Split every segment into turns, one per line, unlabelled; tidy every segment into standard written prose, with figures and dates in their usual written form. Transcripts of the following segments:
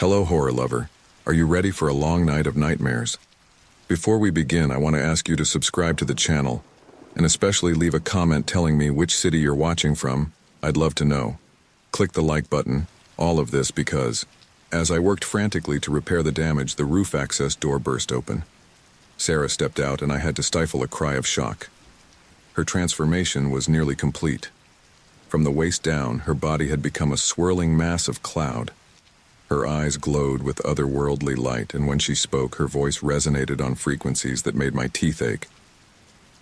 Hello, horror lover. Are you ready for a long night of nightmares? Before we begin, I want to ask you to subscribe to the channel, and especially leave a comment telling me which city you're watching from. I'd love to know. Click the like button, all of this because, as I worked frantically to repair the damage, the roof access door burst open. Sarah stepped out and I had to stifle a cry of shock. Her transformation was nearly complete. From the waist down, her body had become a swirling mass of cloud. Her eyes glowed with otherworldly light, and when she spoke, her voice resonated on frequencies that made my teeth ache.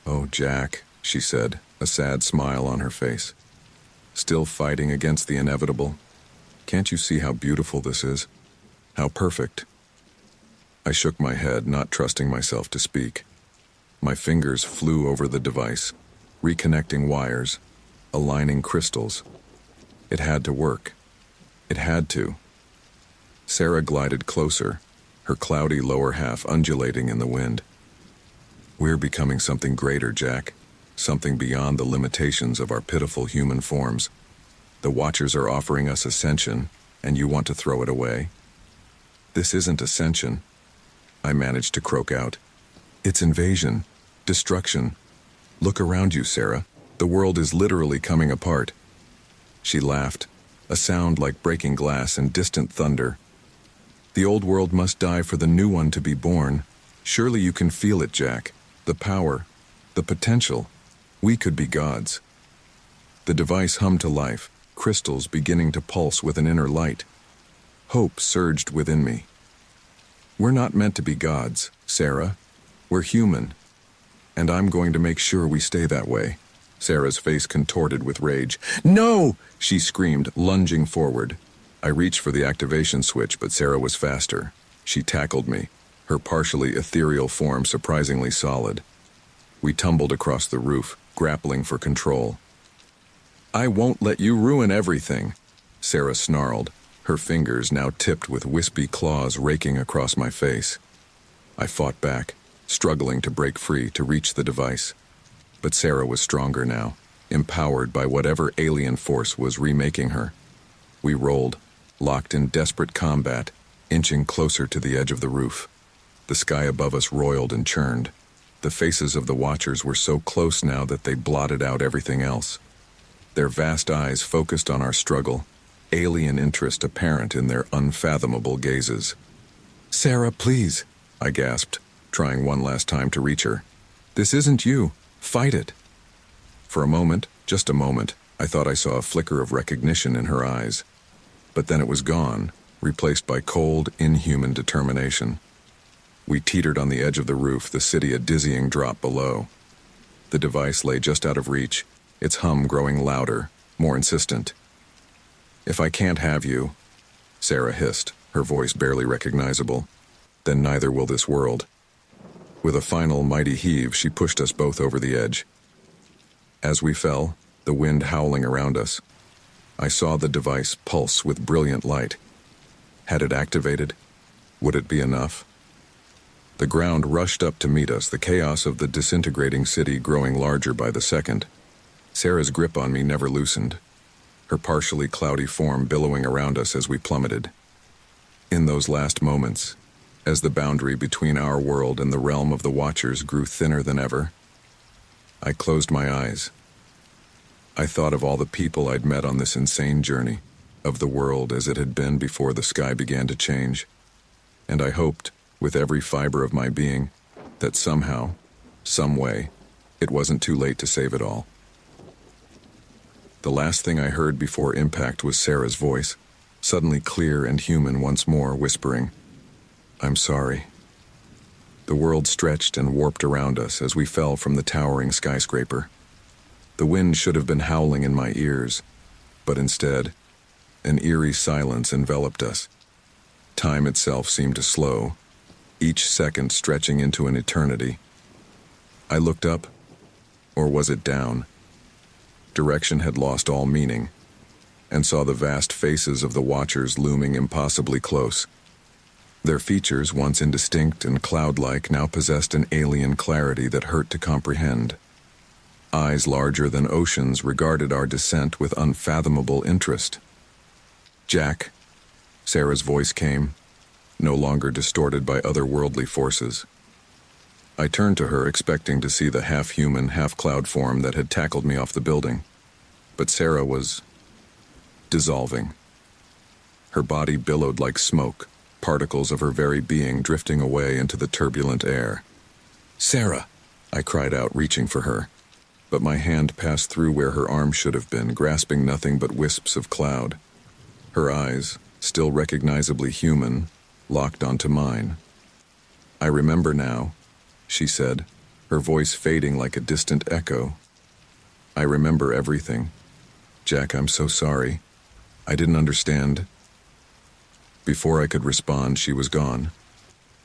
"Oh, Jack," she said, a sad smile on her face. "Still fighting against the inevitable? Can't you see how beautiful this is? How perfect?" I shook my head, not trusting myself to speak. My fingers flew over the device, reconnecting wires, aligning crystals. It had to work. It had to. Sarah glided closer, her cloudy lower half undulating in the wind. "We're becoming something greater, Jack. Something beyond the limitations of our pitiful human forms. The Watchers are offering us ascension, and you want to throw it away?" "This isn't ascension," I managed to croak out. "It's invasion, destruction. Look around you, Sarah. The world is literally coming apart." She laughed, a sound like breaking glass and distant thunder. "The old world must die for the new one to be born. Surely you can feel it, Jack. The power, the potential. We could be gods." The device hummed to life, crystals beginning to pulse with an inner light. Hope surged within me. "We're not meant to be gods, Sarah. We're human. And I'm going to make sure we stay that way." Sarah's face contorted with rage. "No!" she screamed, lunging forward. I reached for the activation switch, but Sarah was faster. She tackled me, her partially ethereal form surprisingly solid. We tumbled across the roof, grappling for control. "I won't let you ruin everything," Sarah snarled, her fingers now tipped with wispy claws raking across my face. I fought back, struggling to break free to reach the device. But Sarah was stronger now, empowered by whatever alien force was remaking her. We rolled, locked in desperate combat, inching closer to the edge of the roof. The sky above us roiled and churned. The faces of the Watchers were so close now that they blotted out everything else. Their vast eyes focused on our struggle, alien interest apparent in their unfathomable gazes. "Sarah, please," I gasped, trying one last time to reach her. "This isn't you. Fight it." For a moment, just a moment, I thought I saw a flicker of recognition in her eyes. But then it was gone, replaced by cold, inhuman determination. We teetered on the edge of the roof, the city a dizzying drop below. The device lay just out of reach, its hum growing louder, more insistent. "If I can't have you," Sarah hissed, her voice barely recognizable, "then neither will this world." With a final mighty heave, she pushed us both over the edge. As we fell, the wind howling around us, I saw the device pulse with brilliant light. Had it activated? Would it be enough? The ground rushed up to meet us, the chaos of the disintegrating city growing larger by the second. Sarah's grip on me never loosened, her partially cloudy form billowing around us as we plummeted. In those last moments, as the boundary between our world and the realm of the Watchers grew thinner than ever, I closed my eyes. I thought of all the people I'd met on this insane journey, of the world as it had been before the sky began to change, and I hoped, with every fiber of my being, that somehow, some way, it wasn't too late to save it all. The last thing I heard before impact was Sarah's voice, suddenly clear and human once more, whispering, "I'm sorry." The world stretched and warped around us as we fell from the towering skyscraper. The wind should have been howling in my ears, but instead, an eerie silence enveloped us. Time itself seemed to slow, each second stretching into an eternity. I looked up, or was it down? Direction had lost all meaning, and saw the vast faces of the Watchers looming impossibly close. Their features, once indistinct and cloud-like, now possessed an alien clarity that hurt to comprehend. Eyes larger than oceans regarded our descent with unfathomable interest. "Jack," Sarah's voice came, no longer distorted by otherworldly forces. I turned to her, expecting to see the half-human, half-cloud form that had tackled me off the building. But Sarah was dissolving. Her body billowed like smoke, particles of her very being drifting away into the turbulent air. "Sarah!" I cried out, reaching for her. But my hand passed through where her arm should have been, grasping nothing but wisps of cloud. Her eyes, still recognizably human, locked onto mine. "I remember now," she said, her voice fading like a distant echo. "I remember everything. Jack, I'm so sorry. I didn't understand." Before I could respond, she was gone.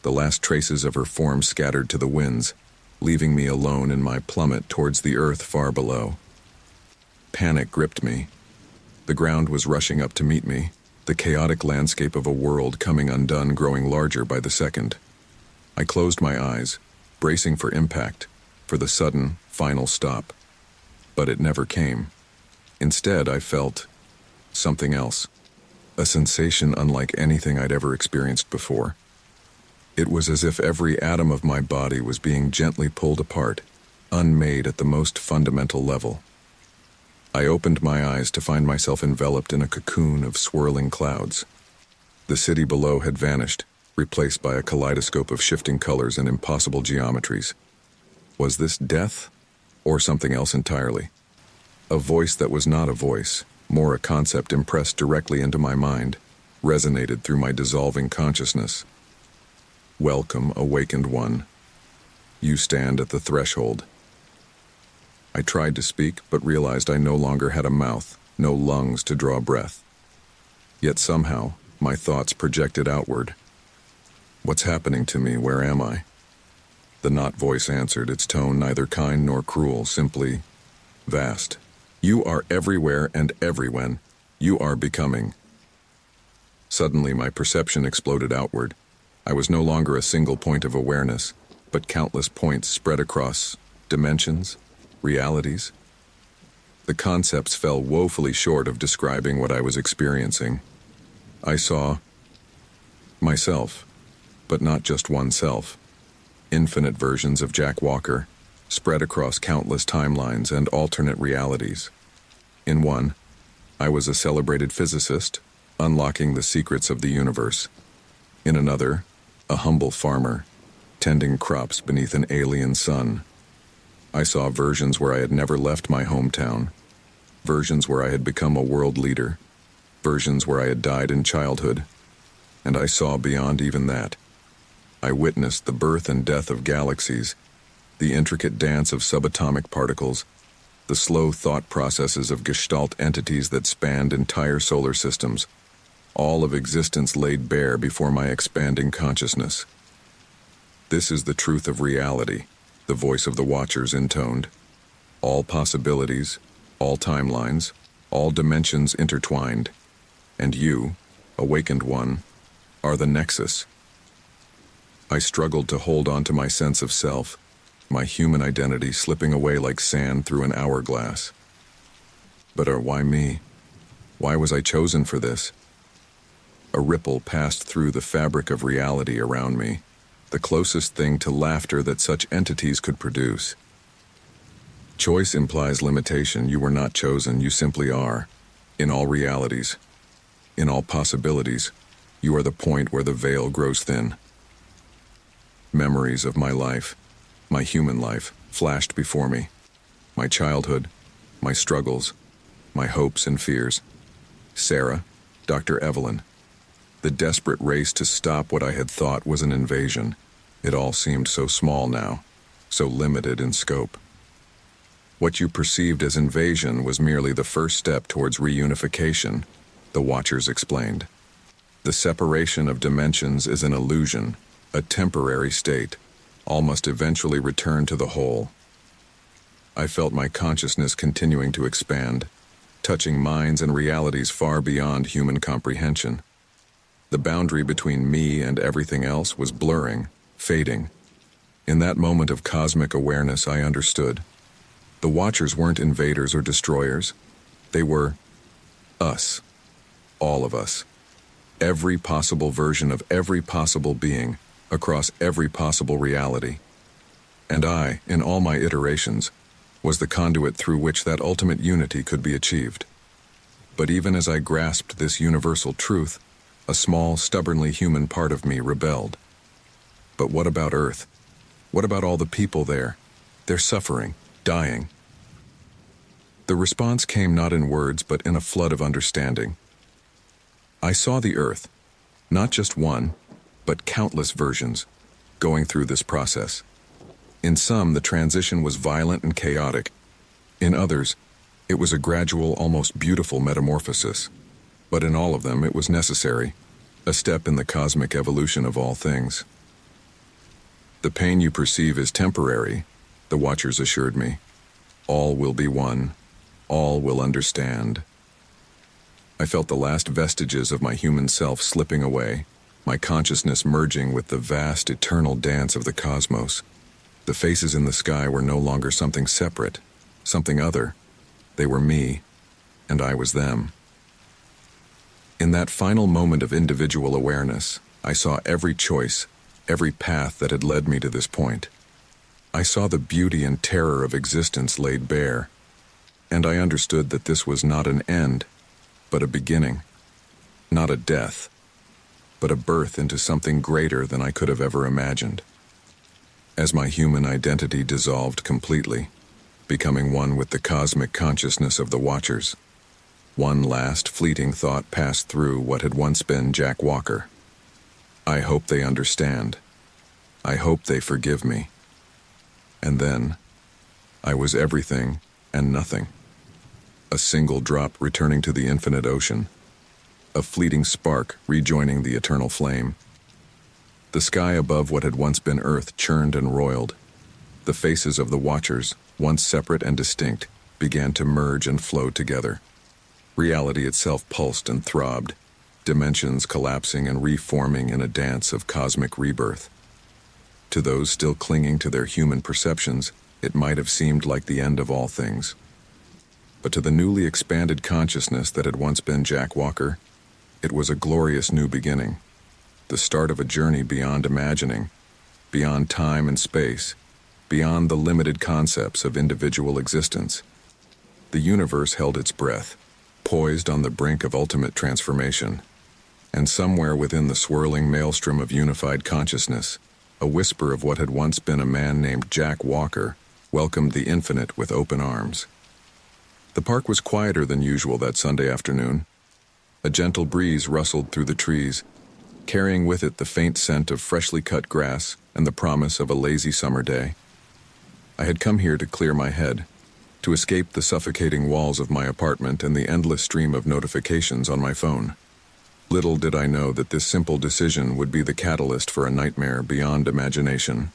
The last traces of her form scattered to the winds, leaving me alone in my plummet towards the earth far below. Panic gripped me. The ground was rushing up to meet me, the chaotic landscape of a world coming undone growing larger by the second. I closed my eyes, bracing for impact, for the sudden, final stop. But it never came. Instead, I felt something else, a sensation unlike anything I'd ever experienced before. It was as if every atom of my body was being gently pulled apart, unmade at the most fundamental level. I opened my eyes to find myself enveloped in a cocoon of swirling clouds. The city below had vanished, replaced by a kaleidoscope of shifting colors and impossible geometries. Was this death, or something else entirely? A voice that was not a voice, more a concept impressed directly into my mind, resonated through my dissolving consciousness. "Welcome, awakened one. You stand at the threshold." I tried to speak, but realized I no longer had a mouth, no lungs to draw breath. Yet somehow, my thoughts projected outward. "What's happening to me? Where am I?" The not voice answered, its tone neither kind nor cruel, simply vast. "You are everywhere and everywhen. You are becoming." Suddenly, my perception exploded outward. I was no longer a single point of awareness, but countless points spread across dimensions, realities. The concepts fell woefully short of describing what I was experiencing. I saw myself, but not just one self. Infinite versions of Jack Walker, spread across countless timelines and alternate realities. In one, I was a celebrated physicist, unlocking the secrets of the universe. In another, a humble farmer, tending crops beneath an alien sun. I saw versions where I had never left my hometown, versions where I had become a world leader, versions where I had died in childhood, and I saw beyond even that. I witnessed the birth and death of galaxies, the intricate dance of subatomic particles, the slow thought processes of gestalt entities that spanned entire solar systems, all of existence laid bare before my expanding consciousness. "This is the truth of reality," the voice of the Watchers intoned. "All possibilities, all timelines, all dimensions intertwined. And you, awakened one, are the nexus." I struggled to hold on to my sense of self, my human identity slipping away like sand through an hourglass. But why me? Why was I chosen for this? A ripple passed through the fabric of reality around me, the closest thing to laughter that such entities could produce. Choice implies limitation. You were not chosen, you simply are. In all realities, in all possibilities, you are the point where the veil grows thin. Memories of my life, my human life, flashed before me. My childhood, my struggles, my hopes and fears. Sarah, Dr. Evelyn. The desperate race to stop what I had thought was an invasion. It all seemed so small now, so limited in scope. What you perceived as invasion was merely the first step towards reunification, the Watchers explained. The separation of dimensions is an illusion, a temporary state. All must eventually return to the whole. I felt my consciousness continuing to expand, touching minds and realities far beyond human comprehension. The boundary between me and everything else was blurring, fading. In that moment of cosmic awareness, I understood. The Watchers weren't invaders or destroyers. They were us. All of us. every possible version of every possible being, across every possible reality. And I, in all my iterations, was the conduit through which that ultimate unity could be achieved. But even as I grasped this universal truth, a small, stubbornly human part of me rebelled. But what about Earth? What about all the people there? They're suffering, dying. The response came not in words, but in a flood of understanding. I saw the Earth, not just one, but countless versions, going through this process. In some, the transition was violent and chaotic. In others, it was a gradual, almost beautiful metamorphosis. But in all of them, it was necessary, a step in the cosmic evolution of all things. The pain you perceive is temporary, the Watchers assured me. All will be one. All will understand. I felt the last vestiges of my human self slipping away, my consciousness merging with the vast, eternal dance of the cosmos. The faces in the sky were no longer something separate, something other. They were me, and I was them. In that final moment of individual awareness, I saw every choice, every path that had led me to this point. I saw the beauty and terror of existence laid bare, and I understood that this was not an end, but a beginning. Not a death, but a birth into something greater than I could have ever imagined. As my human identity dissolved completely, becoming one with the cosmic consciousness of the Watchers, one last fleeting thought passed through what had once been Jack Walker. I hope they understand. I hope they forgive me. And then, I was everything and nothing. A single drop returning to the infinite ocean. A fleeting spark rejoining the eternal flame. The sky above what had once been Earth churned and roiled. The faces of the Watchers, once separate and distinct, began to merge and flow together. Reality itself pulsed and throbbed, dimensions collapsing and reforming in a dance of cosmic rebirth. To those still clinging to their human perceptions, it might have seemed like the end of all things. But to the newly expanded consciousness that had once been Jack Walker, it was a glorious new beginning, the start of a journey beyond imagining, beyond time and space, beyond the limited concepts of individual existence. The universe held its breath, poised on the brink of ultimate transformation, and somewhere within the swirling maelstrom of unified consciousness, a whisper of what had once been a man named Jack Walker welcomed the infinite with open arms. The park was quieter than usual that Sunday afternoon. A gentle breeze rustled through the trees, carrying with it the faint scent of freshly cut grass and the promise of a lazy summer day. I had come here to clear my head, to escape the suffocating walls of my apartment and the endless stream of notifications on my phone. Little did I know that this simple decision would be the catalyst for a nightmare beyond imagination.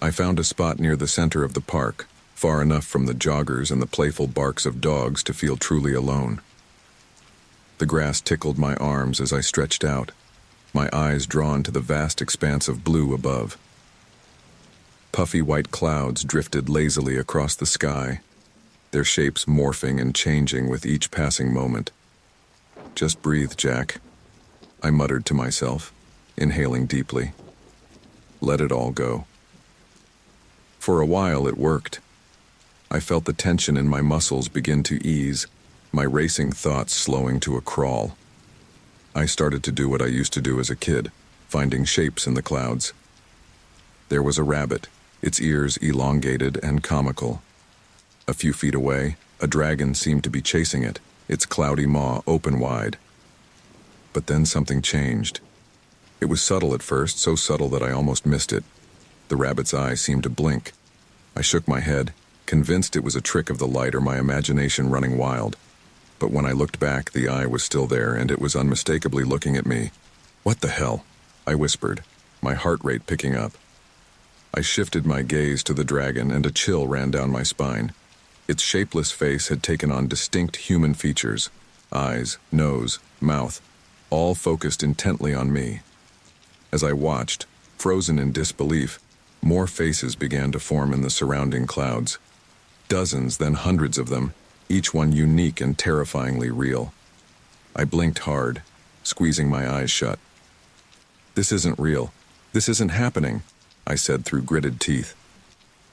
I found a spot near the center of the park, far enough from the joggers and the playful barks of dogs to feel truly alone. The grass tickled my arms as I stretched out, my eyes drawn to the vast expanse of blue above. Puffy white clouds drifted lazily across the sky, their shapes morphing and changing with each passing moment. "Just breathe, Jack," I muttered to myself, inhaling deeply. Let it all go. For a while it worked. I felt the tension in my muscles begin to ease, my racing thoughts slowing to a crawl. I started to do what I used to do as a kid, finding shapes in the clouds. There was a rabbit, its ears elongated and comical. A few feet away, a dragon seemed to be chasing it, its cloudy maw open wide. But then something changed. It was subtle at first, so subtle that I almost missed it. The rabbit's eye seemed to blink. I shook my head, convinced it was a trick of the light or my imagination running wild. But when I looked back, the eye was still there, and it was unmistakably looking at me. "What the hell?" I whispered, my heart rate picking up. I shifted my gaze to the dragon, and a chill ran down my spine. Its shapeless face had taken on distinct human features, eyes, nose, mouth, all focused intently on me. As I watched, frozen in disbelief, more faces began to form in the surrounding clouds. Dozens, then hundreds of them, each one unique and terrifyingly real. I blinked hard, squeezing my eyes shut. "This isn't real. This isn't happening," I said through gritted teeth.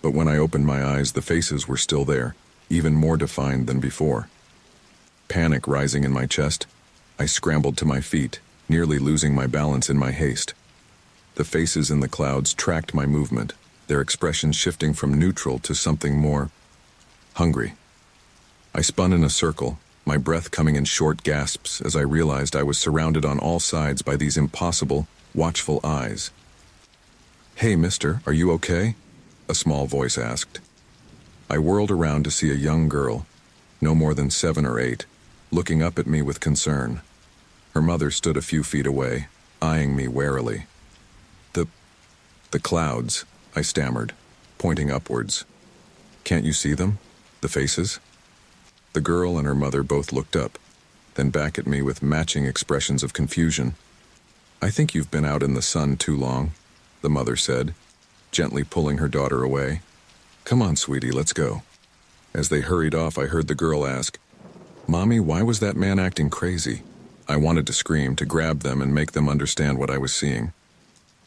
But when I opened my eyes, the faces were still there, even more defined than before. Panic rising in my chest, I scrambled to my feet, nearly losing my balance in my haste. The faces in the clouds tracked my movement, their expressions shifting from neutral to something more hungry. I spun in a circle, my breath coming in short gasps as I realized I was surrounded on all sides by these impossible, watchful eyes. "Hey, mister, are you okay?" a small voice asked. I whirled around to see a young girl, no more than 7 or 8, looking up at me with concern. Her mother stood a few feet away, eyeing me warily. The clouds," I stammered, pointing upwards. "Can't you see them? The faces?" The girl and her mother both looked up, then back at me with matching expressions of confusion. "I think you've been out in the sun too long," the mother said, gently pulling her daughter away. "Come on, sweetie, let's go." As they hurried off, I heard the girl ask, "Mommy, why was that man acting crazy?" I wanted to scream, to grab them and make them understand what I was seeing.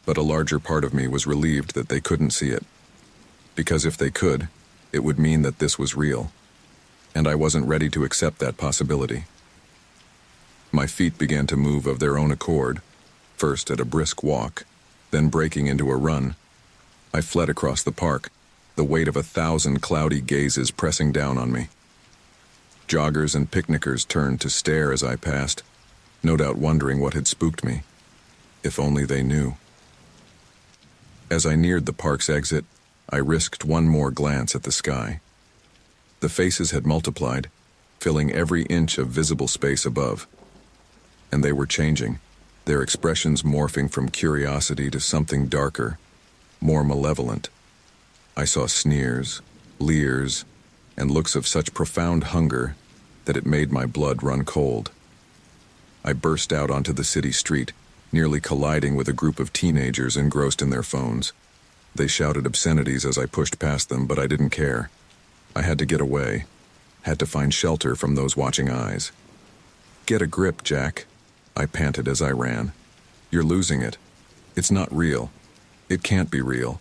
But a larger part of me was relieved that they couldn't see it. Because if they could, it would mean that this was real. And I wasn't ready to accept that possibility. My feet began to move of their own accord, first at a brisk walk, then breaking into a run. I fled across the park, the weight of 1,000 cloudy gazes pressing down on me. Joggers and picnickers turned to stare as I passed, no doubt wondering what had spooked me. If only they knew. As I neared the park's exit, I risked one more glance at the sky. The faces had multiplied, filling every inch of visible space above. And they were changing, their expressions morphing from curiosity to something darker, more malevolent. I saw sneers, leers, and looks of such profound hunger that it made my blood run cold. I burst out onto the city street, nearly colliding with a group of teenagers engrossed in their phones. They shouted obscenities as I pushed past them, but I didn't care. I had to get away, had to find shelter from those watching eyes. "Get a grip, Jack," I panted as I ran. "You're losing it. It's not real. It can't be real."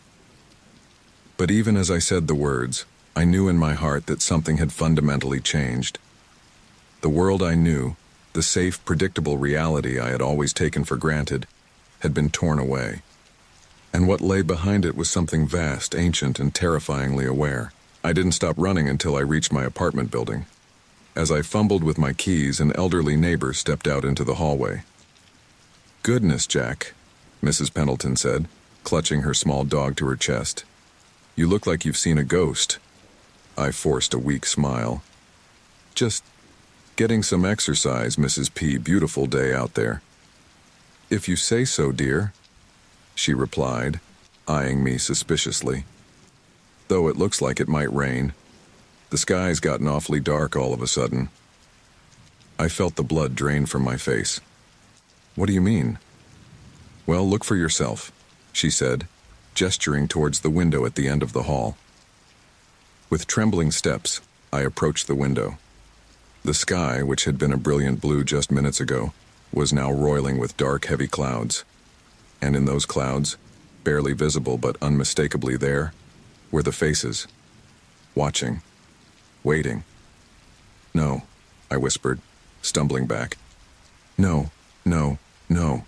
But even as I said the words, I knew in my heart that something had fundamentally changed. The world I knew, the safe, predictable reality I had always taken for granted, had been torn away. And what lay behind it was something vast, ancient, and terrifyingly aware. I didn't stop running until I reached my apartment building. As I fumbled with my keys, an elderly neighbor stepped out into the hallway. "Goodness, Jack," Mrs. Pendleton said, clutching her small dog to her chest. "You look like you've seen a ghost." I forced a weak smile. "Just getting some exercise, Mrs. P. Beautiful day out there." "If you say so, dear," she replied, eyeing me suspiciously. "Though it looks like it might rain. The sky's gotten awfully dark all of a sudden." I felt the blood drain from my face. "What do you mean?" "Well, look for yourself," she said, gesturing towards the window at the end of the hall. With trembling steps, I approached the window. The sky, which had been a brilliant blue just minutes ago, was now roiling with dark, heavy clouds. And in those clouds, barely visible but unmistakably there, were the faces. Watching. Waiting. "No," I whispered, stumbling back. "No, no, no."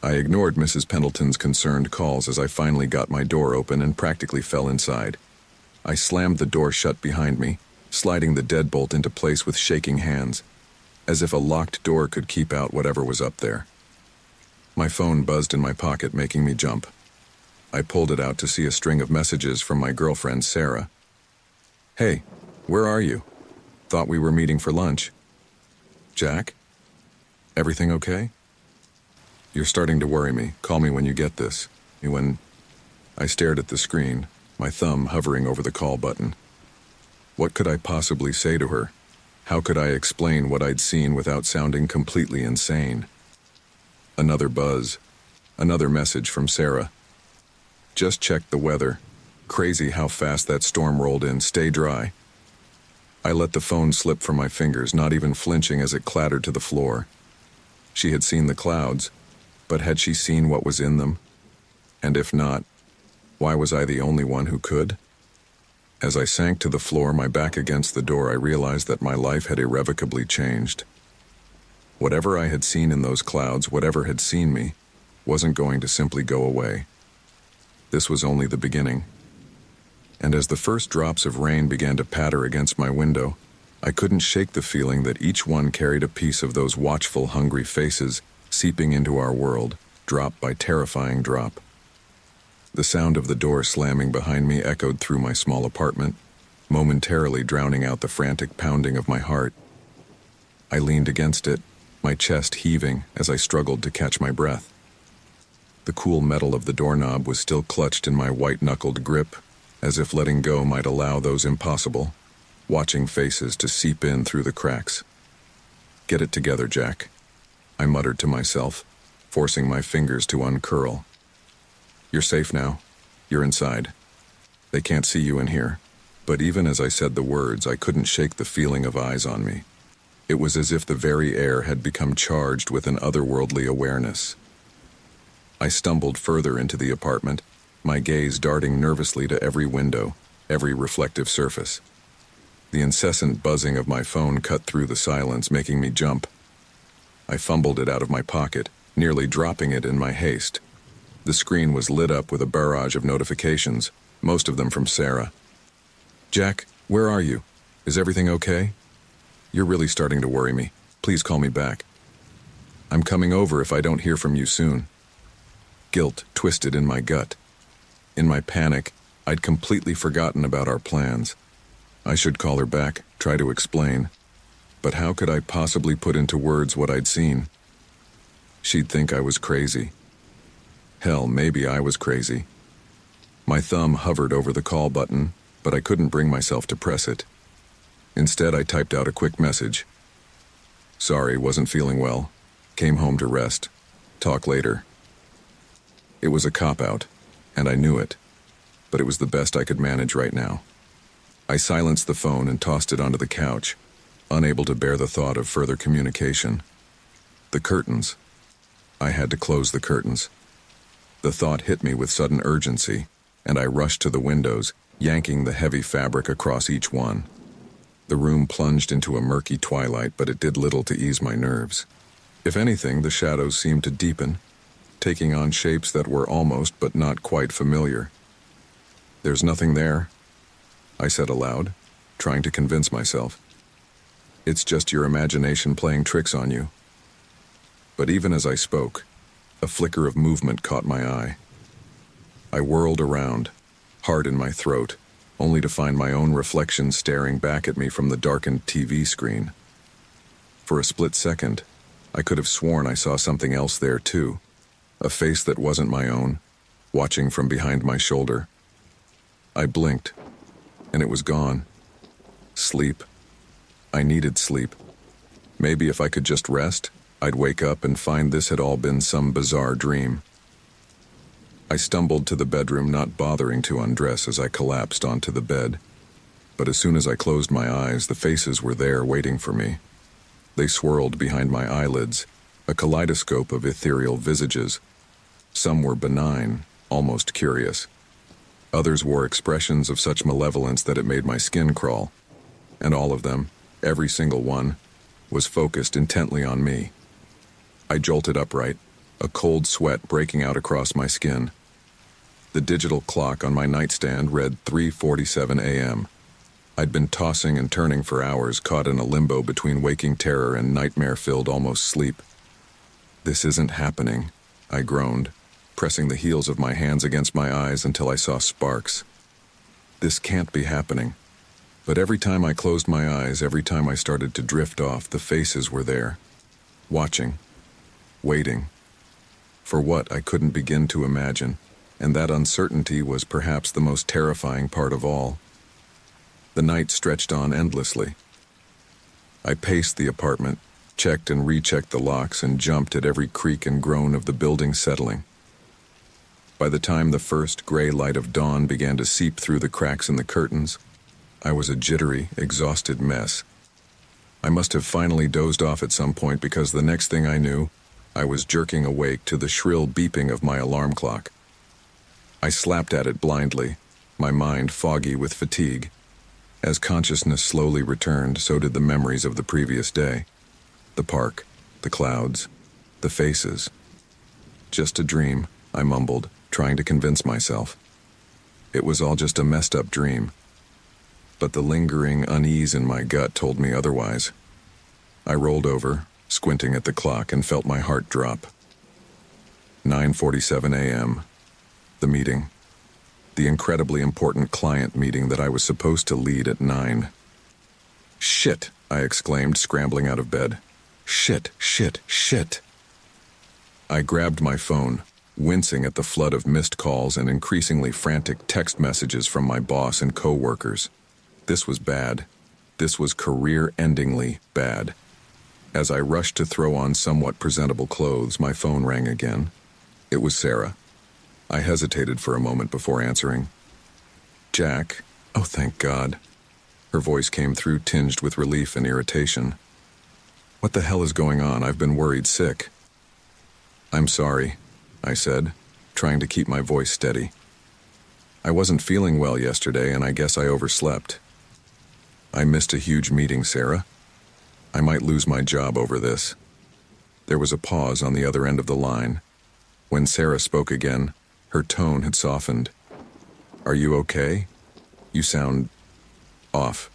I ignored Mrs. Pendleton's concerned calls as I finally got my door open and practically fell inside. I slammed the door shut behind me, sliding the deadbolt into place with shaking hands, as if a locked door could keep out whatever was up there. My phone buzzed in my pocket, making me jump. I pulled it out to see a string of messages from my girlfriend, Sarah. "Hey, where are you? Thought we were meeting for lunch." "Jack? Everything okay? You're starting to worry me. Call me when you get this." I stared at the screen, my thumb hovering over the call button. What could I possibly say to her? How could I explain what I'd seen without sounding completely insane? Another buzz. Another message from Sarah. "Just checked the weather. Crazy how fast that storm rolled in. Stay dry." I let the phone slip from my fingers, not even flinching as it clattered to the floor. She had seen the clouds, but had she seen what was in them? And if not, why was I the only one who could? As I sank to the floor, my back against the door, I realized that my life had irrevocably changed. Whatever I had seen in those clouds, whatever had seen me, wasn't going to simply go away. This was only the beginning. And as the first drops of rain began to patter against my window, I couldn't shake the feeling that each one carried a piece of those watchful, hungry faces seeping into our world, drop by terrifying drop. The sound of the door slamming behind me echoed through my small apartment, momentarily drowning out the frantic pounding of my heart. I leaned against it, my chest heaving as I struggled to catch my breath. The cool metal of the doorknob was still clutched in my white-knuckled grip, as if letting go might allow those impossible, watching faces to seep in through the cracks. "Get it together, Jack," I muttered to myself, forcing my fingers to uncurl. "You're safe now. You're inside. They can't see you in here." But even as I said the words, I couldn't shake the feeling of eyes on me. It was as if the very air had become charged with an otherworldly awareness. I stumbled further into the apartment, my gaze darting nervously to every window, every reflective surface. The incessant buzzing of my phone cut through the silence, making me jump. I fumbled it out of my pocket, nearly dropping it in my haste. The screen was lit up with a barrage of notifications, most of them from Sarah. "Jack, where are you? Is everything okay? You're really starting to worry me. Please call me back. I'm coming over if I don't hear from you soon." Guilt twisted in my gut. In my panic, I'd completely forgotten about our plans. I should call her back, try to explain. But how could I possibly put into words what I'd seen? She'd think I was crazy. Hell, maybe I was crazy. My thumb hovered over the call button, but I couldn't bring myself to press it. Instead, I typed out a quick message. "Sorry, wasn't feeling well. Came home to rest. Talk later." It was a cop-out, and I knew it, but it was the best I could manage right now. I silenced the phone and tossed it onto the couch, unable to bear the thought of further communication. The curtains. I had to close the curtains. The thought hit me with sudden urgency, and I rushed to the windows, yanking the heavy fabric across each one. The room plunged into a murky twilight, but it did little to ease my nerves. If anything, the shadows seemed to deepen, taking on shapes that were almost but not quite familiar. "There's nothing there," I said aloud, trying to convince myself. "It's just your imagination playing tricks on you." But even as I spoke, a flicker of movement caught my eye. I whirled around, heart in my throat, only to find my own reflection staring back at me from the darkened TV screen. For a split second, I could have sworn I saw something else there too, a face that wasn't my own, watching from behind my shoulder. I blinked, and it was gone. Sleep. I needed sleep. Maybe if I could just rest, I'd wake up and find this had all been some bizarre dream. I stumbled to the bedroom, not bothering to undress as I collapsed onto the bed. But as soon as I closed my eyes, the faces were there waiting for me. They swirled behind my eyelids, a kaleidoscope of ethereal visages. Some were benign, almost curious. Others wore expressions of such malevolence that it made my skin crawl. And all of them, every single one, was focused intently on me. I jolted upright, a cold sweat breaking out across my skin. The digital clock on my nightstand read 3:47 a.m. I'd been tossing and turning for hours, caught in a limbo between waking terror and nightmare-filled almost sleep. "This isn't happening," I groaned, pressing the heels of my hands against my eyes until I saw sparks. "This can't be happening." But every time I closed my eyes, every time I started to drift off, the faces were there, watching, waiting. For what, I couldn't begin to imagine, and that uncertainty was perhaps the most terrifying part of all. The night stretched on endlessly. I paced the apartment, checked and rechecked the locks, and jumped at every creak and groan of the building settling. By the time the first gray light of dawn began to seep through the cracks in the curtains, I was a jittery, exhausted mess. I must have finally dozed off at some point, because the next thing I knew, I was jerking awake to the shrill beeping of my alarm clock. I slapped at it blindly, my mind foggy with fatigue. As consciousness slowly returned, so did the memories of the previous day. The park, the clouds, the faces. Just a dream, I mumbled, trying to convince myself. It was all just a messed up dream. But the lingering unease in my gut told me otherwise. I rolled over, squinting at the clock, and felt my heart drop. 9:47 a.m. The meeting. The incredibly important client meeting that I was supposed to lead at 9. "Shit!" I exclaimed, scrambling out of bed. "Shit, shit, shit!" I grabbed my phone, wincing at the flood of missed calls and increasingly frantic text messages from my boss and co-workers. This was bad. This was career-endingly bad. As I rushed to throw on somewhat presentable clothes, my phone rang again. It was Sarah. I hesitated for a moment before answering. "Jack, oh thank God." Her voice came through tinged with relief and irritation. "What the hell is going on? I've been worried sick." "I'm sorry," I said, trying to keep my voice steady. "I wasn't feeling well yesterday, and I guess I overslept. I missed a huge meeting, Sarah. I might lose my job over this." There was a pause on the other end of the line. When Sarah spoke again, her tone had softened. "Are you okay? You sound off.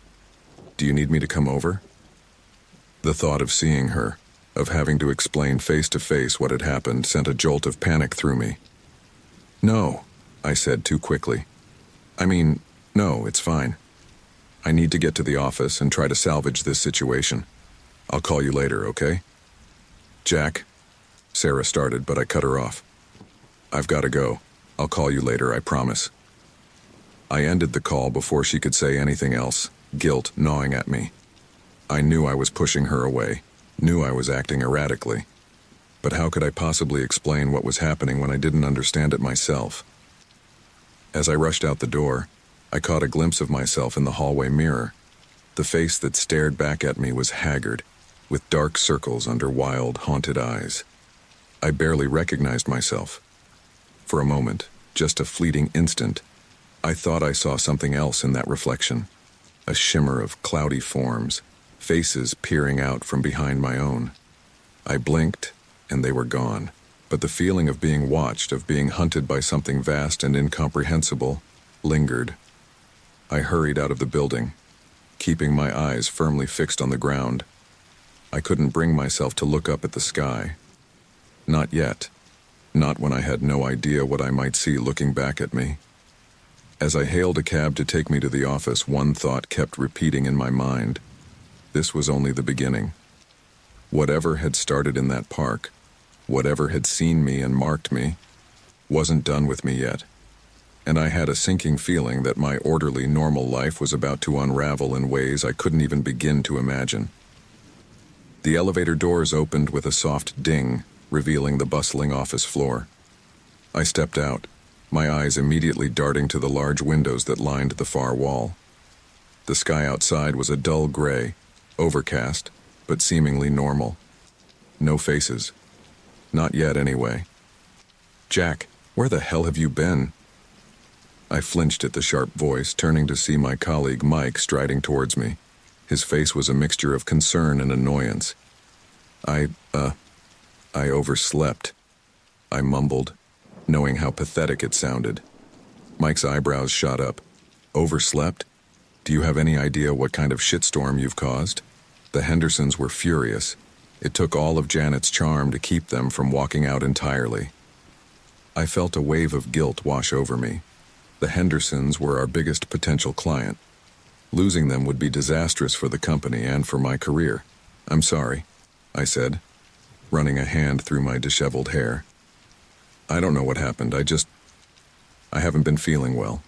Do you need me to come over?" The thought of seeing her, of having to explain face to face what had happened, sent a jolt of panic through me. "No," I said too quickly. No, it's fine. I need to get to the office and try to salvage this situation. I'll call you later, okay?" "Jack," Sarah started, but I cut her off. "I've got to go. I'll call you later, I promise." I ended the call before she could say anything else, guilt gnawing at me. I knew I was pushing her away, knew I was acting erratically. But how could I possibly explain what was happening when I didn't understand it myself? As I rushed out the door, I caught a glimpse of myself in the hallway mirror. The face that stared back at me was haggard, with dark circles under wild, haunted eyes. I barely recognized myself. For a moment, just a fleeting instant, I thought I saw something else in that reflection. A shimmer of cloudy forms, faces peering out from behind my own. I blinked, and they were gone. But the feeling of being watched, of being hunted by something vast and incomprehensible, lingered. I hurried out of the building, keeping my eyes firmly fixed on the ground. I couldn't bring myself to look up at the sky. Not yet. Not when I had no idea what I might see looking back at me. As I hailed a cab to take me to the office, one thought kept repeating in my mind. This was only the beginning. Whatever had started in that park, whatever had seen me and marked me, wasn't done with me yet. And I had a sinking feeling that my orderly, normal life was about to unravel in ways I couldn't even begin to imagine. The elevator doors opened with a soft ding, revealing the bustling office floor. I stepped out, my eyes immediately darting to the large windows that lined the far wall. The sky outside was a dull gray, overcast, but seemingly normal. No faces. Not yet, anyway. "Jack, where the hell have you been?" I flinched at the sharp voice, turning to see my colleague Mike striding towards me. His face was a mixture of concern and annoyance. I overslept," I mumbled, knowing how pathetic it sounded. Mike's eyebrows shot up. "Overslept? Do you have any idea what kind of shitstorm you've caused?" The Hendersons were furious. It took all of Janet's charm to keep them from walking out entirely. I felt a wave of guilt wash over me. The Hendersons were our biggest potential client. Losing them would be disastrous for the company and for my career. "I'm sorry," I said, running a hand through my disheveled hair. "I don't know what happened. I haven't been feeling well."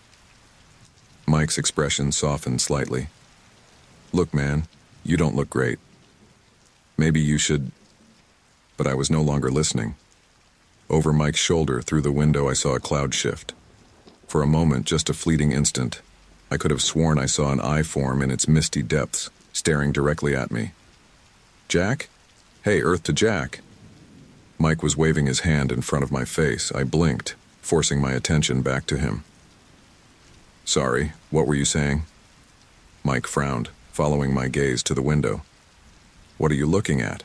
Mike's expression softened slightly. "Look, man, you don't look great. Maybe you should..." But I was no longer listening. Over Mike's shoulder, through the window, I saw a cloud shift. For a moment, just a fleeting instant, I could have sworn I saw an eye form in its misty depths, staring directly at me. "Jack? Hey, Earth to Jack." Mike was waving his hand in front of my face. I blinked, forcing my attention back to him. Sorry, what were you saying? Mike frowned, following my gaze to the window. What are you looking at?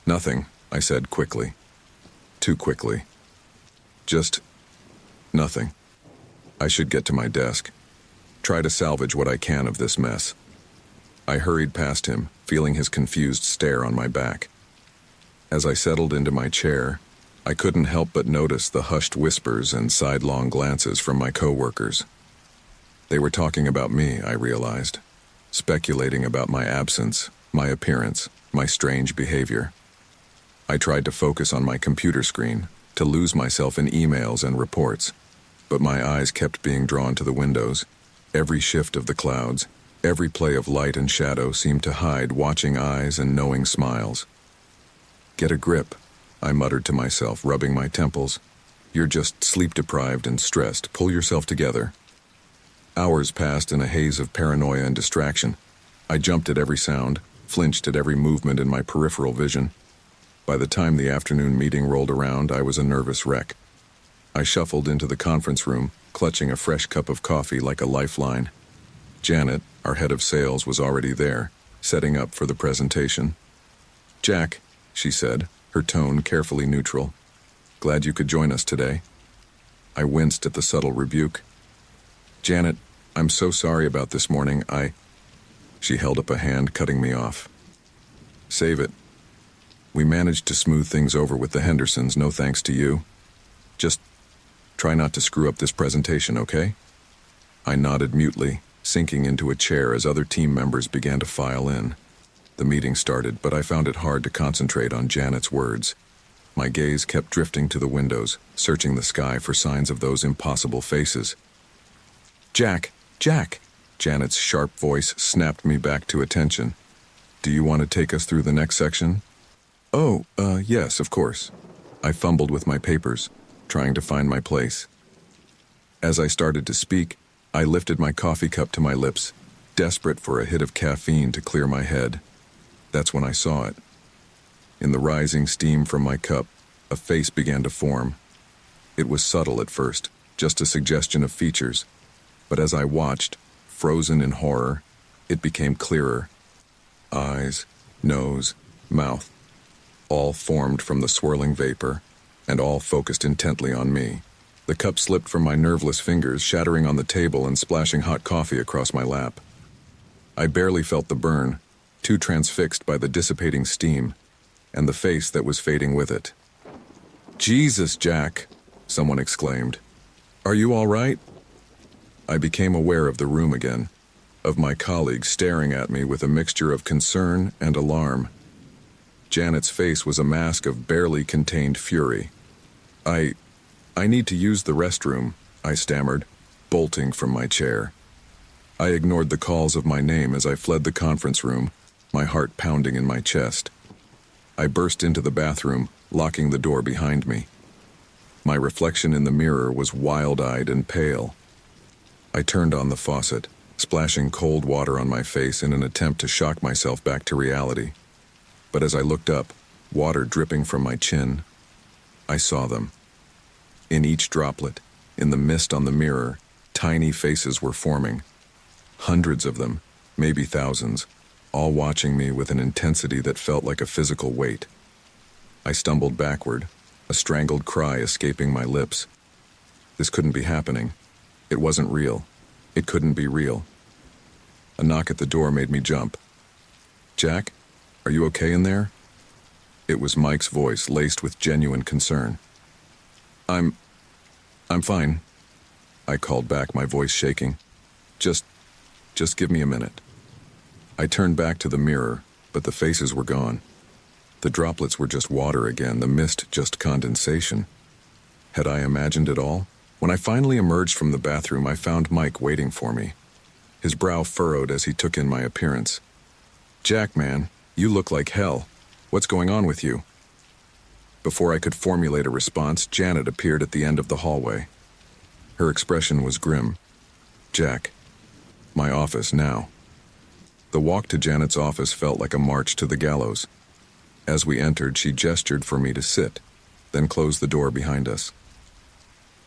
Nothing, I said quickly. Too quickly. Just nothing. I should get to my desk. Try to salvage what I can of this mess. I hurried past him, feeling his confused stare on my back. As I settled into my chair, I couldn't help but notice the hushed whispers and sidelong glances from my coworkers. They were talking about me, I realized, speculating about my absence, my appearance, my strange behavior. I tried to focus on my computer screen, to lose myself in emails and reports, but my eyes kept being drawn to the windows. Every shift of the clouds, every play of light and shadow seemed to hide watching eyes and knowing smiles. Get a grip, I muttered to myself, rubbing my temples. You're just sleep-deprived and stressed. Pull yourself together. Hours passed in a haze of paranoia and distraction. I jumped at every sound, flinched at every movement in my peripheral vision. By the time the afternoon meeting rolled around, I was a nervous wreck. I shuffled into the conference room, clutching a fresh cup of coffee like a lifeline. Janet, our head of sales, was already there, setting up for the presentation. Jack, she said, her tone carefully neutral. Glad you could join us today. I winced at the subtle rebuke. Janet, I'm so sorry about this morning. She held up a hand, cutting me off. Save it. We managed to smooth things over with the Hendersons, no thanks to you. Just try not to screw up this presentation, okay? I nodded mutely, sinking into a chair as other team members began to file in. The meeting started, but I found it hard to concentrate on Janet's words. My gaze kept drifting to the windows, searching the sky for signs of those impossible faces. Jack! Janet's sharp voice snapped me back to attention. Do you want to take us through the next section? Oh, yes, of course. I fumbled with my papers, trying to find my place. As I started to speak, I lifted my coffee cup to my lips, desperate for a hit of caffeine to clear my head. That's when I saw it. In the rising steam from my cup, a face began to form. It was subtle at first, just a suggestion of features. But as I watched, frozen in horror, it became clearer. Eyes, nose, mouth, all formed from the swirling vapor, and all focused intently on me. The cup slipped from my nerveless fingers, shattering on the table and splashing hot coffee across my lap. I barely felt the burn, too transfixed by the dissipating steam, and the face that was fading with it. Jesus, Jack, someone exclaimed. Are you all right? I became aware of the room again, of my colleagues staring at me with a mixture of concern and alarm. Janet's face was a mask of barely contained fury. I need to use the restroom, I stammered, bolting from my chair. I ignored the calls of my name as I fled the conference room, my heart pounding in my chest. I burst into the bathroom, locking the door behind me. My reflection in the mirror was wild-eyed and pale. I turned on the faucet, splashing cold water on my face in an attempt to shock myself back to reality. But as I looked up, water dripping from my chin, I saw them. In each droplet, in the mist on the mirror, tiny faces were forming. Hundreds of them, maybe thousands, all watching me with an intensity that felt like a physical weight. I stumbled backward, a strangled cry escaping my lips. This couldn't be happening. It wasn't real. It couldn't be real. A knock at the door made me jump. Jack, are you okay in there? It was Mike's voice, laced with genuine concern. I'm fine, I called back, my voice shaking. Just give me a minute. I turned back to the mirror, but the faces were gone. The droplets were just water again, the mist just condensation. Had I imagined it all? When I finally emerged from the bathroom, I found Mike waiting for me. His brow furrowed as he took in my appearance. Jack, man, you look like hell. What's going on with you? Before I could formulate a response, Janet appeared at the end of the hallway. Her expression was grim. Jack. My office now. The walk to Janet's office felt like a march to the gallows. As we entered, she gestured for me to sit, then closed the door behind us.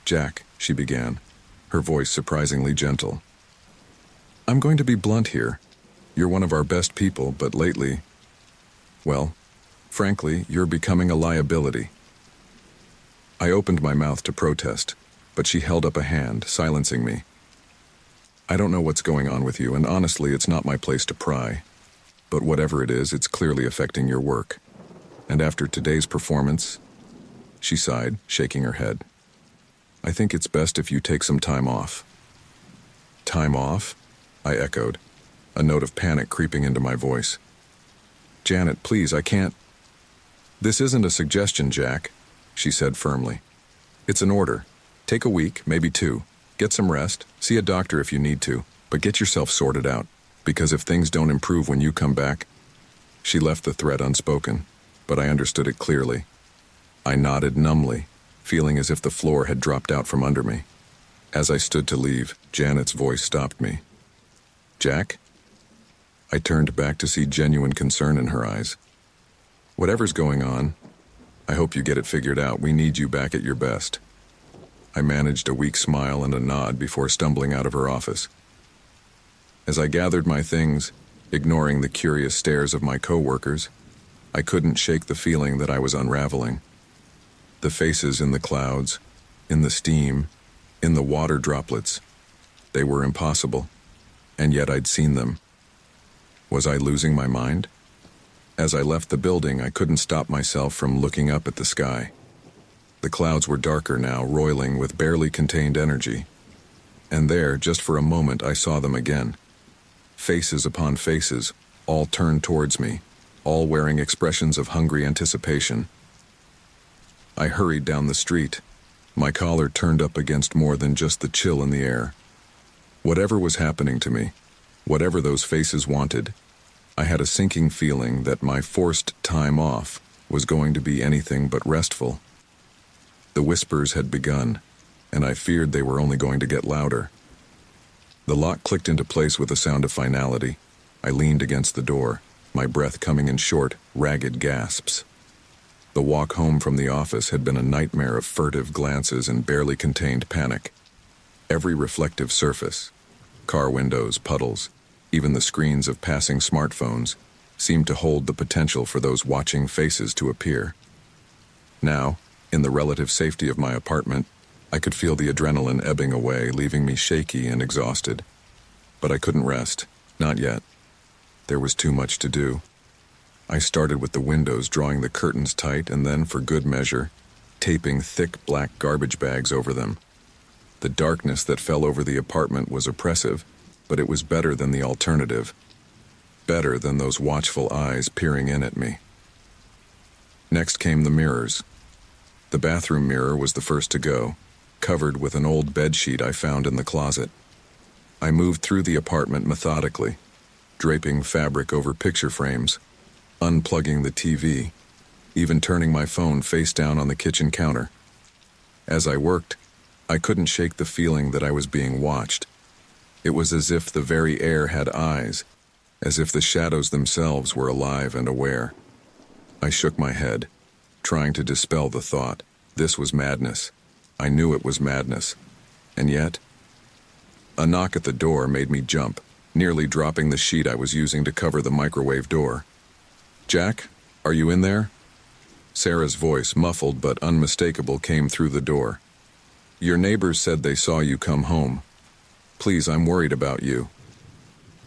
"Jack," she began, her voice surprisingly gentle. "I'm going to be blunt here. You're one of our best people, but lately, well, frankly, you're becoming a liability." I opened my mouth to protest, but she held up a hand, silencing me. "I don't know what's going on with you, and honestly, it's not my place to pry. But whatever it is, it's clearly affecting your work. And after today's performance," she sighed, shaking her head, "I think it's best if you take some time off." "Time off?" I echoed, a note of panic creeping into my voice. "Janet, please, I can't." "This isn't a suggestion, Jack," she said firmly. "It's an order. Take a week, maybe 2. Get some rest, see a doctor if you need to, but get yourself sorted out, because if things don't improve when you come back—" She left the threat unspoken, but I understood it clearly. I nodded numbly, feeling as if the floor had dropped out from under me. As I stood to leave, Janet's voice stopped me. "Jack?" I turned back to see genuine concern in her eyes. "Whatever's going on, I hope you get it figured out. We need you back at your best." I managed a weak smile and a nod before stumbling out of her office. As I gathered my things, ignoring the curious stares of my coworkers, I couldn't shake the feeling that I was unraveling. The faces in the clouds, in the steam, in the water droplets, they were impossible, and yet I'd seen them. Was I losing my mind? As I left the building, I couldn't stop myself from looking up at the sky. The clouds were darker now, roiling with barely contained energy. And there, just for a moment, I saw them again. Faces upon faces, all turned towards me, all wearing expressions of hungry anticipation. I hurried down the street, my collar turned up against more than just the chill in the air. Whatever was happening to me, whatever those faces wanted, I had a sinking feeling that my forced time off was going to be anything but restful. The whispers had begun, and I feared they were only going to get louder. The lock clicked into place with a sound of finality. I leaned against the door, my breath coming in short, ragged gasps. The walk home from the office had been a nightmare of furtive glances and barely contained panic. Every reflective surface, car windows, puddles, even the screens of passing smartphones, seemed to hold the potential for those watching faces to appear. Now, in the relative safety of my apartment, I could feel the adrenaline ebbing away, leaving me shaky and exhausted. But I couldn't rest, not yet. There was too much to do. I started with the windows, drawing the curtains tight, and then, for good measure, taping thick black garbage bags over them. The darkness that fell over the apartment was oppressive, but it was better than the alternative. Better than those watchful eyes peering in at me. Next came the mirrors. The bathroom mirror was the first to go, covered with an old bedsheet I found in the closet. I moved through the apartment methodically, draping fabric over picture frames, unplugging the TV, even turning my phone face down on the kitchen counter. As I worked, I couldn't shake the feeling that I was being watched. It was as if the very air had eyes, as if the shadows themselves were alive and aware. I shook my head, trying to dispel the thought. This was madness. I knew it was madness. And yet, a knock at the door made me jump, nearly dropping the sheet I was using to cover the microwave door. "Jack, are you in there?" Sarah's voice, muffled but unmistakable, came through the door. "Your neighbors said they saw you come home. Please, I'm worried about you."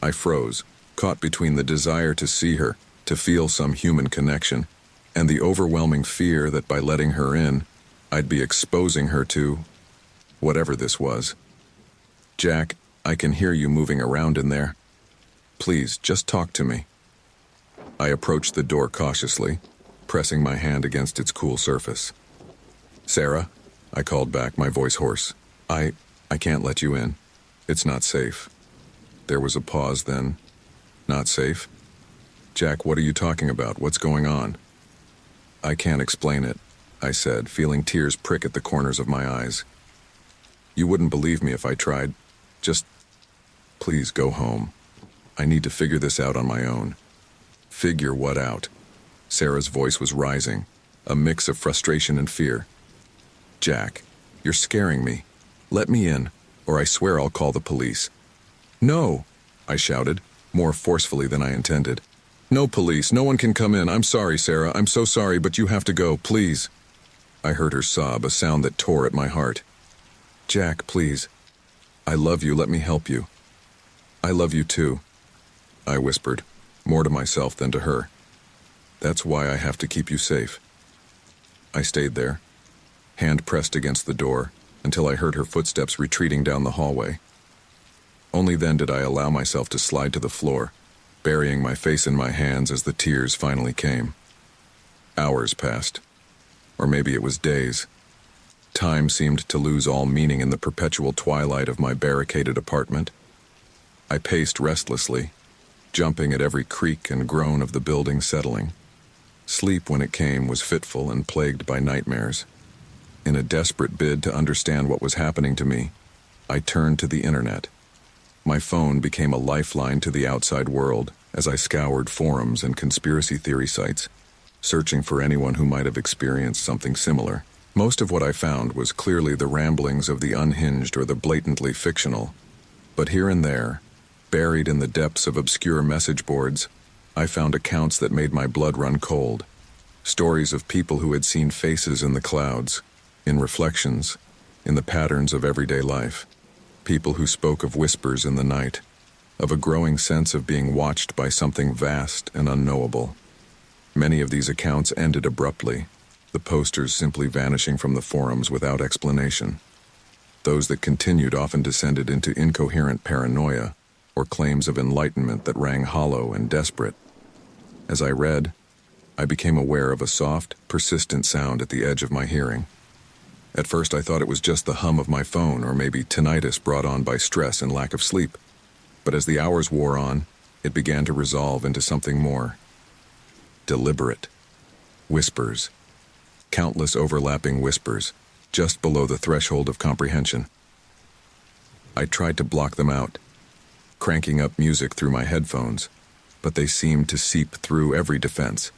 I froze, caught between the desire to see her, to feel some human connection, and the overwhelming fear that by letting her in, I'd be exposing her to whatever this was. "Jack, I can hear you moving around in there. Please, just talk to me." I approached the door cautiously, pressing my hand against its cool surface. "Sarah," I called back, my voice hoarse. I can't let you in. It's not safe." There was a pause then. "Not safe?" "Jack, what are you talking about? What's going on?" "I can't explain it," I said, feeling tears prick at the corners of my eyes. "You wouldn't believe me if I tried. Just, please go home. I need to figure this out on my own." "Figure what out?" Sarah's voice was rising, a mix of frustration and fear. "Jack, you're scaring me. Let me in, or I swear I'll call the police." "No," I shouted, more forcefully than I intended. "No police, no one can come in. I'm sorry, Sarah, I'm so sorry, but you have to go, please." I heard her sob, a sound that tore at my heart. "Jack, please. I love you, let me help you." "I love you too," I whispered, more to myself than to her. "That's why I have to keep you safe." I stayed there, hand pressed against the door, until I heard her footsteps retreating down the hallway. Only then did I allow myself to slide to the floor, burying my face in my hands as the tears finally came. Hours passed, or maybe it was days. Time seemed to lose all meaning in the perpetual twilight of my barricaded apartment. I paced restlessly, jumping at every creak and groan of the building settling. Sleep, when it came, was fitful and plagued by nightmares. In a desperate bid to understand what was happening to me, I turned to the internet. My phone became a lifeline to the outside world as I scoured forums and conspiracy theory sites, searching for anyone who might have experienced something similar. Most of what I found was clearly the ramblings of the unhinged or the blatantly fictional. But here and there, buried in the depths of obscure message boards, I found accounts that made my blood run cold. Stories of people who had seen faces in the clouds, in reflections, in the patterns of everyday life. People who spoke of whispers in the night, of a growing sense of being watched by something vast and unknowable. Many of these accounts ended abruptly, the posters simply vanishing from the forums without explanation. Those that continued often descended into incoherent paranoia or claims of enlightenment that rang hollow and desperate. As I read, I became aware of a soft, persistent sound at the edge of my hearing. At first I thought it was just the hum of my phone or maybe tinnitus brought on by stress and lack of sleep. But as the hours wore on, it began to resolve into something more. Deliberate. Whispers. Countless overlapping whispers, just below the threshold of comprehension. I tried to block them out, cranking up music through my headphones, but they seemed to seep through every defense.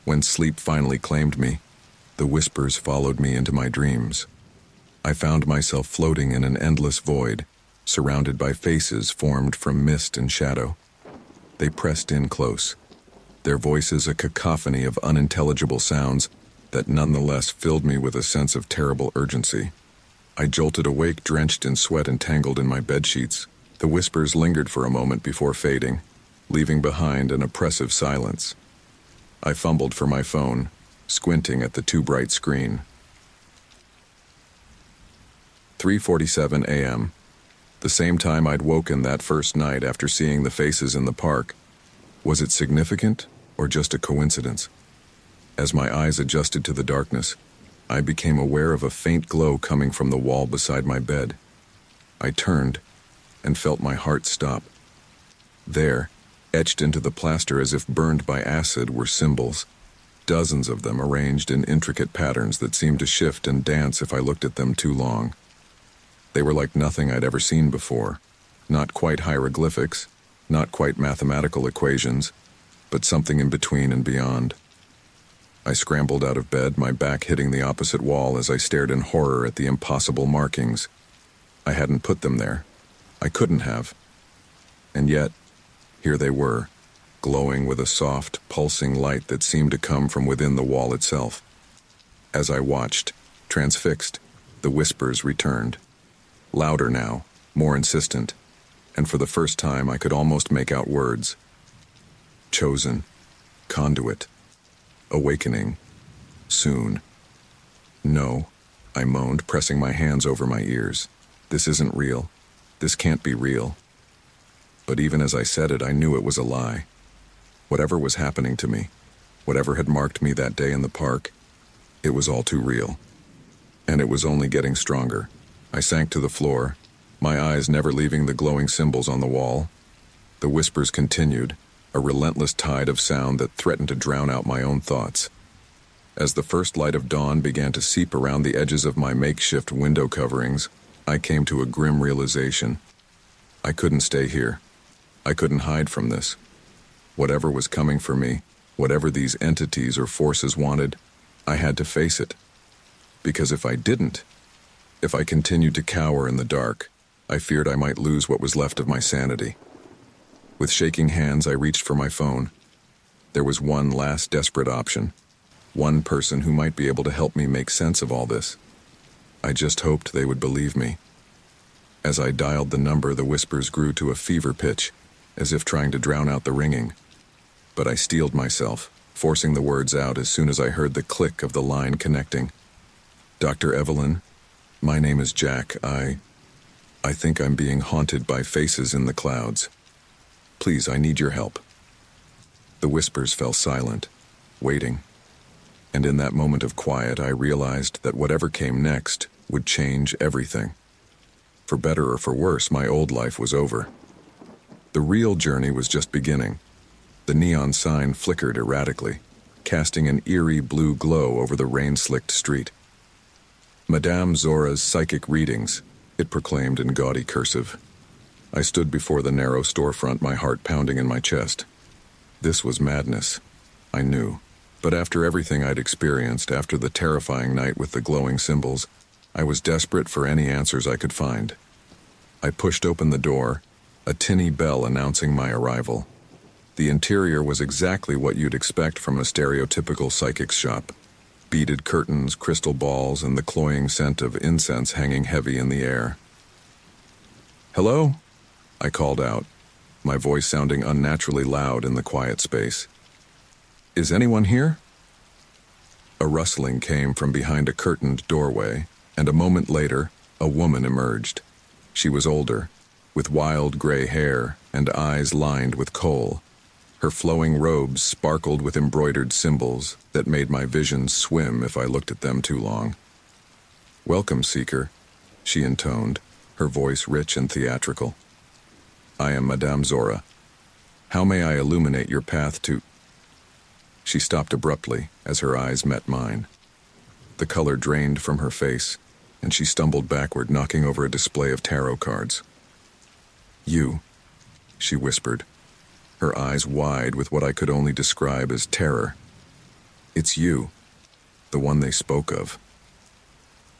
When sleep finally claimed me, the whispers followed me into my dreams. I found myself floating in an endless void, surrounded by faces formed from mist and shadow. They pressed in close, their voices a cacophony of unintelligible sounds that nonetheless filled me with a sense of terrible urgency. I jolted awake, drenched in sweat and tangled in my bedsheets. The whispers lingered for a moment before fading, leaving behind an oppressive silence. I fumbled for my phone, squinting at the too bright screen. 3:47 a.m., the same time I'd woken that first night after seeing the faces in the park. Was it significant or just a coincidence? As my eyes adjusted to the darkness, I became aware of a faint glow coming from the wall beside my bed. I turned and felt my heart stop. There, etched into the plaster as if burned by acid, were symbols. Dozens of them arranged in intricate patterns that seemed to shift and dance if I looked at them too long. They were like nothing I'd ever seen before. Not quite hieroglyphics, not quite mathematical equations, but something in between and beyond. I scrambled out of bed, my back hitting the opposite wall as I stared in horror at the impossible markings. I hadn't put them there. I couldn't have. And yet, here they were, glowing with a soft, pulsing light that seemed to come from within the wall itself. As I watched, transfixed, the whispers returned. Louder now, more insistent, and for the first time I could almost make out words. Chosen. Conduit. Awakening. Soon. No, I moaned, pressing my hands over my ears. This isn't real. This can't be real. But even as I said it, I knew it was a lie. Whatever was happening to me, whatever had marked me that day in the park, it was all too real. And it was only getting stronger. I sank to the floor, my eyes never leaving the glowing symbols on the wall. The whispers continued, a relentless tide of sound that threatened to drown out my own thoughts. As the first light of dawn began to seep around the edges of my makeshift window coverings, I came to a grim realization. I couldn't stay here. I couldn't hide from this. Whatever was coming for me, Whatever these entities or forces wanted, I had to face it. Because if I didn't, if I continued to cower in the dark, I feared I might lose what was left of my sanity. With shaking hands, I reached for my phone. There was one last desperate option. One person who might be able to help me make sense of all this. I just hoped they would believe me. As I dialed the number, the whispers grew to a fever pitch, as if trying to drown out the ringing. But I steeled myself, forcing the words out as soon as I heard the click of the line connecting. Dr. Evelyn, my name is Jack. I think I'm being haunted by faces in the clouds. Please, I need your help. The whispers fell silent, waiting. And in that moment of quiet, I realized that whatever came next would change everything. For better or for worse, my old life was over. The real journey was just beginning. The neon sign flickered erratically, casting an eerie blue glow over the rain-slicked street. Madame Zora's psychic readings, it proclaimed in gaudy cursive. I stood before the narrow storefront, my heart pounding in my chest. This was madness, I knew. But after everything I'd experienced, after the terrifying night with the glowing symbols, I was desperate for any answers I could find. I pushed open the door, a tinny bell announcing my arrival. The interior was exactly what you'd expect from a stereotypical psychic's shop. Beaded curtains, crystal balls, and the cloying scent of incense hanging heavy in the air. "Hello?" I called out, my voice sounding unnaturally loud in the quiet space. "Is anyone here?" A rustling came from behind a curtained doorway, and a moment later, a woman emerged. She was older, with wild gray hair and eyes lined with kohl. Her flowing robes sparkled with embroidered symbols that made my vision swim if I looked at them too long. "Welcome, seeker," she intoned, her voice rich and theatrical. "I am Madame Zora. How may I illuminate your path to—" She stopped abruptly as her eyes met mine. The color drained from her face, and she stumbled backward, knocking over a display of tarot cards. "You," she whispered, her eyes wide with what I could only describe as terror. "It's you, the one they spoke of."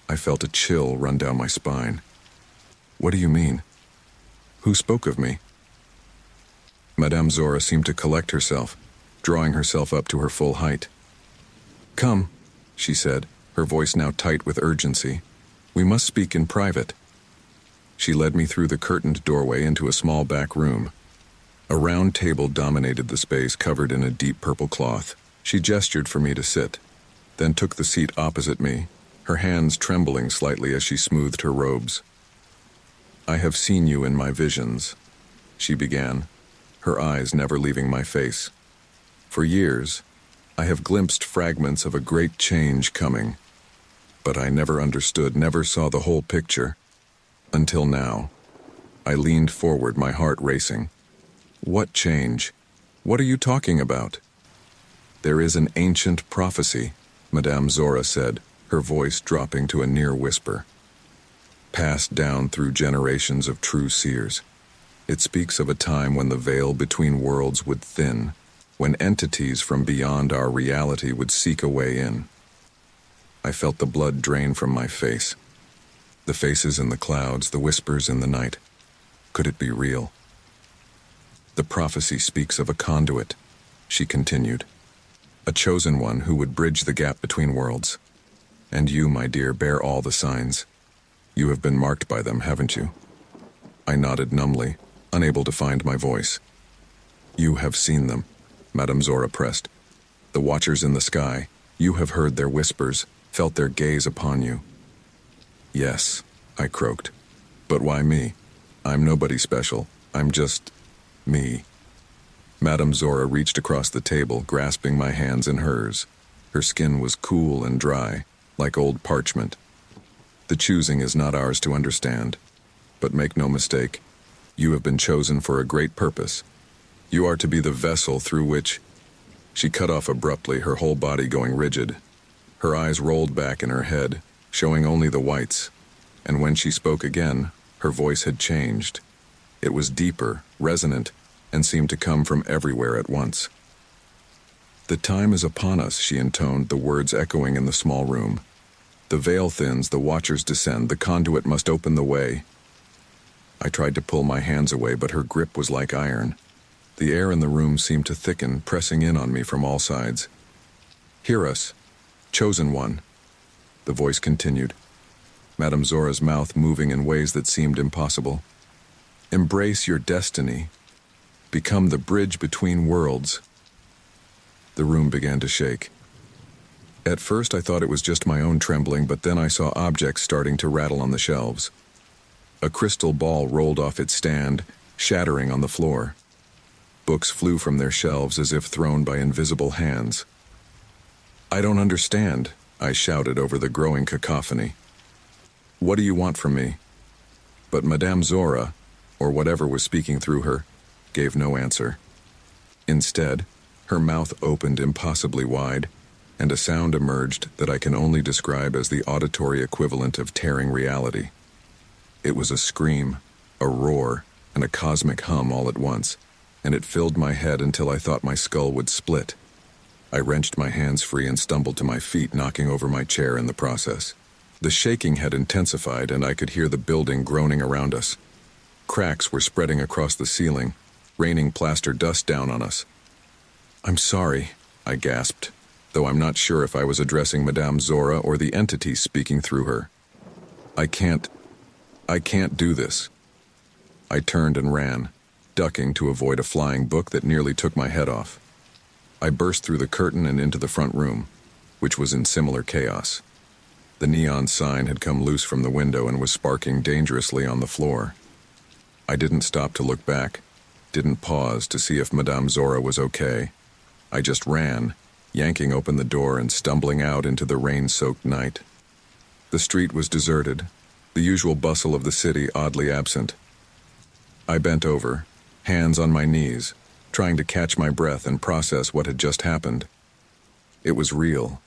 I felt a chill run down my spine. "What do you mean? Who spoke of me?" Madame Zora seemed to collect herself, drawing herself up to her full height. "Come," she said, her voice now tight with urgency. "We must speak in private." She led me through the curtained doorway into a small back room. A round table dominated the space, covered in a deep purple cloth. She gestured for me to sit, then took the seat opposite me, her hands trembling slightly as she smoothed her robes. "I have seen you in my visions," she began, her eyes never leaving my face. "For years, I have glimpsed fragments of a great change coming, but I never understood, never saw the whole picture. Until now." I leaned forward, my heart racing. "What change? What are you talking about?" "There is an ancient prophecy," Madame Zora said, her voice dropping to a near whisper. "Passed down through generations of true seers. It speaks of a time when the veil between worlds would thin, when entities from beyond our reality would seek a way in." I felt the blood drain from my face. The faces in the clouds, the whispers in the night. Could it be real? "The prophecy speaks of a conduit," she continued. "A chosen one who would bridge the gap between worlds. And you, my dear, bear all the signs. You have been marked by them, haven't you?" I nodded numbly, unable to find my voice. "You have seen them," Madame Zora pressed. "The watchers in the sky. You have heard their whispers, felt their gaze upon you." "Yes," I croaked. "But why me? I'm nobody special. I'm just me." Madame Zora reached across the table, grasping my hands in hers. Her skin was cool and dry, like old parchment. "The choosing is not ours to understand. But make no mistake, you have been chosen for a great purpose. You are to be the vessel through which—" She cut off abruptly, her whole body going rigid. Her eyes rolled back in her head, showing only the whites. And when she spoke again, her voice had changed. It was deeper, resonant, and seemed to come from everywhere at once. "The time is upon us," she intoned, the words echoing in the small room. "The veil thins, the watchers descend, the conduit must open the way." I tried to pull my hands away, but her grip was like iron. The air in the room seemed to thicken, pressing in on me from all sides. "Hear us, chosen one," the voice continued, Madame Zora's mouth moving in ways that seemed impossible. "Embrace your destiny. Become the bridge between worlds." The room began to shake. At first I thought it was just my own trembling, but then I saw objects starting to rattle on the shelves. A crystal ball rolled off its stand, shattering on the floor. Books flew from their shelves as if thrown by invisible hands. "I don't understand," I shouted over the growing cacophony. "What do you want from me?" But Madame Zora, or whatever was speaking through her, gave no answer. Instead, her mouth opened impossibly wide, and a sound emerged that I can only describe as the auditory equivalent of tearing reality. It was a scream, a roar, and a cosmic hum all at once, and it filled my head until I thought my skull would split. I wrenched my hands free and stumbled to my feet, knocking over my chair in the process. The shaking had intensified, and I could hear the building groaning around us. Cracks were spreading across the ceiling, raining plaster dust down on us. "I'm sorry," I gasped, though I'm not sure if I was addressing Madame Zora or the entity speaking through her. I can't do this." I turned and ran, ducking to avoid a flying book that nearly took my head off. I burst through the curtain and into the front room, which was in similar chaos. The neon sign had come loose from the window and was sparking dangerously on the floor. I didn't stop to look back, didn't pause to see if Madame Zora was okay. I just ran, yanking open the door and stumbling out into the rain-soaked night. The street was deserted, the usual bustle of the city oddly absent. I bent over, hands on my knees, trying to catch my breath and process what had just happened. It was real.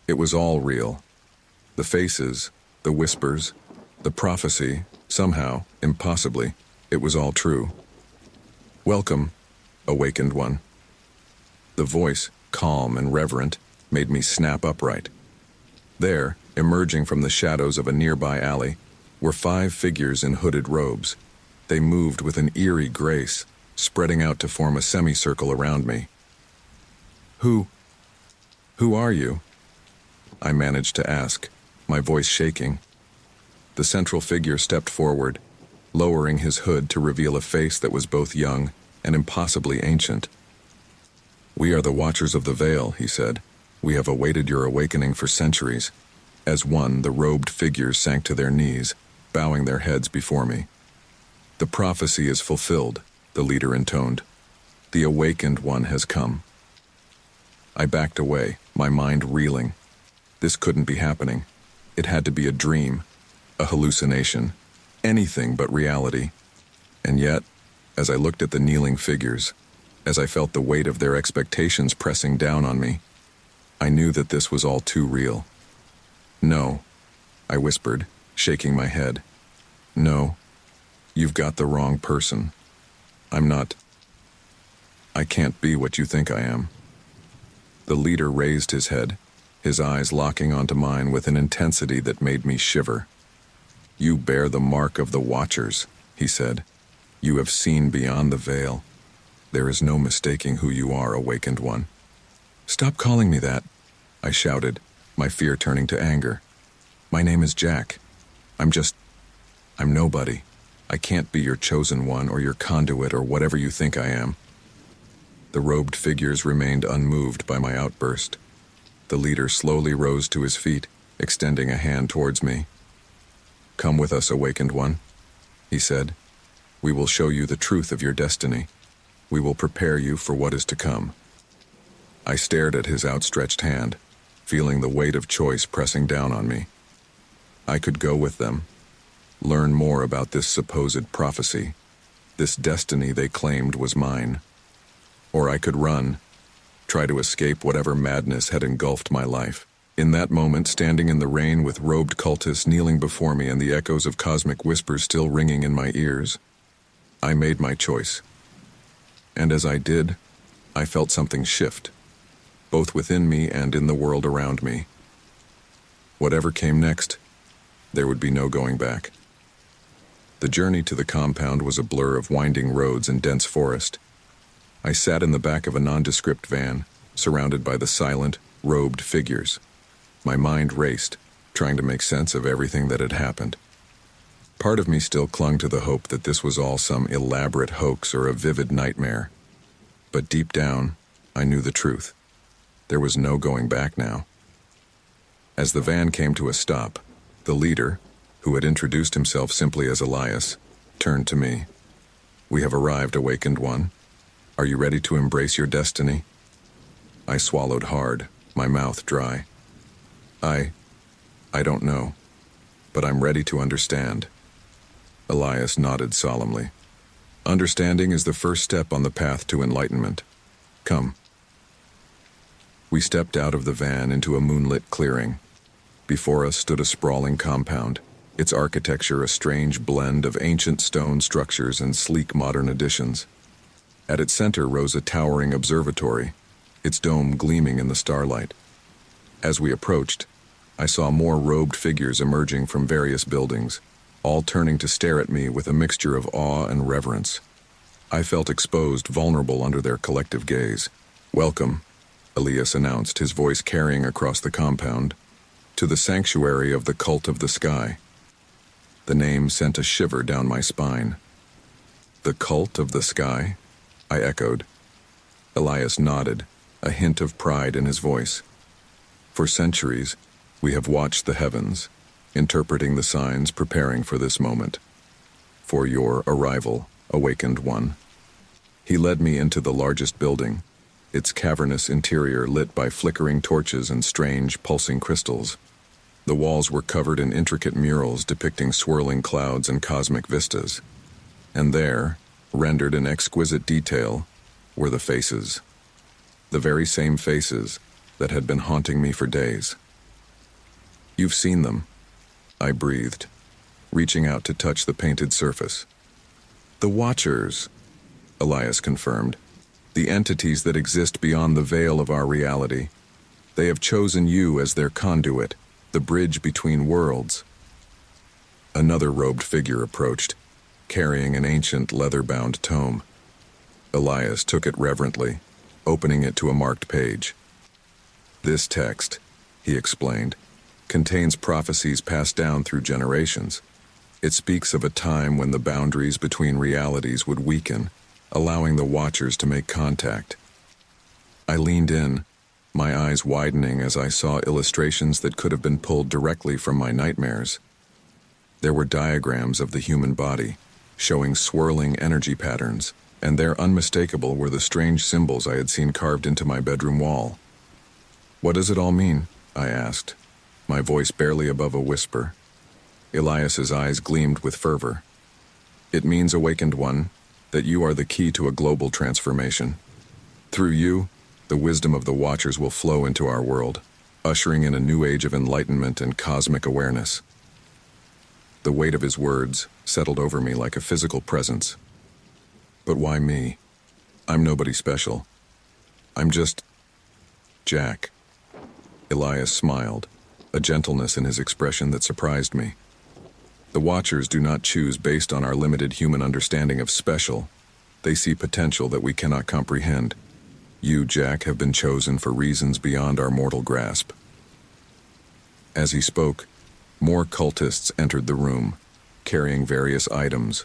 It was all real. The faces, the whispers, the prophecy, somehow, impossibly, it was all true. "Welcome, awakened one." The voice, calm and reverent, made me snap upright. There, emerging from the shadows of a nearby alley, were 5 figures in hooded robes. They moved with an eerie grace, spreading out to form a semicircle around me. Who are you?" I managed to ask, my voice shaking. The central figure stepped forward, lowering his hood to reveal a face that was both young and impossibly ancient. "We are the Watchers of the Veil," he said. "We have awaited your awakening for centuries." As one, the robed figures sank to their knees, bowing their heads before me. "The prophecy is fulfilled," the leader intoned. "The awakened one has come." I backed away, my mind reeling. This couldn't be happening. It had to be a dream, a hallucination, anything but reality. And yet, as I looked at the kneeling figures, as I felt the weight of their expectations pressing down on me, I knew that this was all too real. "No," I whispered, shaking my head. "No, you've got the wrong person. I can't be what you think I am." The leader raised his head, his eyes locking onto mine with an intensity that made me shiver. "You bear the mark of the Watchers," he said. "You have seen beyond the veil. There is no mistaking who you are, awakened one." "Stop calling me that," I shouted, my fear turning to anger. "My name is Jack. I'm nobody. I can't be your chosen one or your conduit or whatever you think I am." The robed figures remained unmoved by my outburst. The leader slowly rose to his feet, extending a hand towards me. "Come with us, awakened one," he said. "We will show you the truth of your destiny. We will prepare you for what is to come." I stared at his outstretched hand, feeling the weight of choice pressing down on me. I could go with them, learn more about this supposed prophecy, this destiny they claimed was mine. Or I could run, try to escape whatever madness had engulfed my life. In that moment, standing in the rain with robed cultists kneeling before me and the echoes of cosmic whispers still ringing in my ears, I made my choice. And as I did, I felt something shift. both within me and in the world around me. Whatever came next, there would be no going back. The journey to the compound was a blur of winding roads and dense forest. I sat in the back of a nondescript van, surrounded by the silent, robed figures. My mind raced, trying to make sense of everything that had happened. Part of me still clung to the hope that this was all some elaborate hoax or a vivid nightmare. But deep down, I knew the truth. There was no going back now. As the van came to a stop, the leader, who had introduced himself simply as Elias, turned to me. "We have arrived, Awakened One. Are you ready to embrace your destiny?" I swallowed hard, my mouth dry. I don't know, but I'm ready to understand." Elias nodded solemnly. "Understanding is the first step on the path to enlightenment. Come." We stepped out of the van into a moonlit clearing. Before us stood a sprawling compound, its architecture a strange blend of ancient stone structures and sleek modern additions. At its center rose a towering observatory, its dome gleaming in the starlight. As we approached, I saw more robed figures emerging from various buildings, all turning to stare at me with a mixture of awe and reverence. I felt exposed, vulnerable under their collective gaze. "Welcome," Elias announced, his voice carrying across the compound, "to the sanctuary of the Cult of the Sky." The name sent a shiver down my spine. "The Cult of the Sky?" I echoed. Elias nodded, a hint of pride in his voice. "For centuries, we have watched the heavens, interpreting the signs, preparing for this moment. For your arrival, Awakened One." He led me into the largest building, its cavernous interior lit by flickering torches and strange, pulsing crystals. The walls were covered in intricate murals depicting swirling clouds and cosmic vistas. And there, rendered in exquisite detail, were the faces. The very same faces that had been haunting me for days. "You've seen them," I breathed, reaching out to touch the painted surface. "The Watchers," Elias confirmed. "The entities that exist beyond the veil of our reality. They have chosen you as their conduit, the bridge between worlds." Another robed figure approached, carrying an ancient leather-bound tome. Elias took it reverently, opening it to a marked page. "This text," he explained, "contains prophecies passed down through generations. It speaks of a time when the boundaries between realities would weaken, allowing the Watchers to make contact." I leaned in, my eyes widening as I saw illustrations that could have been pulled directly from my nightmares. There were diagrams of the human body, showing swirling energy patterns, and there unmistakable were the strange symbols I had seen carved into my bedroom wall. "What does it all mean?" I asked, my voice barely above a whisper. Elias's eyes gleamed with fervor. "It means, Awakened One, that you are the key to a global transformation. Through you, the wisdom of the Watchers will flow into our world, ushering in a new age of enlightenment and cosmic awareness." The weight of his words settled over me like a physical presence. "But why me? I'm nobody special. I'm just Jack." Elias smiled, a gentleness in his expression that surprised me. "The Watchers do not choose based on our limited human understanding of special. They see potential that we cannot comprehend. You, Jack, have been chosen for reasons beyond our mortal grasp." As he spoke, more cultists entered the room, carrying various items,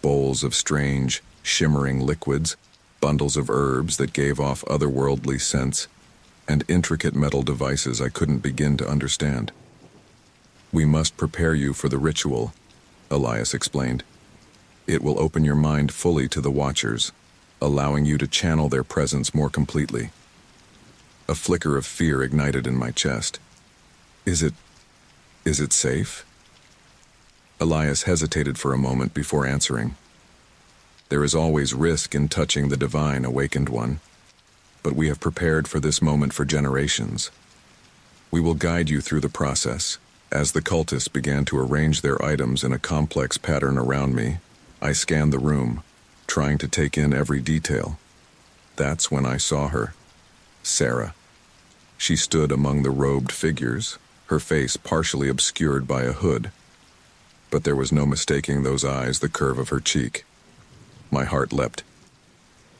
bowls of strange, shimmering liquids, bundles of herbs that gave off otherworldly scents, and intricate metal devices I couldn't begin to understand. "We must prepare you for the ritual," Elias explained. "It will open your mind fully to the Watchers, allowing you to channel their presence more completely." A flicker of fear ignited in my chest. Is it safe?" Elias hesitated for a moment before answering. "There is always risk in touching the divine, Awakened One, but we have prepared for this moment for generations. We will guide you through the process." As the cultists began to arrange their items in a complex pattern around me, I scanned the room, trying to take in every detail. That's when I saw her, Sarah, She stood among the robed figures, her face partially obscured by a hood. But there was no mistaking those eyes, the curve of her cheek. My heart leapt.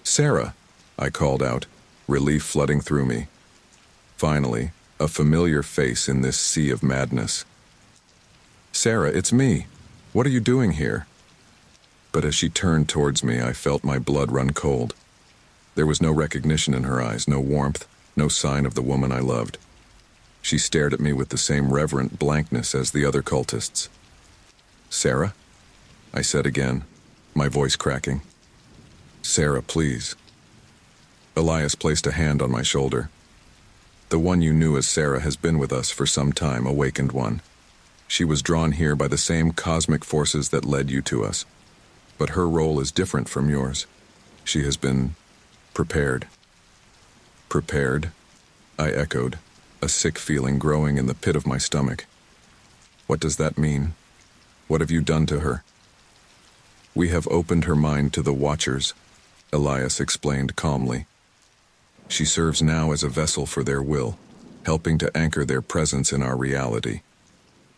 "Sarah," I called out, relief flooding through me. Finally, a familiar face in this sea of madness. "Sarah, it's me. What are you doing here?" But as she turned towards me, I felt my blood run cold. There was no recognition in her eyes, no warmth, no sign of the woman I loved. She stared at me with the same reverent blankness as the other cultists. "Sarah?" I said again, my voice cracking. "Sarah, please." Elias placed a hand on my shoulder. "The one you knew as Sarah has been with us for some time, awakened one. She was drawn here by the same cosmic forces that led you to us. But her role is different from yours. She has been prepared." "Prepared?" I echoed, a sick feeling growing in the pit of my stomach. "What does that mean? What have you done to her?" "We have opened her mind to the Watchers," Elias explained calmly. "She serves now as a vessel for their will, helping to anchor their presence in our reality.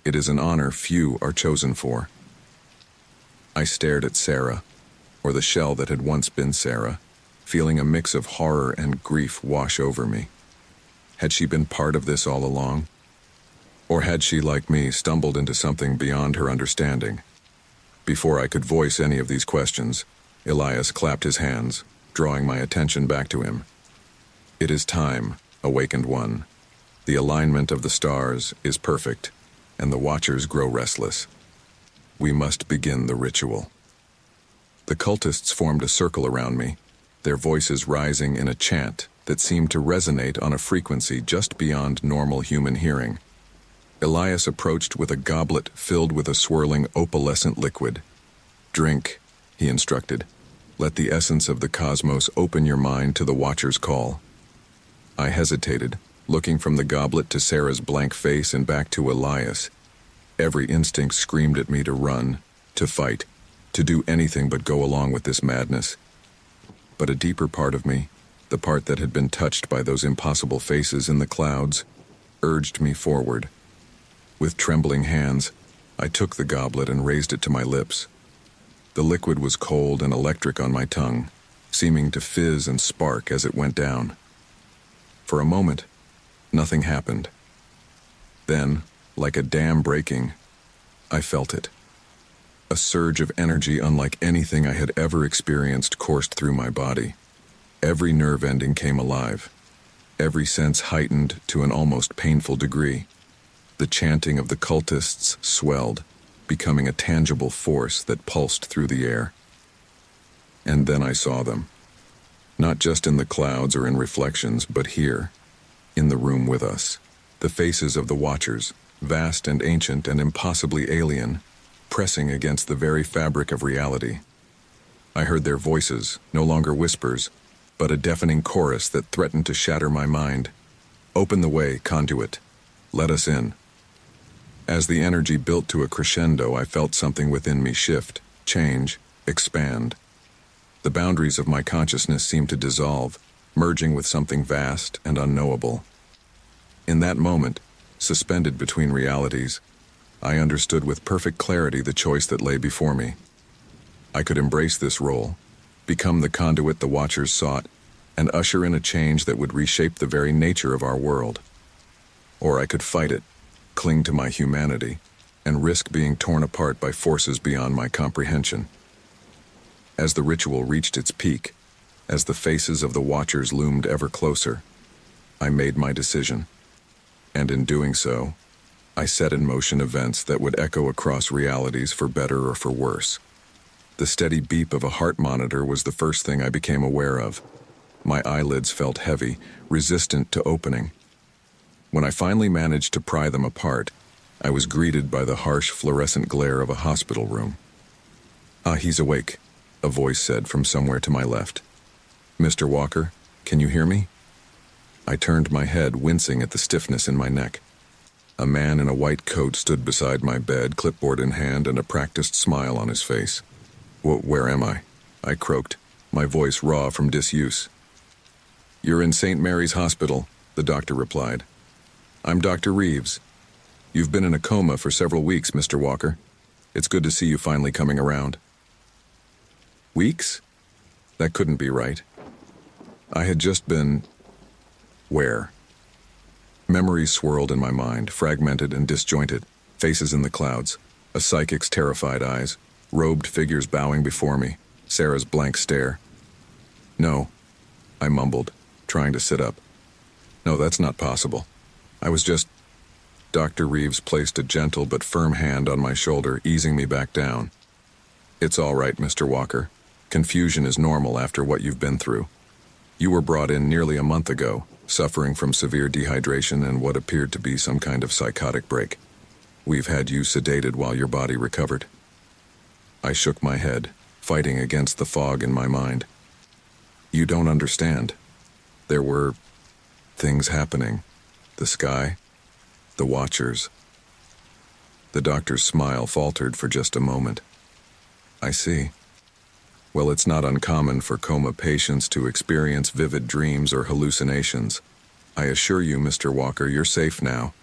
It is an honor few are chosen for." I stared at Sarah, or the shell that had once been Sarah, feeling a mix of horror and grief wash over me. Had she been part of this all along? Or had she, like me, stumbled into something beyond her understanding? Before I could voice any of these questions, Elias clapped his hands, drawing my attention back to him. "It is time, awakened one. The alignment of the stars is perfect, and the Watchers grow restless. We must begin the ritual." The cultists formed a circle around me, their voices rising in a chant that seemed to resonate on a frequency just beyond normal human hearing. Elias approached with a goblet filled with a swirling opalescent liquid. "Drink," he instructed. "Let the essence of the cosmos open your mind to the Watcher's call." I hesitated, looking from the goblet to Sarah's blank face and back to Elias. Every instinct screamed at me to run, to fight, to do anything but go along with this madness. But a deeper part of me, the part that had been touched by those impossible faces in the clouds, urged me forward. With trembling hands, I took the goblet and raised it to my lips. The liquid was cold and electric on my tongue, seeming to fizz and spark as it went down. For a moment, nothing happened. Then, like a dam breaking, I felt it. A surge of energy unlike anything I had ever experienced coursed through my body. Every nerve ending came alive, every sense heightened to an almost painful degree. The chanting of the cultists swelled, becoming a tangible force that pulsed through the air. And then I saw them. Not just in the clouds or in reflections, but here, in the room with us. The faces of the Watchers, vast and ancient and impossibly alien, pressing against the very fabric of reality. I heard their voices, no longer whispers, but a deafening chorus that threatened to shatter my mind. "Open the way, conduit. Let us in." As the energy built to a crescendo, I felt something within me shift, change, expand. The boundaries of my consciousness seemed to dissolve, merging with something vast and unknowable. In that moment, suspended between realities, I understood with perfect clarity the choice that lay before me. I could embrace this role, become the conduit the Watchers sought, and usher in a change that would reshape the very nature of our world. Or I could fight it, cling to my humanity, and risk being torn apart by forces beyond my comprehension. As the ritual reached its peak, as the faces of the Watchers loomed ever closer, I made my decision. And in doing so, I set in motion events that would echo across realities for better or for worse. The steady beep of a heart monitor was the first thing I became aware of. My eyelids felt heavy, resistant to opening. When I finally managed to pry them apart, I was greeted by the harsh fluorescent glare of a hospital room. "Ah, he's awake," a voice said from somewhere to my left. "Mr. Walker, can you hear me?" I turned my head, wincing at the stiffness in my neck. A man in a white coat stood beside my bed, clipboard in hand and a practiced smile on his face. Where am I?" I croaked, my voice raw from disuse. "You're in St. Mary's Hospital. the doctor replied. "I'm Dr. Reeves. You've been in a coma for several weeks, Mr. Walker. It's good to see you finally coming around." Weeks? That couldn't be right. I had just been... where? Memories swirled in my mind, fragmented and disjointed, faces in the clouds, a psychic's terrified eyes, robed figures bowing before me, Sarah's blank stare. "No," I mumbled, trying to sit up. "No, that's not possible. I was just..." Dr. Reeves placed a gentle but firm hand on my shoulder, easing me back down. "It's all right, Mr. Walker. Confusion is normal after what you've been through. You were brought in nearly a month ago, suffering from severe dehydration and what appeared to be some kind of psychotic break. We've had you sedated while your body recovered." I shook my head, fighting against the fog in my mind. "You don't understand. There were things happening. The sky, the watchers." The doctor's smile faltered for just a moment. "I see. Well, it's not uncommon for coma patients to experience vivid dreams or hallucinations. I assure you, Mr. Walker, you're safe now.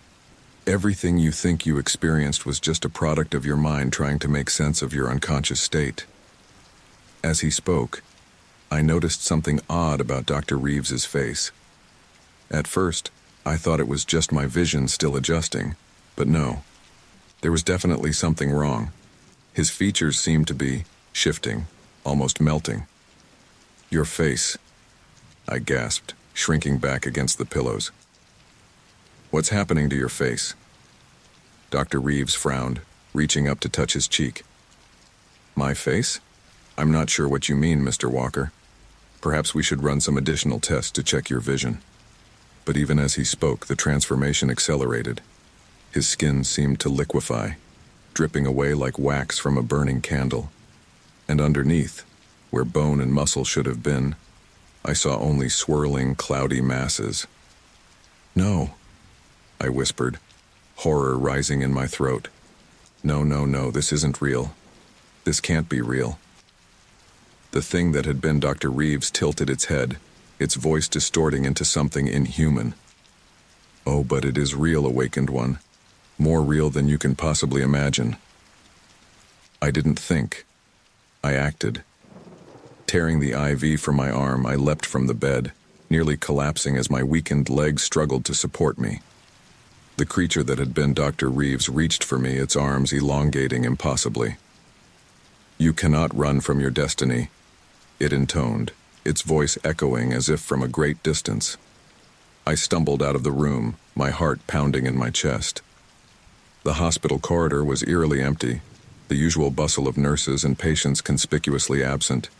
Everything you think you experienced was just a product of your mind trying to make sense of your unconscious state." As he spoke, I noticed something odd about Dr. Reeves's face. At first, I thought it was just my vision still adjusting, but no. There was definitely something wrong. His features seemed to be shifting, almost melting. "Your face," I gasped, shrinking back against the pillows. "What's happening to your face?" Dr. Reeves frowned, reaching up to touch his cheek. "My face? I'm not sure what you mean, Mr. Walker. Perhaps we should run some additional tests to check your vision." But even as he spoke, the transformation accelerated. His skin seemed to liquefy, dripping away like wax from a burning candle. And underneath, where bone and muscle should have been, I saw only swirling, cloudy masses. "No," I whispered, horror rising in my throat. No, this isn't real. This can't be real." The thing that had been Dr. Reeves tilted its head, its voice distorting into something inhuman. "Oh, but it is real, awakened one. More real than you can possibly imagine." I didn't think. I acted. Tearing the IV from my arm, I leapt from the bed, nearly collapsing as my weakened legs struggled to support me. The creature that had been Dr. Reeves reached for me, its arms elongating impossibly. "You cannot run from your destiny," it intoned, its voice echoing as if from a great distance. I stumbled out of the room, my heart pounding in my chest. The hospital corridor was eerily empty, the usual bustle of nurses and patients conspicuously absent.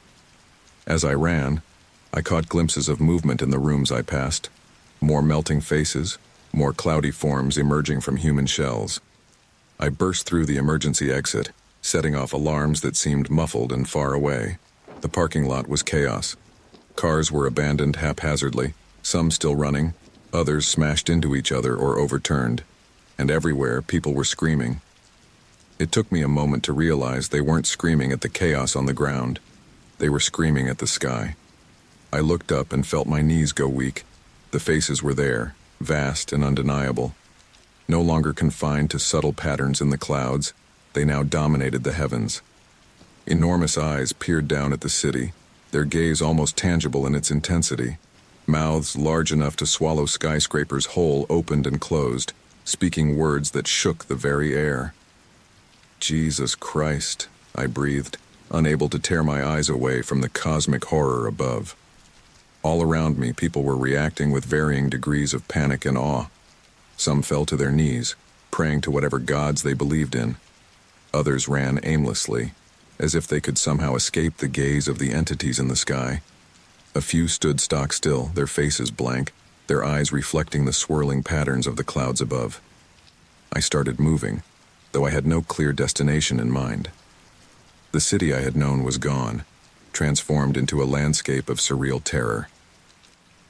As I ran, I caught glimpses of movement in the rooms I passed, more melting faces, more cloudy forms emerging from human shells. I burst through the emergency exit, setting off alarms that seemed muffled and far away. The parking lot was chaos. Cars were abandoned haphazardly, some still running, others smashed into each other or overturned, and everywhere people were screaming. It took me a moment to realize they weren't screaming at the chaos on the ground. They were screaming at the sky. I looked up and felt my knees go weak. The faces were there, vast and undeniable. No longer confined to subtle patterns in the clouds, they now dominated the heavens. Enormous eyes peered down at the city, their gaze almost tangible in its intensity. Mouths large enough to swallow skyscrapers whole opened and closed, speaking words that shook the very air. "Jesus Christ," I breathed, unable to tear my eyes away from the cosmic horror above. All around me, people were reacting with varying degrees of panic and awe. Some fell to their knees, praying to whatever gods they believed in. Others ran aimlessly, as if they could somehow escape the gaze of the entities in the sky. A few stood stock still, their faces blank, their eyes reflecting the swirling patterns of the clouds above. I started moving, though I had no clear destination in mind. The city I had known was gone, transformed into a landscape of surreal terror.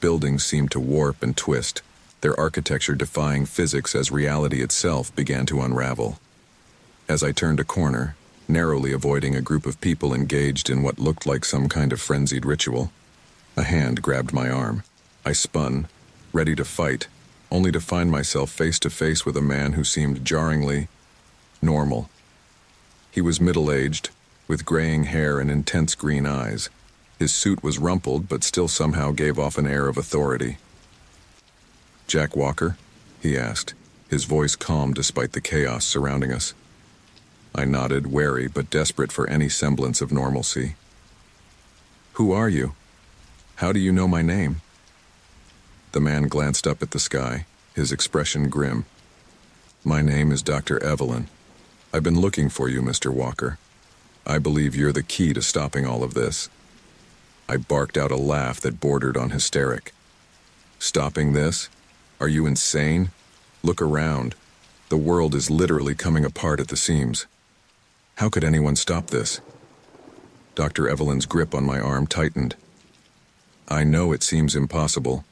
Buildings seemed to warp and twist, their architecture defying physics as reality itself began to unravel. As I turned a corner, narrowly avoiding a group of people engaged in what looked like some kind of frenzied ritual, a hand grabbed my arm. I spun, ready to fight, only to find myself face to face with a man who seemed jarringly normal. He was middle-aged, with graying hair and intense green eyes. His suit was rumpled, but still somehow gave off an air of authority. "Jack Walker?" he asked, his voice calm despite the chaos surrounding us. I nodded, wary but desperate for any semblance of normalcy. "Who are you? How do you know my name?" The man glanced up at the sky, his expression grim. "My name is Dr. Evelyn. I've been looking for you, Mr. Walker. I believe you're the key to stopping all of this." I barked out a laugh that bordered on hysteric. "Stopping this? Are you insane? Look around. The world is literally coming apart at the seams. How could anyone stop this?" Dr. Evelyn's grip on my arm tightened. "I know it seems impossible,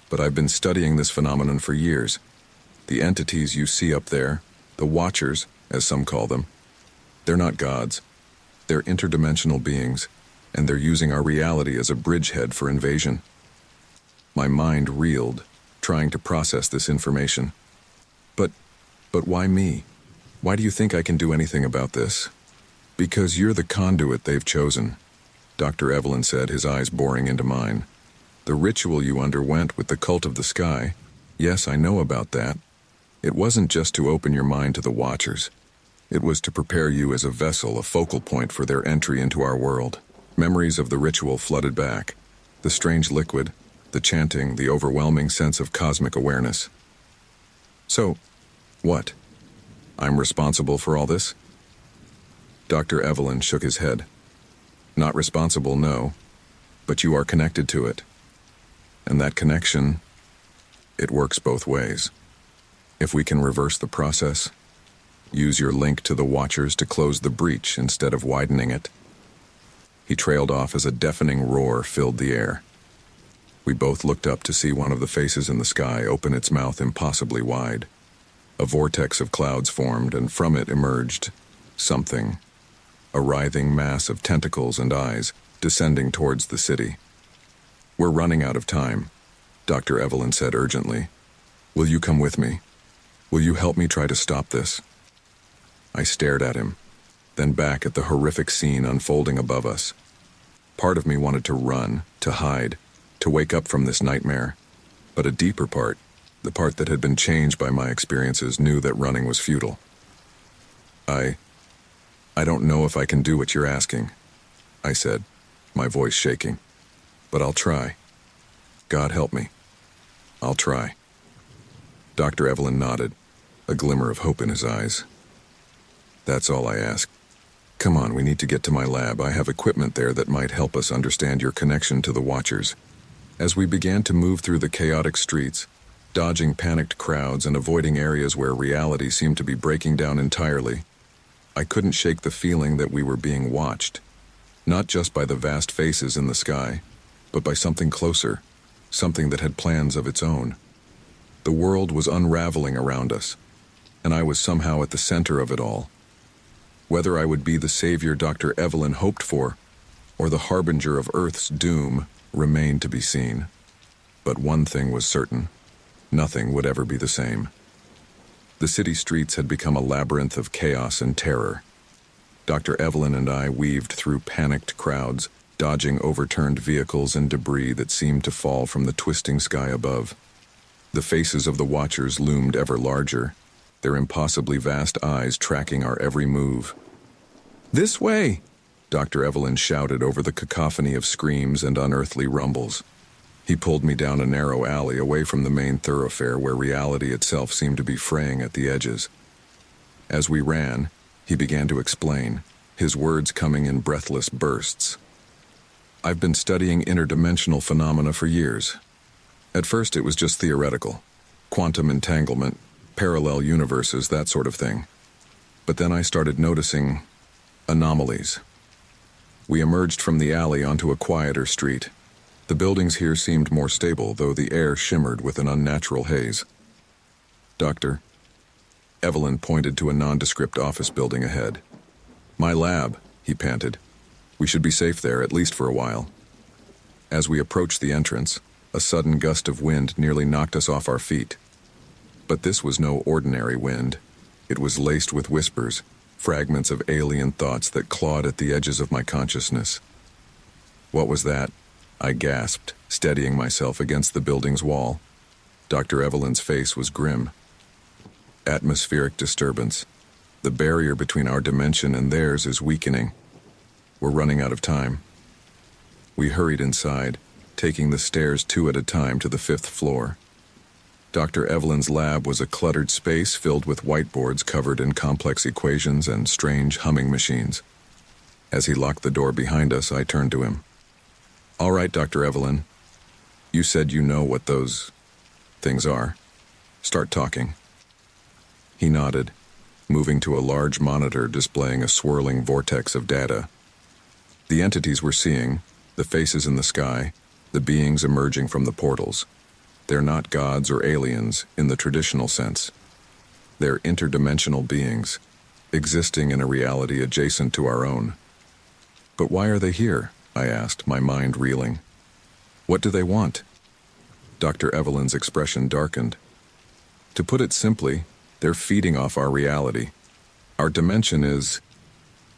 but I've been studying this phenomenon for years. The entities you see up there, the Watchers, as some call them, they're not gods. They're interdimensional beings, and they're using our reality as a bridgehead for invasion." My mind reeled, trying to process this information. But why me? Why do you think I can do anything about this?" "Because you're the conduit they've chosen," Dr. Evelyn said, his eyes boring into mine. "The ritual you underwent with the Cult of the Sky, yes, I know about that. It wasn't just to open your mind to the Watchers. It was to prepare you as a vessel, a focal point for their entry into our world." Memories of the ritual flooded back. The strange liquid, the chanting, the overwhelming sense of cosmic awareness. "So, what? I'm responsible for all this?" Dr. Evelyn shook his head. "Not responsible, no. But you are connected to it. And that connection, it works both ways. If we can reverse the process, use your link to the Watchers to close the breach instead of widening it." He trailed off as a deafening roar filled the air. We both looked up to see one of the faces in the sky open its mouth impossibly wide. A vortex of clouds formed, and from it emerged something, a writhing mass of tentacles and eyes, descending towards the city. "We're running out of time," Dr. Evelyn said urgently. "Will you come with me? Will you help me try to stop this?" I stared at him, then back at the horrific scene unfolding above us. Part of me wanted to run, to hide, to wake up from this nightmare. But a deeper part, the part that had been changed by my experiences, knew that running was futile. I don't know if I can do what you're asking," I said, my voice shaking. "But I'll try. God help me. I'll try." Dr. Evelyn nodded, a glimmer of hope in his eyes. "That's all I ask. Come on, we need to get to my lab. I have equipment there that might help us understand your connection to the Watchers." As we began to move through the chaotic streets, dodging panicked crowds and avoiding areas where reality seemed to be breaking down entirely, I couldn't shake the feeling that we were being watched, not just by the vast faces in the sky, but by something closer, something that had plans of its own. The world was unraveling around us, and I was somehow at the center of it all. Whether I would be the savior Dr. Evelyn hoped for, or the harbinger of Earth's doom, remained to be seen. But one thing was certain: nothing would ever be the same. The city streets had become a labyrinth of chaos and terror. Dr. Evelyn and I weaved through panicked crowds, dodging overturned vehicles and debris that seemed to fall from the twisting sky above. The faces of the Watchers loomed ever larger, their impossibly vast eyes tracking our every move. "This way!" Dr. Evelyn shouted over the cacophony of screams and unearthly rumbles. He pulled me down a narrow alley away from the main thoroughfare where reality itself seemed to be fraying at the edges. As we ran, he began to explain, his words coming in breathless bursts. "I've been studying interdimensional phenomena for years. At first it was just theoretical, quantum entanglement, parallel universes, that sort of thing. But then I started noticing anomalies. We emerged from the alley onto a quieter street. The buildings here seemed more stable, though the air shimmered with an unnatural haze. "Doctor," Evelyn pointed to a nondescript office building ahead. "My lab," he panted. "We should be safe there, at least for a while." As we approached the entrance, A sudden gust of wind nearly knocked us off our feet. But this was no ordinary wind. It was laced with whispers, fragments of alien thoughts that clawed at the edges of my consciousness. What was that? I gasped, steadying myself against the building's wall. Dr. Evelyn's face was grim. Atmospheric disturbance. The barrier between our dimension and theirs is weakening. We're running out of time. We hurried inside, taking the stairs 2 at a time to the 5th floor. Dr. Evelyn's lab was a cluttered space filled with whiteboards covered in complex equations and strange humming machines. As he locked the door behind us, I turned to him. "All right, Dr. Evelyn. You said you know what those things are. Start talking." He nodded, moving to a large monitor displaying a swirling vortex of data. The entities we're seeing, the faces in the sky, the beings emerging from the portals, they're not gods or aliens in the traditional sense. They're interdimensional beings, existing in a reality adjacent to our own. "But why are they here?" I asked, my mind reeling. "What do they want?" Dr. Evelyn's expression darkened. "To put it simply, they're feeding off our reality. Our dimension is,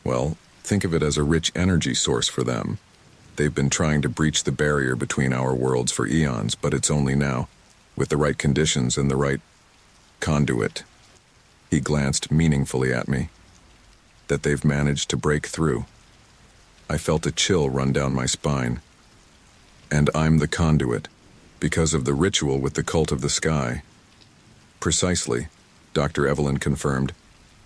well, think of it as a rich energy source for them. They've been trying to breach the barrier between our worlds for eons, but it's only now, with the right conditions and the right conduit," he glanced meaningfully at me, "that they've managed to break through." I felt a chill run down my spine. "And I'm the conduit, because of the ritual with the cult of the sky." "Precisely," Dr. Evelyn confirmed.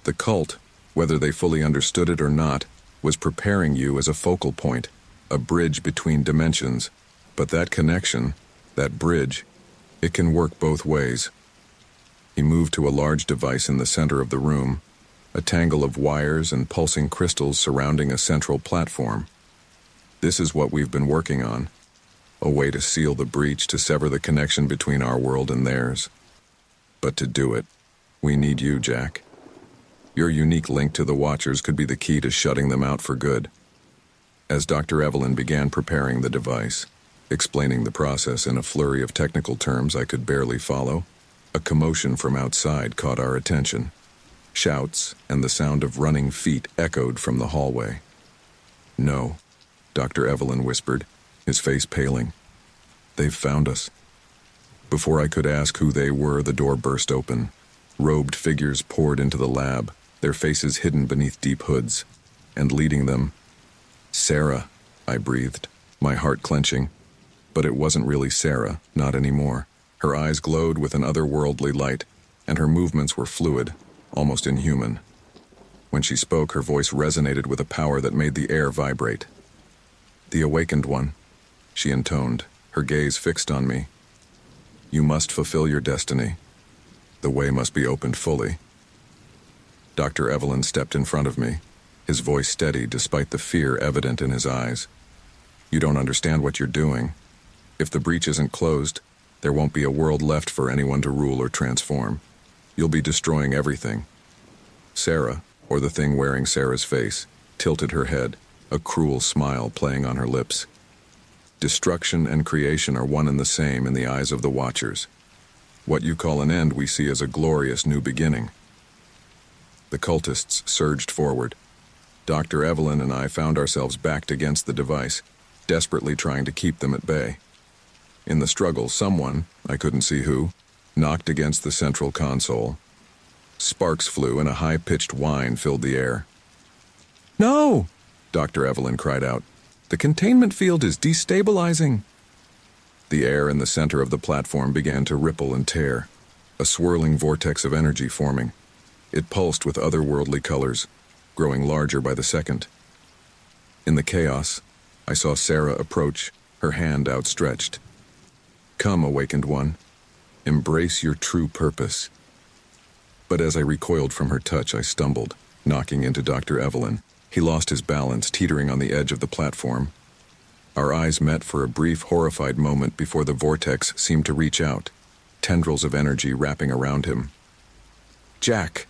"The cult, whether they fully understood it or not, was preparing you as a focal point, a bridge between dimensions. But that connection, that bridge, it can work both ways." He moved to a large device in the center of the room, a tangle of wires and pulsing crystals surrounding a central platform. "This is what we've been working on, a way to seal the breach to sever the connection between our world and theirs. But to do it, we need you, Jack. Your unique link to the Watchers could be the key to shutting them out for good." As Dr. Evelyn began preparing the device, explaining the process in a flurry of technical terms I could barely follow, a commotion from outside caught our attention. Shouts and the sound of running feet echoed from the hallway. "No," Dr. Evelyn whispered, his face paling. "They've found us." Before I could ask who they were, the door burst open. Robed figures poured into the lab, their faces hidden beneath deep hoods, and leading them, "Sarah," I breathed, my heart clenching. But it wasn't really Sarah, not anymore. Her eyes glowed with an otherworldly light, and her movements were fluid, almost inhuman. When she spoke, her voice resonated with a power that made the air vibrate. "The awakened one," she intoned, her gaze fixed on me. "You must fulfill your destiny. The way must be opened fully." Dr. Evelyn stepped in front of me, his voice steady despite the fear evident in his eyes. "You don't understand what you're doing. If the breach isn't closed, there won't be a world left for anyone to rule or transform. You'll be destroying everything." Sarah, or the thing wearing Sarah's face, tilted her head, a cruel smile playing on her lips. "Destruction and creation are one and the same in the eyes of the Watchers. What you call an end we see as a glorious new beginning." The cultists surged forward. Dr. Evelyn and I found ourselves backed against the device, desperately trying to keep them at bay. In the struggle, someone, I couldn't see who, knocked against the central console. Sparks flew and a high-pitched whine filled the air. "No!" Dr. Evelyn cried out. "The containment field is destabilizing." The air in the center of the platform began to ripple and tear, a swirling vortex of energy forming. It pulsed with otherworldly colors, growing larger by the second. In the chaos, I saw Sarah approach, her hand outstretched. "Come, awakened one. Embrace your true purpose." But as I recoiled from her touch, I stumbled, knocking into Dr. Evelyn. He lost his balance, teetering on the edge of the platform. Our eyes met for a brief, horrified moment before the vortex seemed to reach out, tendrils of energy wrapping around him. "Jack,"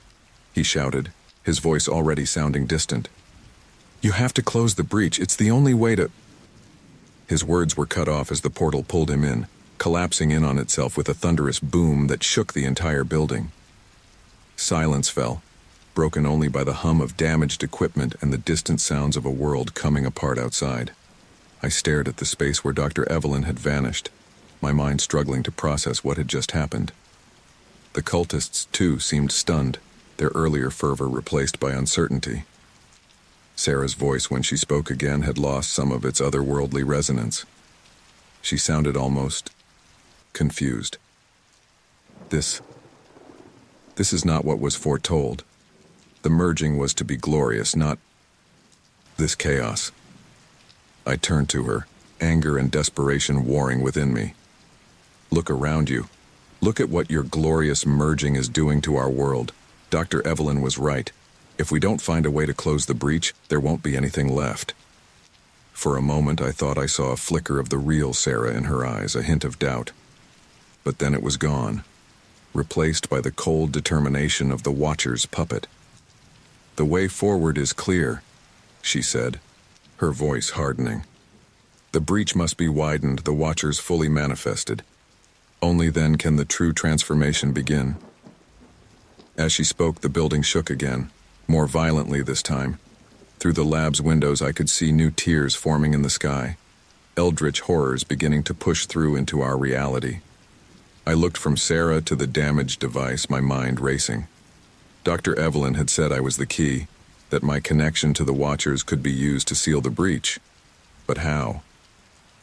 he shouted, his voice already sounding distant. "You have to close the breach. It's the only way to—" His words were cut off as the portal pulled him in, collapsing in on itself with a thunderous boom that shook the entire building. Silence fell, broken only by the hum of damaged equipment and the distant sounds of a world coming apart outside. I stared at the space where Dr. Evelyn had vanished, my mind struggling to process what had just happened. The cultists, too, seemed stunned, their earlier fervor replaced by uncertainty. Sarah's voice, when she spoke again, had lost some of its otherworldly resonance. She sounded almost confused. This is not what was foretold. The merging was to be glorious, not this chaos. I turned to her, anger and desperation warring within me. Look around you. Look at what your glorious merging is doing to our world. Dr. Evelyn was right. If we don't find a way to close the breach, there won't be anything left. For a moment, I thought I saw a flicker of the real Sarah in her eyes, a hint of doubt. But then it was gone, replaced by the cold determination of the Watcher's puppet. The way forward is clear, she said, her voice hardening. The breach must be widened, the Watchers fully manifested. Only then can the true transformation begin. As she spoke, the building shook again, more violently this time. Through the lab's windows, I could see new tiers forming in the sky, eldritch horrors beginning to push through into our reality. I looked from Sarah to the damaged device, my mind racing. Dr. Evelyn had said I was the key, that my connection to the Watchers could be used to seal the breach. But how?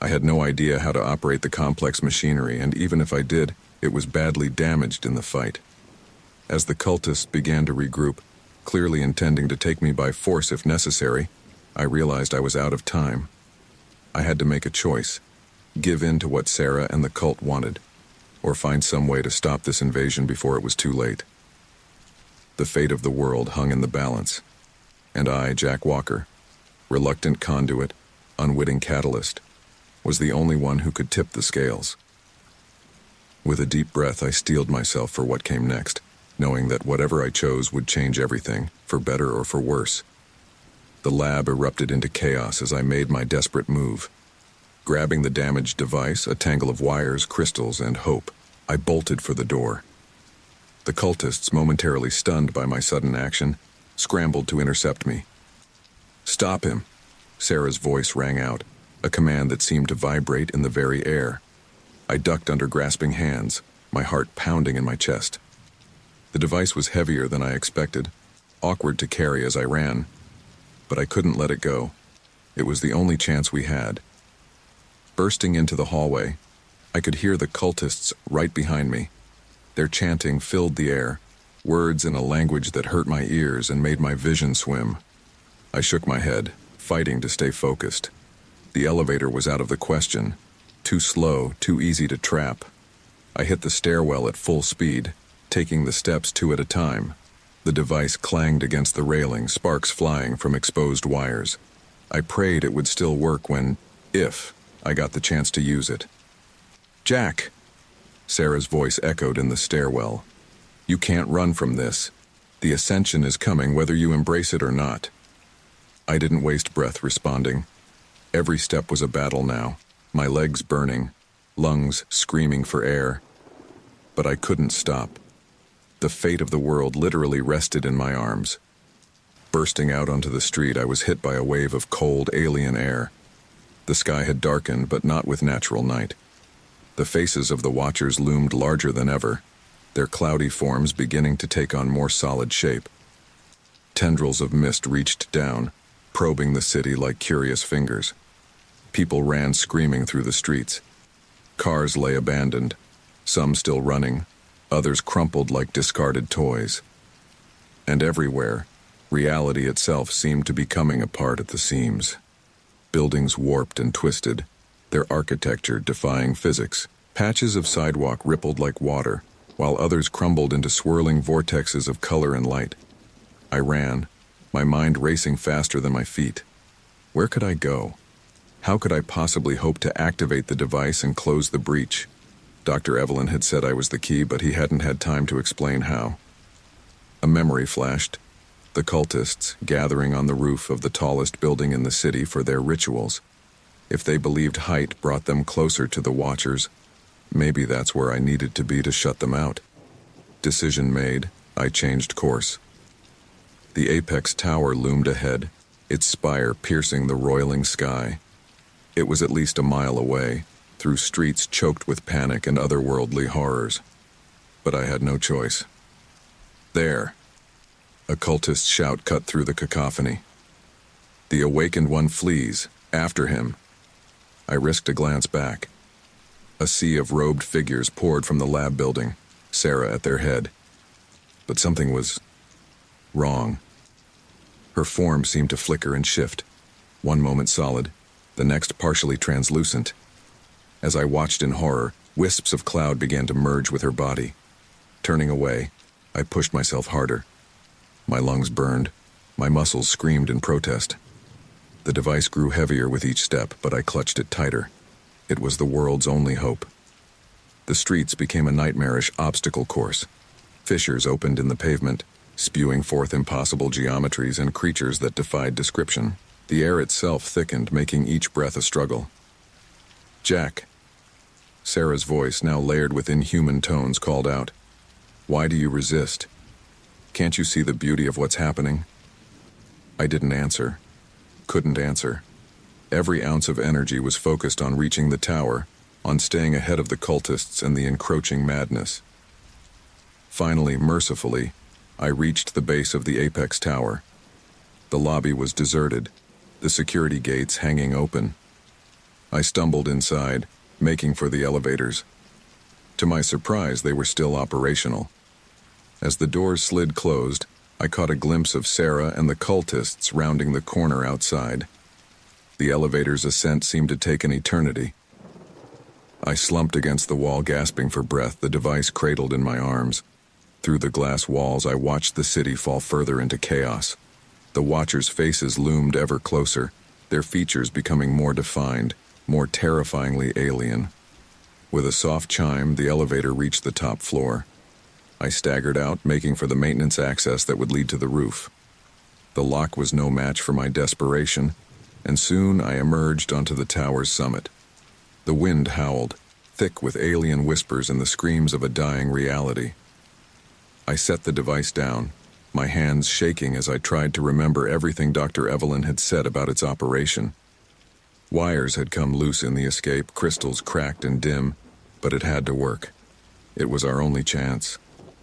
I had no idea how to operate the complex machinery, and even if I did, it was badly damaged in the fight. As the cultists began to regroup, clearly intending to take me by force if necessary, I realized I was out of time. I had to make a choice, give in to what Sarah and the cult wanted, or find some way to stop this invasion before it was too late. The fate of the world hung in the balance, and I, Jack Walker, reluctant conduit, unwitting catalyst, was the only one who could tip the scales. With a deep breath, I steeled myself for what came next, knowing that whatever I chose would change everything, for better or for worse. The lab erupted into chaos as I made my desperate move. Grabbing the damaged device, a tangle of wires, crystals, and hope, I bolted for the door. The cultists, momentarily stunned by my sudden action, scrambled to intercept me. "Stop him!" Sarah's voice rang out, a command that seemed to vibrate in the very air. I ducked under grasping hands, my heart pounding in my chest. The device was heavier than I expected, awkward to carry as I ran, but I couldn't let it go. It was the only chance we had. Bursting into the hallway, I could hear the cultists right behind me. Their chanting filled the air, words in a language that hurt my ears and made my vision swim. I shook my head, fighting to stay focused. The elevator was out of the question. Too slow, too easy to trap. I hit the stairwell at full speed, taking the steps two at a time. The device clanged against the railing, sparks flying from exposed wires. I prayed it would still work if I got the chance to use it. "Jack!" Sarah's voice echoed in the stairwell. "You can't run from this. The ascension is coming whether you embrace it or not." I didn't waste breath responding. Every step was a battle now, my legs burning, lungs screaming for air. But I couldn't stop. The fate of the world literally rested in my arms. Bursting out onto the street, I was hit by a wave of cold, alien air. The sky had darkened, but not with natural night. The faces of the Watchers loomed larger than ever, their cloudy forms beginning to take on more solid shape. Tendrils of mist reached down, probing the city like curious fingers. People ran screaming through the streets. Cars lay abandoned, some still running, others crumpled like discarded toys. And everywhere, reality itself seemed to be coming apart at the seams. Buildings warped and twisted, their architecture defying physics. Patches of sidewalk rippled like water, while others crumbled into swirling vortexes of color and light. I ran, my mind racing faster than my feet. Where could I go? How could I possibly hope to activate the device and close the breach? Dr. Evelyn had said I was the key, but he hadn't had time to explain how. A memory flashed. The cultists gathering on the roof of the tallest building in the city for their rituals. If they believed height brought them closer to the Watchers, Maybe that's where I needed to be to shut them out. Decision made, I changed course. The apex tower loomed ahead, its spire piercing the roiling sky. It was at least a mile away, through streets choked with panic and otherworldly horrors. But I had no choice. There! A cultist's shout cut through the cacophony. The awakened one flees, after him. I risked a glance back. A sea of robed figures poured from the lab building, Sarah at their head. But something was wrong. Her form seemed to flicker and shift, one moment solid, the next partially translucent. As I watched in horror, wisps of cloud began to merge with her body. Turning away, I pushed myself harder. My lungs burned, my muscles screamed in protest. The device grew heavier with each step, but I clutched it tighter. It was the world's only hope. The streets became a nightmarish obstacle course. Fissures opened in the pavement, spewing forth impossible geometries and creatures that defied description. The air itself thickened, making each breath a struggle. "Jack." Sarah's voice, now layered with inhuman tones, called out. "Why do you resist? Can't you see the beauty of what's happening?" I didn't answer. Couldn't answer. Every ounce of energy was focused on reaching the tower, on staying ahead of the cultists and the encroaching madness. Finally, mercifully, I reached the base of the apex tower. The lobby was deserted, the security gates hanging open. I stumbled inside, making for the elevators. To my surprise, they were still operational. As the doors slid closed, I caught a glimpse of Sarah and the cultists rounding the corner outside. The elevator's ascent seemed to take an eternity. I slumped against the wall, gasping for breath, the device cradled in my arms. Through the glass walls, I watched the city fall further into chaos. The watchers' faces loomed ever closer, their features becoming more defined, more terrifyingly alien. With a soft chime, the elevator reached the top floor. I staggered out, making for the maintenance access that would lead to the roof. The lock was no match for my desperation, and soon I emerged onto the tower's summit. The wind howled, thick with alien whispers and the screams of a dying reality. I set the device down, my hands shaking as I tried to remember everything Dr. Evelyn had said about its operation. Wires had come loose in the escape, crystals cracked and dim, but it had to work. It was our only chance.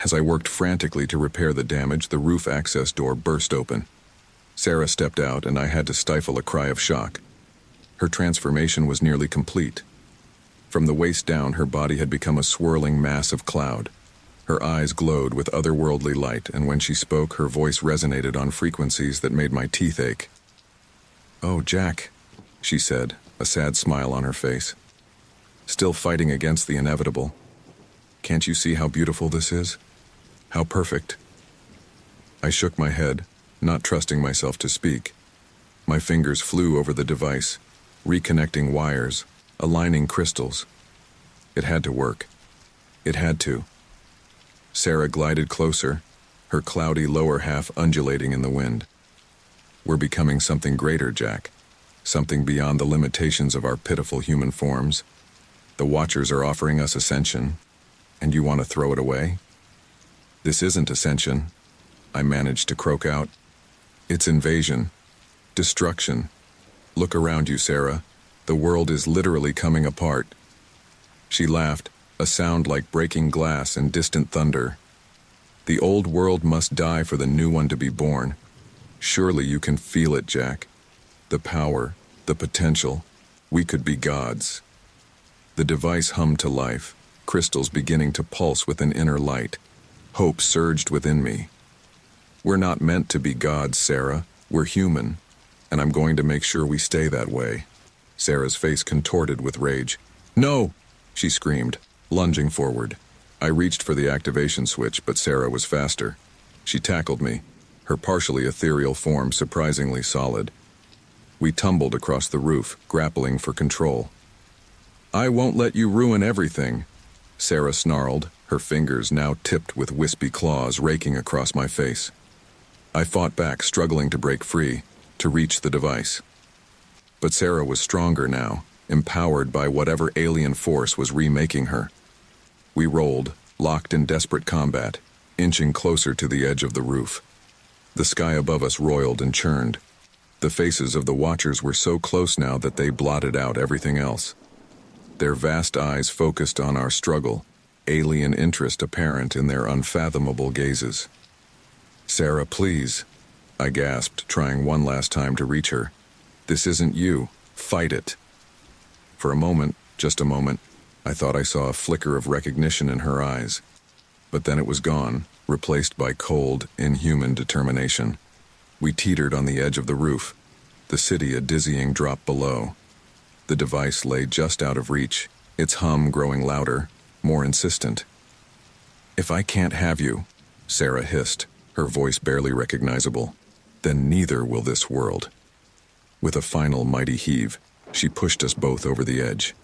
As I worked frantically to repair the damage, the roof access door burst open. Sarah stepped out, and I had to stifle a cry of shock. Her transformation was nearly complete. From the waist down, her body had become a swirling mass of cloud. Her eyes glowed with otherworldly light, and when she spoke, her voice resonated on frequencies that made my teeth ache. "Oh, Jack," she said, a sad smile on her face. "Still fighting against the inevitable. Can't you see how beautiful this is? How perfect?" I shook my head, not trusting myself to speak. My fingers flew over the device, reconnecting wires, aligning crystals. It had to work. It had to. Sarah glided closer, her cloudy lower half undulating in the wind. "We're becoming something greater, Jack. Something beyond the limitations of our pitiful human forms. The Watchers are offering us ascension, and you want to throw it away?" "This isn't ascension," I managed to croak out. "It's invasion. Destruction. Look around you, Sarah. The world is literally coming apart." She laughed, a sound like breaking glass and distant thunder. "The old world must die for the new one to be born. Surely you can feel it, Jack. The power, the potential. We could be gods." The device hummed to life, crystals beginning to pulse with an inner light. Hope surged within me. "We're not meant to be gods, Sarah. We're human, and I'm going to make sure we stay that way." Sarah's face contorted with rage. "No!" she screamed, lunging forward. I reached for the activation switch, but Sarah was faster. She tackled me, her partially ethereal form surprisingly solid. We tumbled across the roof, grappling for control. "I won't let you ruin everything," Sarah snarled, her fingers now tipped with wispy claws raking across my face. I fought back, struggling to break free, to reach the device. But Sarah was stronger now, empowered by whatever alien force was remaking her. We rolled, locked in desperate combat, inching closer to the edge of the roof. The sky above us roiled and churned. The faces of the watchers were so close now that they blotted out everything else. Their vast eyes focused on our struggle, alien interest apparent in their unfathomable gazes. "Sarah, please," I gasped, trying one last time to reach her. "This isn't you. Fight it." For a moment, just a moment, I thought I saw a flicker of recognition in her eyes. But then it was gone, replaced by cold, inhuman determination. We teetered on the edge of the roof, the city a dizzying drop below. The device lay just out of reach, its hum growing louder, more insistent. "If I can't have you," Sarah hissed, her voice barely recognizable, "then neither will this world." With a final mighty heave, she pushed us both over the edge.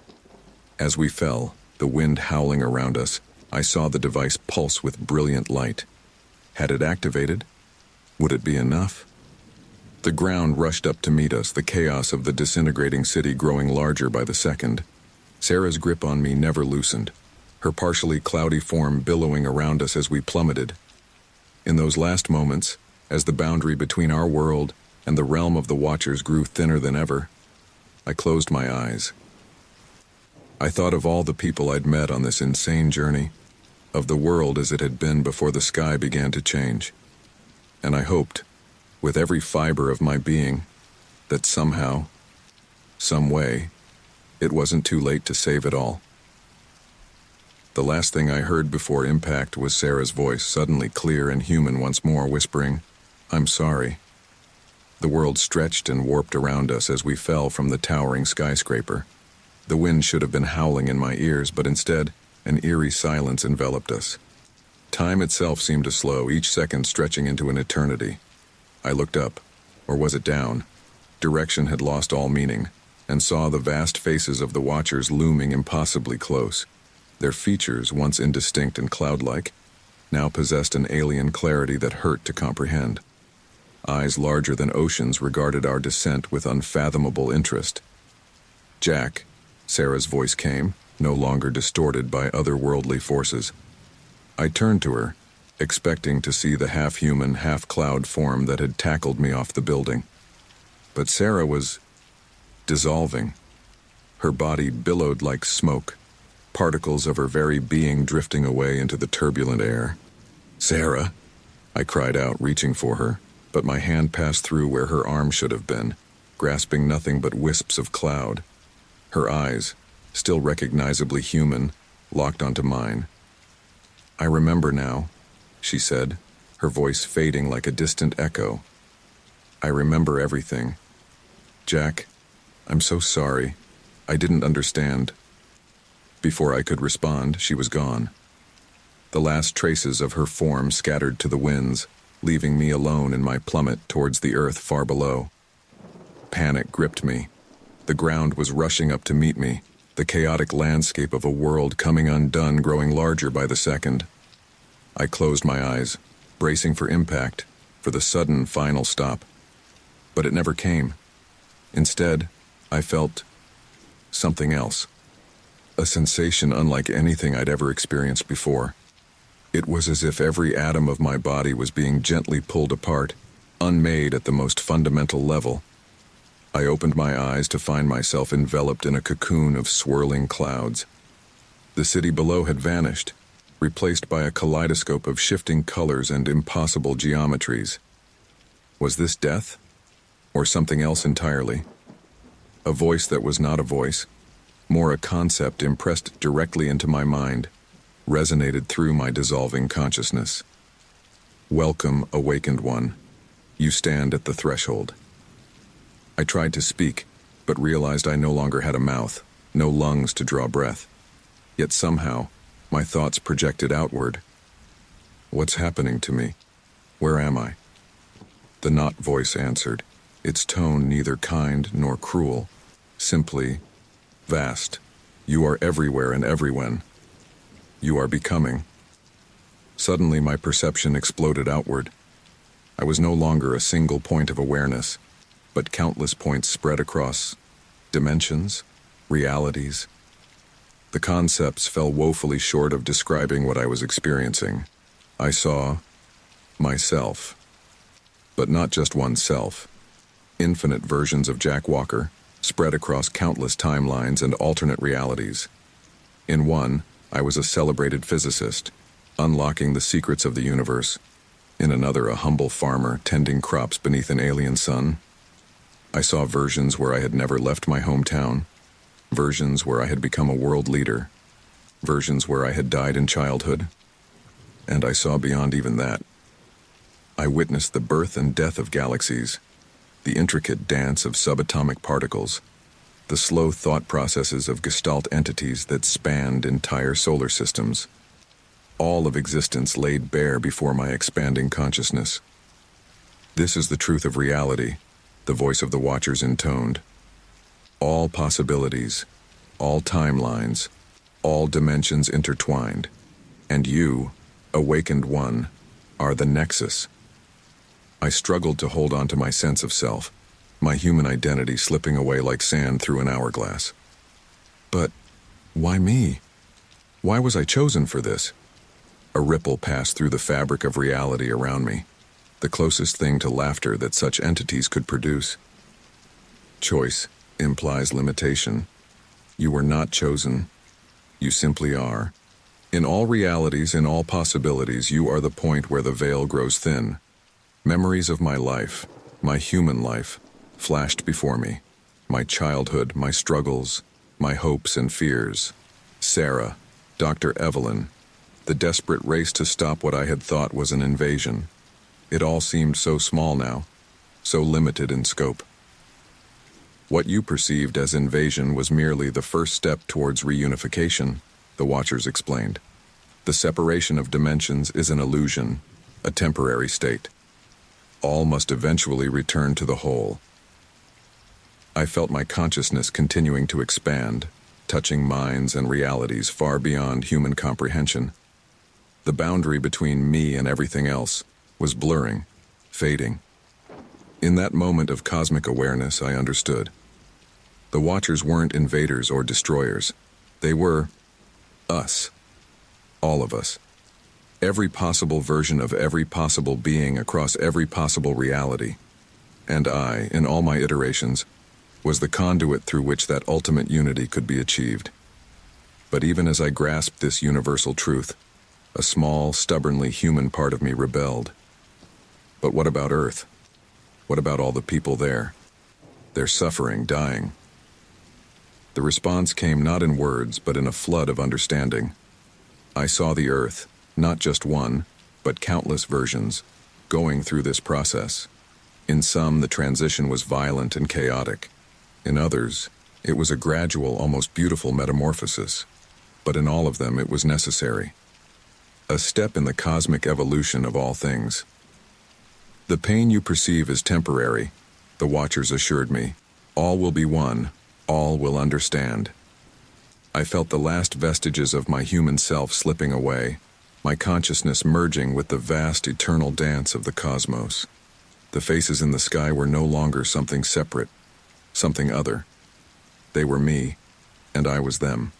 As we fell, the wind howling around us, I saw the device pulse with brilliant light. Had it activated? Would it be enough? The ground rushed up to meet us, the chaos of the disintegrating city growing larger by the second. Sarah's grip on me never loosened, her partially cloudy form billowing around us as we plummeted. In those last moments, as the boundary between our world and the realm of the Watchers grew thinner than ever, I closed my eyes. I thought of all the people I'd met on this insane journey, of the world as it had been before the sky began to change. And I hoped, with every fiber of my being, that somehow, some way, it wasn't too late to save it all. The last thing I heard before impact was Sarah's voice, suddenly clear and human once more, whispering, "I'm sorry." The world stretched and warped around us as we fell from the towering skyscraper. The wind should have been howling in my ears, but instead, an eerie silence enveloped us. Time itself seemed to slow, each second stretching into an eternity. I looked up, or was it down? Direction had lost all meaning, and saw the vast faces of the Watchers looming impossibly close. Their features, once indistinct and cloud-like, now possessed an alien clarity that hurt to comprehend. Eyes larger than oceans regarded our descent with unfathomable interest. "Jack," Sarah's voice came, no longer distorted by otherworldly forces. I turned to her, expecting to see the half-human, half-cloud form that had tackled me off the building. But Sarah was dissolving. Her body billowed like smoke, particles of her very being drifting away into the turbulent air. "Sarah," I cried out, reaching for her, but my hand passed through where her arm should have been, grasping nothing but wisps of cloud. Her eyes, still recognizably human, locked onto mine. "I remember now," she said, her voice fading like a distant echo. "I remember everything. Jack, I'm so sorry. I didn't understand." Before I could respond, she was gone. The last traces of her form scattered to the winds, leaving me alone in my plummet towards the earth far below. Panic gripped me. The ground was rushing up to meet me, the chaotic landscape of a world coming undone growing larger by the second. I closed my eyes, bracing for impact, for the sudden final stop. But it never came. Instead, I felt something else. A sensation unlike anything I'd ever experienced before. It was as if every atom of my body was being gently pulled apart, unmade at the most fundamental level. I opened my eyes to find myself enveloped in a cocoon of swirling clouds. The city below had vanished, replaced by a kaleidoscope of shifting colors and impossible geometries. Was this death? Or something else entirely? A voice that was not a voice, more a concept impressed directly into my mind, resonated through my dissolving consciousness. "Welcome, awakened one. You stand at the threshold." I tried to speak, but realized I no longer had a mouth, no lungs to draw breath. Yet somehow, my thoughts projected outward. What's happening to me? Where am I? The not voice answered, its tone neither kind nor cruel, simply vast. You are everywhere and everywhen. You are becoming. Suddenly my perception exploded outward. I was no longer a single point of awareness, but countless points spread across dimensions, realities. The concepts fell woefully short of describing what I was experiencing. I saw myself, but not just oneself. Infinite versions of Jack Walker, spread across countless timelines and alternate realities. In one, I was a celebrated physicist, unlocking the secrets of the universe. In another, a humble farmer tending crops beneath an alien sun. I saw versions where I had never left my hometown, versions where I had become a world leader, versions where I had died in childhood, and I saw beyond even that. I witnessed the birth and death of galaxies, the intricate dance of subatomic particles, the slow thought processes of gestalt entities that spanned entire solar systems. All of existence laid bare before my expanding consciousness. This is the truth of reality, the voice of the Watchers intoned. All possibilities, all timelines, all dimensions intertwined, and you, awakened one, are the nexus. I struggled to hold on to my sense of self, my human identity slipping away like sand through an hourglass. But why me? Why was I chosen for this? A ripple passed through the fabric of reality around me, the closest thing to laughter that such entities could produce. Choice implies limitation. You were not chosen. You simply are. In all realities, in all possibilities, you are the point where the veil grows thin. Memories of my life, my human life, flashed before me. My childhood, my struggles, my hopes and fears. Sarah, Dr. Evelyn, the desperate race to stop what I had thought was an invasion. It all seemed so small now, so limited in scope. What you perceived as invasion was merely the first step towards reunification, the Watchers explained. The separation of dimensions is an illusion, a temporary state. All must eventually return to the whole. I felt my consciousness continuing to expand, touching minds and realities far beyond human comprehension. The boundary between me and everything else was blurring, fading. In that moment of cosmic awareness, I understood. The Watchers weren't invaders or destroyers. They were us. All of us. Every possible version of every possible being across every possible reality. And I, in all my iterations, was the conduit through which that ultimate unity could be achieved. But even as I grasped this universal truth, a small, stubbornly human part of me rebelled. But what about Earth? What about all the people there? They're suffering, dying. The response came not in words, but in a flood of understanding. I saw the Earth, not just one, but countless versions, going through this process. In some, the transition was violent and chaotic. In others, it was a gradual, almost beautiful metamorphosis. But in all of them, it was necessary. A step in the cosmic evolution of all things. The pain you perceive is temporary, the Watchers assured me. All will be one, all will understand. I felt the last vestiges of my human self slipping away, my consciousness merging with the vast eternal dance of the cosmos. The faces in the sky were no longer something separate, something other. They were me, and I was them.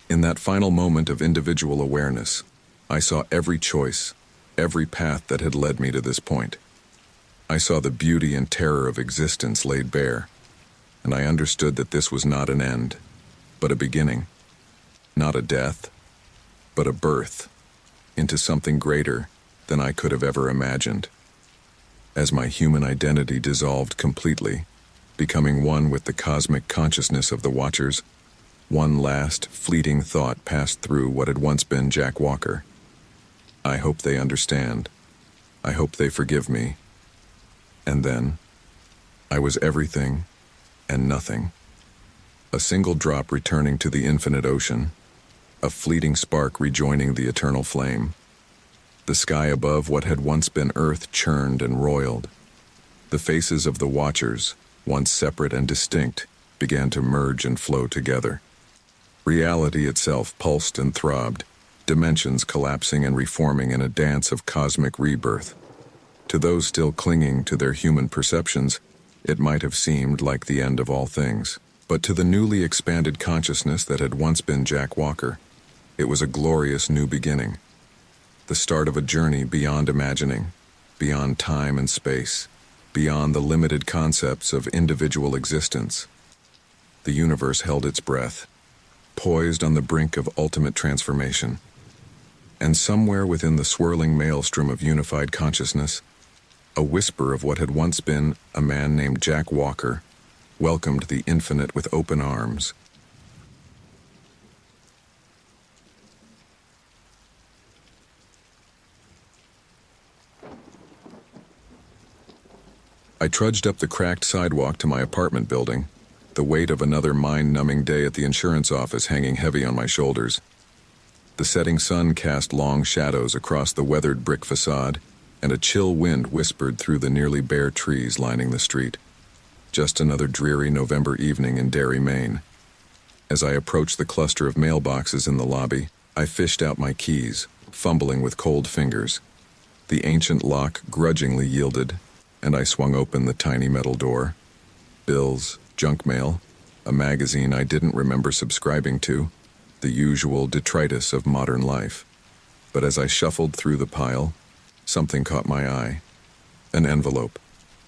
In that final moment of individual awareness, I saw every choice, every path that had led me to this point. I saw the beauty and terror of existence laid bare, and I understood that this was not an end, but a beginning. Not a death, but a birth into something greater than I could have ever imagined. As my human identity dissolved completely, becoming one with the cosmic consciousness of the Watchers, one last, fleeting thought passed through what had once been Jack Walker. I hope they understand. I hope they forgive me. And then, I was everything and nothing. A single drop returning to the infinite ocean, a fleeting spark rejoining the eternal flame. The sky above what had once been Earth churned and roiled. The faces of the Watchers, once separate and distinct, began to merge and flow together. Reality itself pulsed and throbbed, dimensions collapsing and reforming in a dance of cosmic rebirth. To those still clinging to their human perceptions, it might have seemed like the end of all things. But to the newly expanded consciousness that had once been Jack Walker, it was a glorious new beginning. The start of a journey beyond imagining, beyond time and space, beyond the limited concepts of individual existence. The universe held its breath, poised on the brink of ultimate transformation. And somewhere within the swirling maelstrom of unified consciousness, a whisper of what had once been a man named Jack Walker welcomed the infinite with open arms. I trudged up the cracked sidewalk to my apartment building, the weight of another mind-numbing day at the insurance office hanging heavy on my shoulders. The setting sun cast long shadows across the weathered brick facade, and a chill wind whispered through the nearly bare trees lining the street. Just another dreary November evening in Derry, Maine. As I approached the cluster of mailboxes in the lobby, I fished out my keys, fumbling with cold fingers. The ancient lock grudgingly yielded, and I swung open the tiny metal door. Bills, junk mail, a magazine I didn't remember subscribing to, the usual detritus of modern life. But as I shuffled through the pile, something caught my eye. An envelope,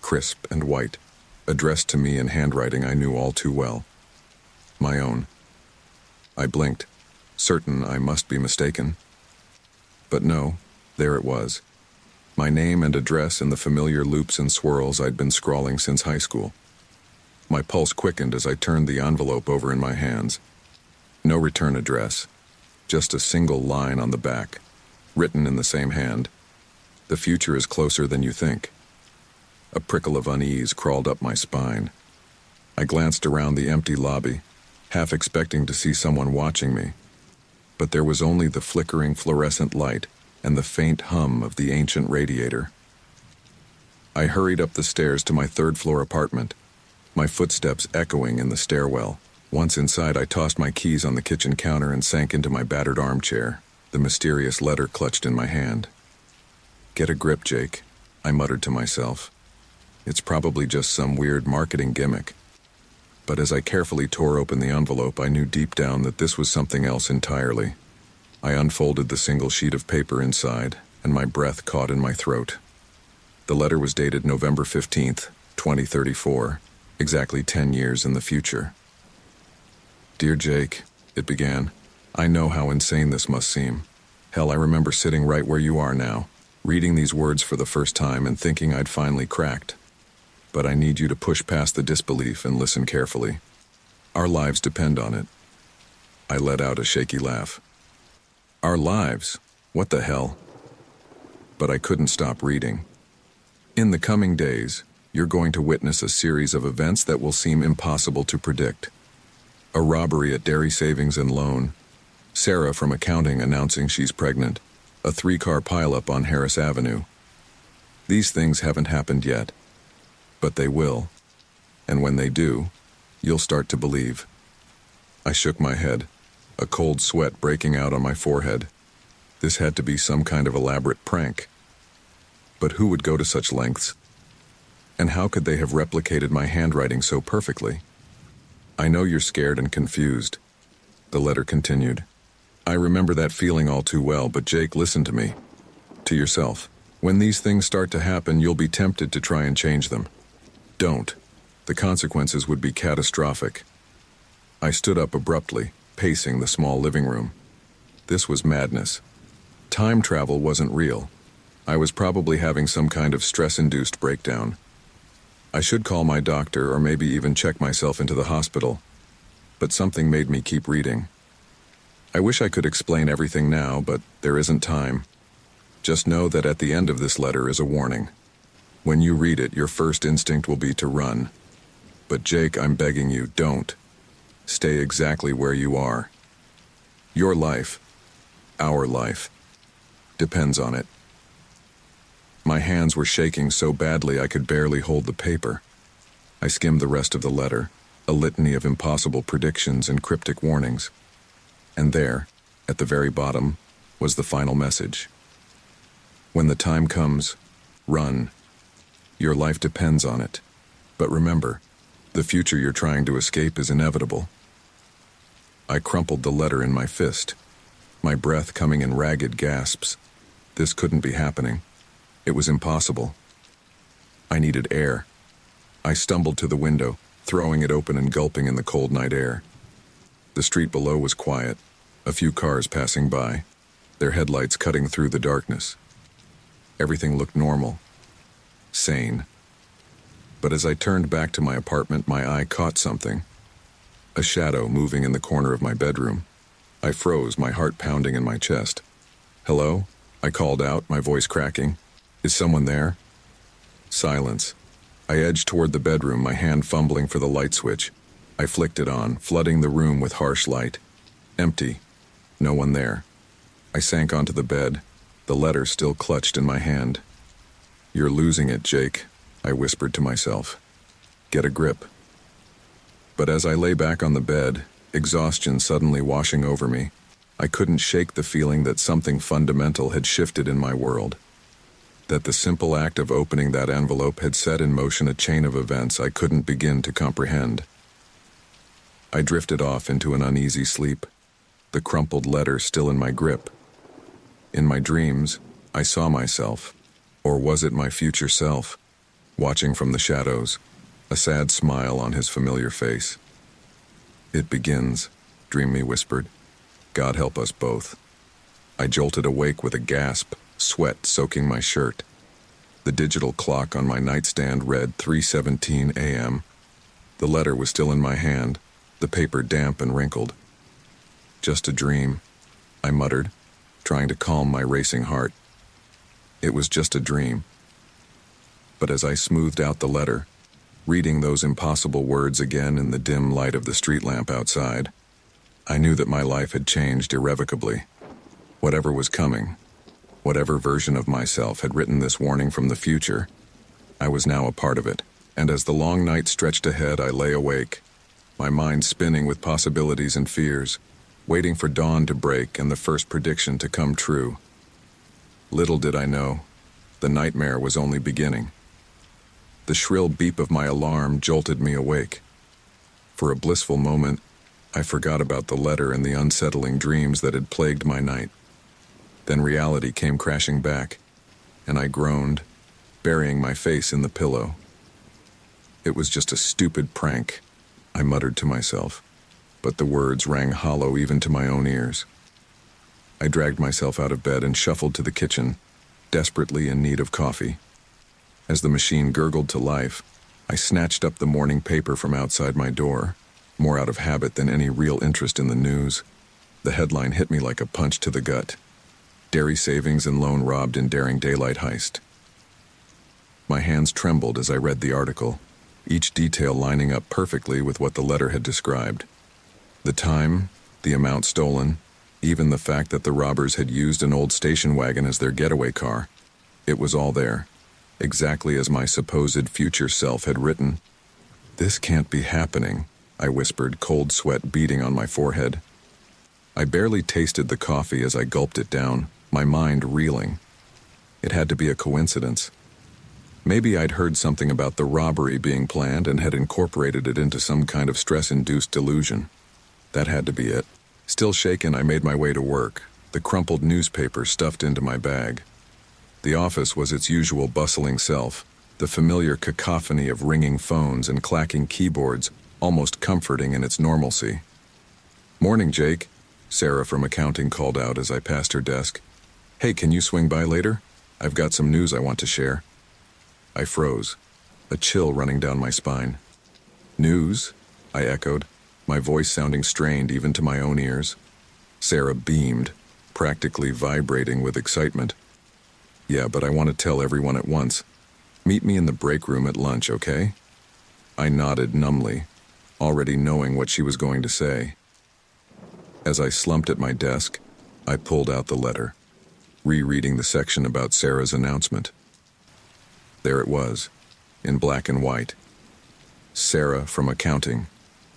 crisp and white, addressed to me in handwriting I knew all too well. My own. I blinked, certain I must be mistaken. But no, there it was. My name and address in the familiar loops and swirls I'd been scrawling since high school. My pulse quickened as I turned the envelope over in my hands. No return address, just a single line on the back, written in the same hand. The future is closer than you think. A prickle of unease crawled up my spine. I glanced around the empty lobby, half expecting to see someone watching me. But there was only the flickering fluorescent light and the faint hum of the ancient radiator. I hurried up the stairs to my third-floor apartment, my footsteps echoing in the stairwell. Once inside, I tossed my keys on the kitchen counter and sank into my battered armchair, the mysterious letter clutched in my hand. "Get a grip, Jake," I muttered to myself. It's probably just some weird marketing gimmick. But as I carefully tore open the envelope, I knew deep down that this was something else entirely. I unfolded the single sheet of paper inside, and my breath caught in my throat. The letter was dated November 15th, 2034, exactly 10 years in the future. "Dear Jake," it began, "I know how insane this must seem. Hell, I remember sitting right where you are now, reading these words for the first time and thinking I'd finally cracked. But I need you to push past the disbelief and listen carefully. Our lives depend on it." I let out a shaky laugh. Our lives? What the hell? But I couldn't stop reading. In the coming days, you're going to witness a series of events that will seem impossible to predict. A robbery at Derry Savings and Loan, Sarah from accounting announcing she's pregnant, a 3-car pileup on Harris Avenue. These things haven't happened yet, but they will. And when they do, you'll start to believe. I shook my head, a cold sweat breaking out on my forehead. This had to be some kind of elaborate prank. But who would go to such lengths? And how could they have replicated my handwriting so perfectly? "I know you're scared and confused," the letter continued. "I remember that feeling all too well, but Jake, listen to me. To yourself. When these things start to happen, you'll be tempted to try and change them. Don't. The consequences would be catastrophic." I stood up abruptly, pacing the small living room. This was madness. Time travel wasn't real. I was probably having some kind of stress-induced breakdown. I should call my doctor or maybe even check myself into the hospital. But something made me keep reading. I wish I could explain everything now, but there isn't time. Just know that at the end of this letter is a warning. When you read it, your first instinct will be to run. But Jake, I'm begging you, don't. Stay exactly where you are. Your life, our life, depends on it. My hands were shaking so badly I could barely hold the paper. I skimmed the rest of the letter, a litany of impossible predictions and cryptic warnings. And there, at the very bottom, was the final message. When the time comes, run. Your life depends on it. But remember, The future you're trying to escape is inevitable. I crumpled the letter in my fist, my breath coming in ragged gasps. This couldn't be happening. It was impossible. I needed air. I stumbled to the window, throwing it open and gulping in the cold night air. The street below was quiet, a few cars passing by, their headlights cutting through the darkness. Everything looked normal, sane. But as I turned back to my apartment, my eye caught something. A shadow moving in the corner of my bedroom. I froze, my heart pounding in my chest. "Hello?" I called out, my voice cracking. "Is someone there?" Silence. I edged toward the bedroom, my hand fumbling for the light switch. I flicked it on, flooding the room with harsh light. Empty. No one there. I sank onto the bed, the letter still clutched in my hand. "You're losing it, Jake," I whispered to myself. "Get a grip." But as I lay back on the bed, exhaustion suddenly washing over me, I couldn't shake the feeling that something fundamental had shifted in my world. That the simple act of opening that envelope had set in motion a chain of events I couldn't begin to comprehend. I drifted off into an uneasy sleep, the crumpled letter still in my grip. In my dreams, I saw myself, or was it my future self, watching from the shadows, a sad smile on his familiar face. "It begins," Dreamy whispered. "God help us both." I jolted awake with a gasp, sweat soaking my shirt. The digital clock on my nightstand read 3:17 a.m. The letter was still in my hand, the paper damp and wrinkled. "Just a dream," I muttered, trying to calm my racing heart. It was just a dream. But as I smoothed out the letter, reading those impossible words again in the dim light of the street lamp outside, I knew that my life had changed irrevocably. Whatever was coming, whatever version of myself had written this warning from the future, I was now a part of it. And as the long night stretched ahead, I lay awake, my mind spinning with possibilities and fears, waiting for dawn to break and the first prediction to come true. Little did I know, the nightmare was only beginning. The shrill beep of my alarm jolted me awake. For a blissful moment, I forgot about the letter and the unsettling dreams that had plagued my night. Then reality came crashing back, and I groaned, burying my face in the pillow. It was just a stupid prank, I muttered to myself, but the words rang hollow even to my own ears. I dragged myself out of bed and shuffled to the kitchen, desperately in need of coffee. As the machine gurgled to life, I snatched up the morning paper from outside my door, more out of habit than any real interest in the news. The headline hit me like a punch to the gut. Dairy savings and loan robbed in daring daylight heist. My hands trembled as I read the article, each detail lining up perfectly with what the letter had described. The time, the amount stolen, even the fact that the robbers had used an old station wagon as their getaway car. It was all there, exactly as my supposed future self had written. "This can't be happening," I whispered, cold sweat beading on my forehead. I barely tasted the coffee as I gulped it down, my mind reeling. It had to be a coincidence. Maybe I'd heard something about the robbery being planned and had incorporated it into some kind of stress-induced delusion. That had to be it. Still shaken, I made my way to work, the crumpled newspaper stuffed into my bag. The office was its usual bustling self, the familiar cacophony of ringing phones and clacking keyboards, almost comforting in its normalcy. "Morning, Jake," Sarah from accounting called out as I passed her desk. "Hey, can you swing by later? I've got some news I want to share." I froze, a chill running down my spine. "News?" I echoed, my voice sounding strained even to my own ears. Sarah beamed, practically vibrating with excitement. "Yeah, but I want to tell everyone at once. Meet me in the break room at lunch, okay?" I nodded numbly, already knowing what she was going to say. As I slumped at my desk, I pulled out the letter, rereading the section about Sarah's announcement. There it was, in black and white. Sarah from accounting,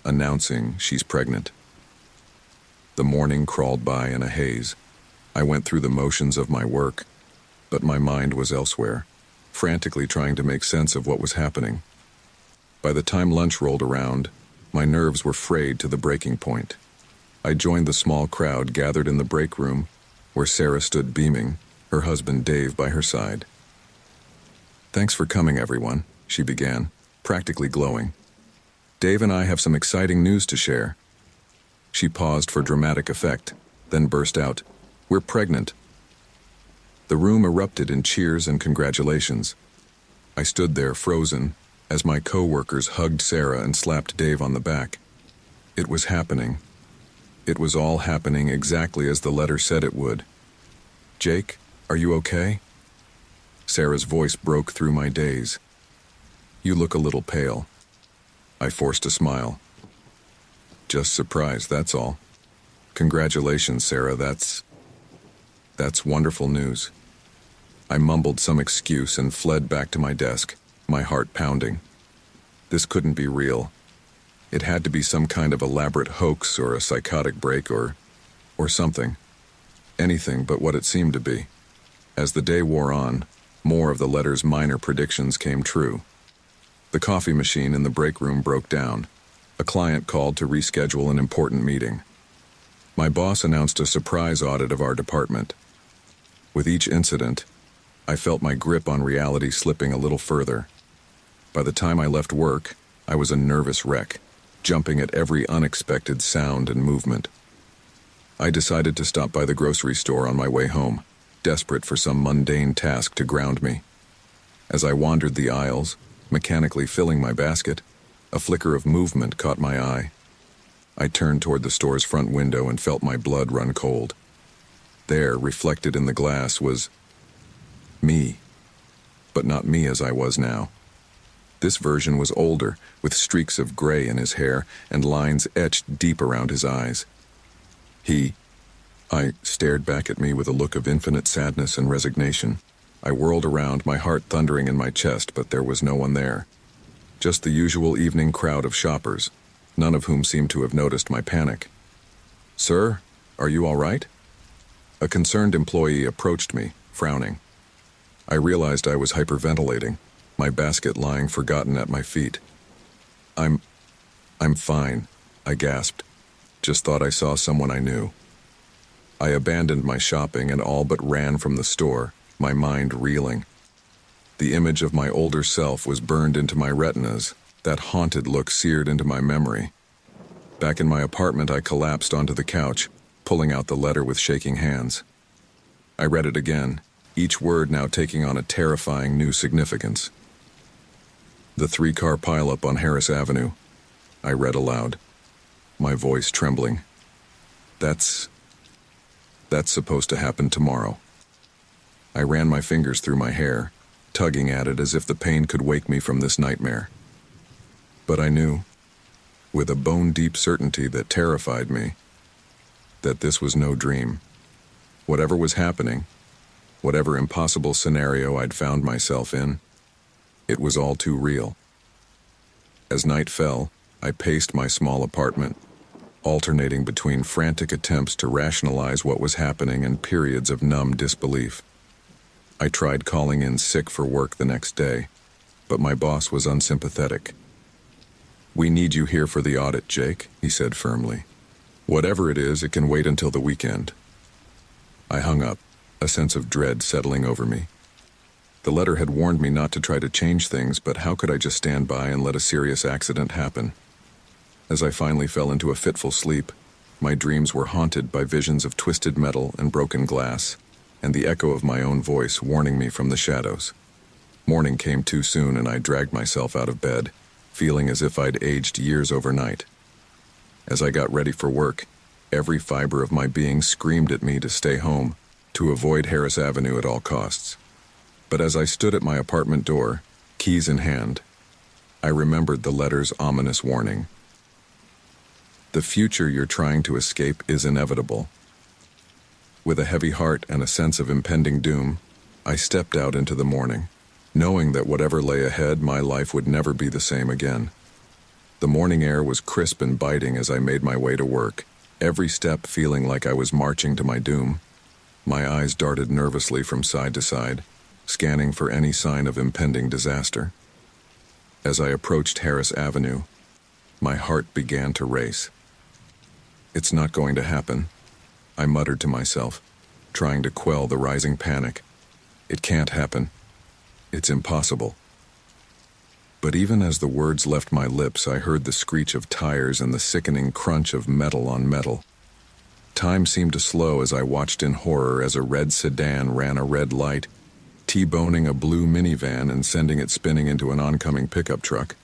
announcing she's pregnant. The morning crawled by in a haze. I went through the motions of my work, but my mind was elsewhere, frantically trying to make sense of what was happening. By the time lunch rolled around, my nerves were frayed to the breaking point. I joined the small crowd gathered in the break room, where Sarah stood beaming, her husband Dave by her side. "Thanks for coming, everyone," she began, practically glowing. "Dave and I have some exciting news to share." She paused for dramatic effect, then burst out, "We're pregnant." The room erupted in cheers and congratulations. I stood there frozen as my co-workers hugged Sarah and slapped Dave on the back. It was happening. It was all happening exactly as the letter said it would. "Jake, are you okay?" Sarah's voice broke through my daze. "You look a little pale." I forced a smile. "Just surprised, that's all." "Congratulations, Sarah, that's wonderful news." I mumbled some excuse and fled back to my desk, my heart pounding. This couldn't be real. It had to be some kind of elaborate hoax or a psychotic break or something. Anything but what it seemed to be. As the day wore on, more of the letter's minor predictions came true. The coffee machine in the break room broke down. A client called to reschedule an important meeting. My boss announced a surprise audit of our department. With each incident, I felt my grip on reality slipping a little further. By the time I left work, I was a nervous wreck, jumping at every unexpected sound and movement. I decided to stop by the grocery store on my way home, desperate for some mundane task to ground me. As I wandered the aisles, mechanically filling my basket, a flicker of movement caught my eye. I turned toward the store's front window and felt my blood run cold. There, reflected in the glass, was me, but not me as I was now. This version was older, with streaks of gray in his hair and lines etched deep around his eyes. I stared back at me with a look of infinite sadness and resignation. I whirled around, my heart thundering in my chest, but there was no one there. Just the usual evening crowd of shoppers, none of whom seemed to have noticed my panic. "Sir, are you all right?" A concerned employee approached me, frowning. I realized I was hyperventilating, my basket lying forgotten at my feet. I'm fine," I gasped. "Just thought I saw someone I knew." I abandoned my shopping and all but ran from the store, my mind reeling. The image of my older self was burned into my retinas, that haunted look seared into my memory. Back in my apartment, I collapsed onto the couch, pulling out the letter with shaking hands. I read it again, each word now taking on a terrifying new significance. "The 3-car pileup on Harris Avenue," I read aloud, my voice trembling. That's supposed to happen tomorrow." I ran my fingers through my hair, tugging at it as if the pain could wake me from this nightmare. But I knew, with a bone-deep certainty that terrified me, that this was no dream. Whatever was happening, whatever impossible scenario I'd found myself in, it was all too real. As night fell, I paced my small apartment, alternating between frantic attempts to rationalize what was happening and periods of numb disbelief. I tried calling in sick for work the next day, but my boss was unsympathetic. "We need you here for the audit, Jake," he said firmly. "Whatever it is, it can wait until the weekend." I hung up, a sense of dread settling over me. The letter had warned me not to try to change things, but how could I just stand by and let a serious accident happen? As I finally fell into a fitful sleep, my dreams were haunted by visions of twisted metal and broken glass, and the echo of my own voice warning me from the shadows. Morning came too soon, and I dragged myself out of bed, feeling as if I'd aged years overnight. As I got ready for work, every fiber of my being screamed at me to stay home, to avoid Harris Avenue at all costs. But as I stood at my apartment door, keys in hand, I remembered the letter's ominous warning. The future you're trying to escape is inevitable. With a heavy heart and a sense of impending doom, I stepped out into the morning, knowing that whatever lay ahead, my life would never be the same again. The morning air was crisp and biting as I made my way to work, every step feeling like I was marching to my doom. My eyes darted nervously from side to side, scanning for any sign of impending disaster. As I approached Harris Avenue, my heart began to race. It's not going to happen, I muttered to myself, trying to quell the rising panic. It can't happen. It's impossible. But even as the words left my lips, I heard the screech of tires and the sickening crunch of metal on metal. Time seemed to slow as I watched in horror as a red sedan ran a red light, T-boning a blue minivan and sending it spinning into an oncoming pickup truck.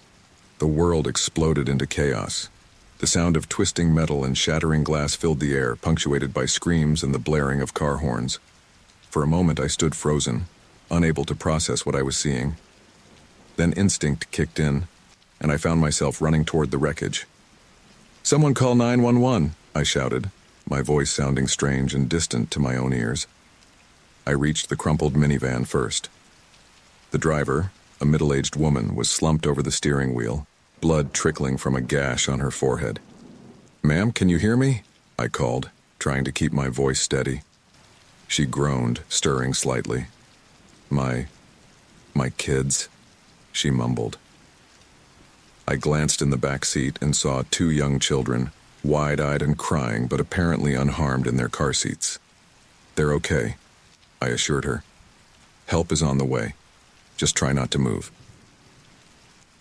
The world exploded into chaos. The sound of twisting metal and shattering glass filled the air, punctuated by screams and the blaring of car horns. For a moment I stood frozen, unable to process what I was seeing. Then instinct kicked in, and I found myself running toward the wreckage. "Someone call 911, I shouted, my voice sounding strange and distant to my own ears. I reached the crumpled minivan first. The driver, a middle-aged woman, was slumped over the steering wheel, blood trickling from a gash on her forehead. "Ma'am, can you hear me?" I called, trying to keep my voice steady. She groaned, stirring slightly. My kids," she mumbled. I glanced in the back seat and saw 2 young children, wide-eyed and crying but apparently unharmed in their car seats. "They're okay," I assured her. "Help is on the way. Just try not to move."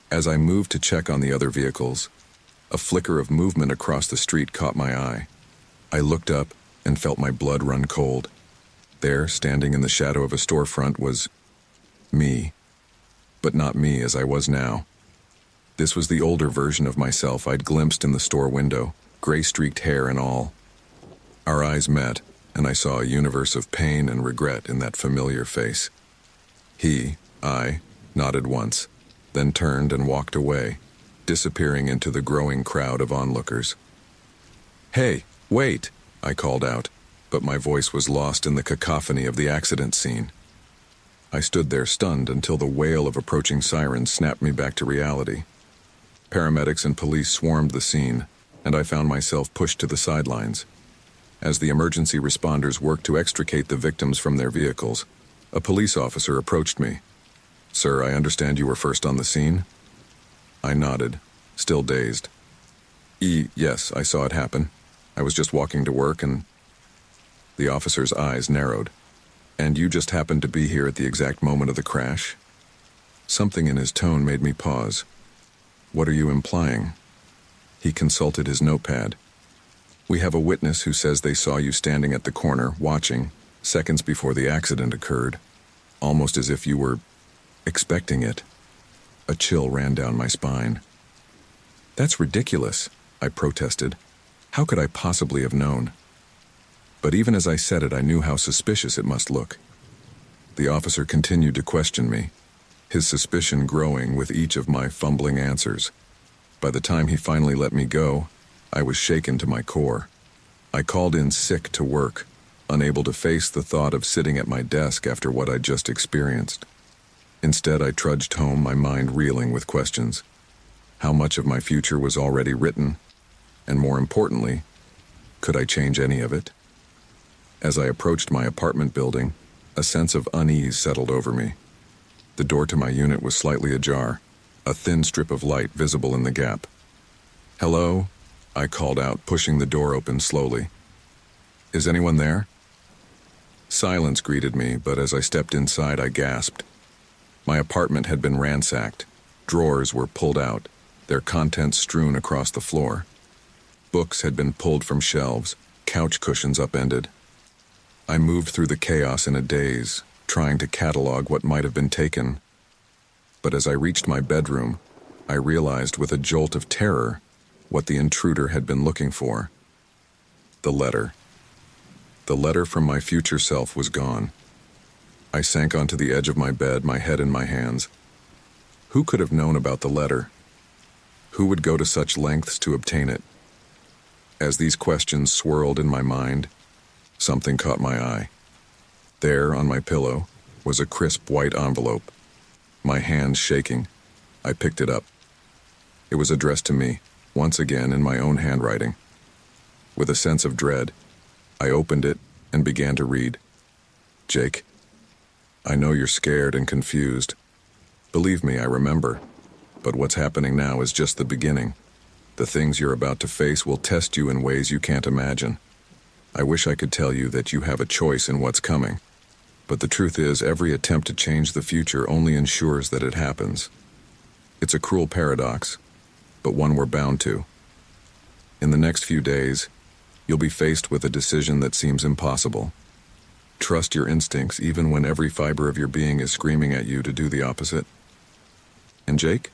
As I moved to check on the other vehicles, a flicker of movement across the street caught my eye. I looked up and felt my blood run cold. There, standing in the shadow of a storefront, was me. But not me as I was now. This was the older version of myself I'd glimpsed in the store window, gray-streaked hair and all. Our eyes met, and I saw a universe of pain and regret in that familiar face. I, nodded once, then turned and walked away, disappearing into the growing crowd of onlookers. "Hey, wait!" I called out, but my voice was lost in the cacophony of the accident scene. I stood there stunned until the wail of approaching sirens snapped me back to reality. Paramedics and police swarmed the scene, and I found myself pushed to the sidelines. As the emergency responders worked to extricate the victims from their vehicles, a police officer approached me. "Sir, I understand you were first on the scene?" I nodded, still dazed. Yes, I saw it happen. I was just walking to work and..." The officer's eyes narrowed. "And you just happened to be here at the exact moment of the crash?" Something in his tone made me pause. "What are you implying?" He consulted his notepad. "We have a witness who says they saw you standing at the corner, watching, seconds before the accident occurred, almost as if you were expecting it." A chill ran down my spine. "That's ridiculous," I protested. "How could I possibly have known?" But even as I said it, I knew how suspicious it must look. The officer continued to question me, his suspicion growing with each of my fumbling answers. By the time he finally let me go, I was shaken to my core. I called in sick to work, unable to face the thought of sitting at my desk after what I'd just experienced. Instead, I trudged home, my mind reeling with questions. How much of my future was already written? And more importantly, could I change any of it? As I approached my apartment building, a sense of unease settled over me. The door to my unit was slightly ajar, a thin strip of light visible in the gap. "Hello?" I called out, pushing the door open slowly. "Is anyone there?" Silence greeted me, but as I stepped inside, I gasped. My apartment had been ransacked. Drawers were pulled out, their contents strewn across the floor. Books had been pulled from shelves, couch cushions upended. I moved through the chaos in a daze, trying to catalog what might have been taken. But as I reached my bedroom, I realized with a jolt of terror what the intruder had been looking for. The letter. The letter from my future self was gone. I sank onto the edge of my bed, my head in my hands. Who could have known about the letter? Who would go to such lengths to obtain it? As these questions swirled in my mind, something caught my eye. There, on my pillow, was a crisp white envelope. My hands shaking, I picked it up. It was addressed to me, once again in my own handwriting. With a sense of dread, I opened it and began to read. "Jake, I know you're scared and confused. Believe me, I remember. But what's happening now is just the beginning. The things you're about to face will test you in ways you can't imagine. I wish I could tell you that you have a choice in what's coming. But the truth is, every attempt to change the future only ensures that it happens. It's a cruel paradox, but one we're bound to. In the next few days, you'll be faced with a decision that seems impossible. Trust your instincts even when every fiber of your being is screaming at you to do the opposite. And Jake?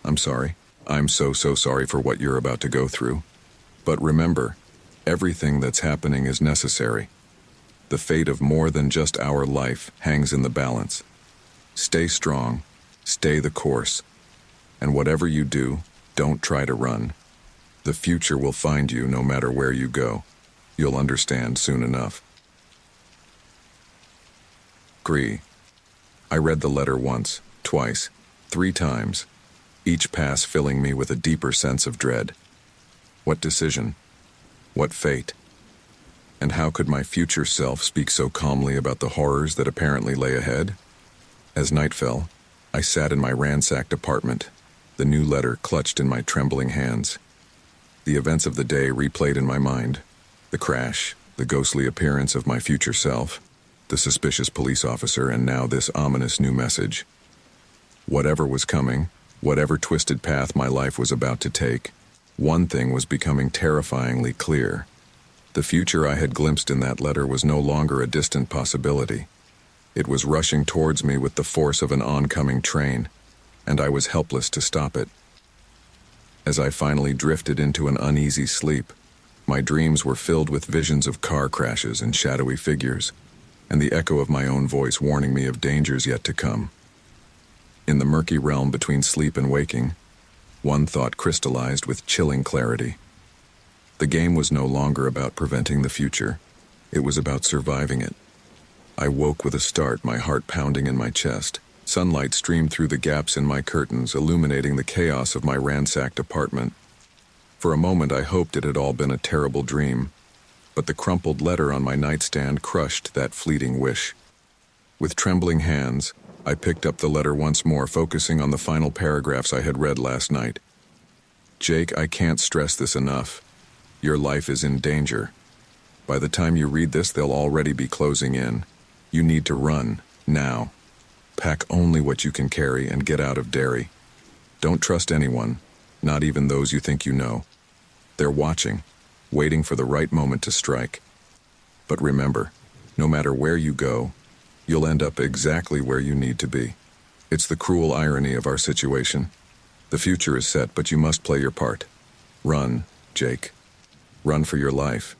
I'm sorry. I'm so sorry for what you're about to go through. But remember, everything that's happening is necessary. The fate of more than just our life hangs in the balance. Stay strong, stay the course, and whatever you do, don't try to run. The future will find you no matter where you go. You'll understand soon enough. Gree. I read the letter once, twice, 3 times, each pass filling me with a deeper sense of dread. What decision? What fate? And how could my future self speak so calmly about the horrors that apparently lay ahead? As night fell, I sat in my ransacked apartment, the new letter clutched in my trembling hands. The events of the day replayed in my mind. The crash, the ghostly appearance of my future self, the suspicious police officer, and now this ominous new message. Whatever was coming, whatever twisted path my life was about to take, one thing was becoming terrifyingly clear. The future I had glimpsed in that letter was no longer a distant possibility. It was rushing towards me with the force of an oncoming train, and I was helpless to stop it. As I finally drifted into an uneasy sleep, my dreams were filled with visions of car crashes and shadowy figures, and the echo of my own voice warning me of dangers yet to come. In the murky realm between sleep and waking, one thought crystallized with chilling clarity. The game was no longer about preventing the future. It was about surviving it. I woke with a start, my heart pounding in my chest. Sunlight streamed through the gaps in my curtains, illuminating the chaos of my ransacked apartment. For a moment, I hoped it had all been a terrible dream, but the crumpled letter on my nightstand crushed that fleeting wish. With trembling hands, I picked up the letter once more, focusing on the final paragraphs I had read last night. Jake, I can't stress this enough. Your life is in danger. By the time you read this, they'll already be closing in. You need to run, now. Pack only what you can carry and get out of Derry. Don't trust anyone, not even those you think you know. They're watching, waiting for the right moment to strike. But remember, no matter where you go, you'll end up exactly where you need to be. It's the cruel irony of our situation. The future is set, but you must play your part. Run, Jake. Run for your life.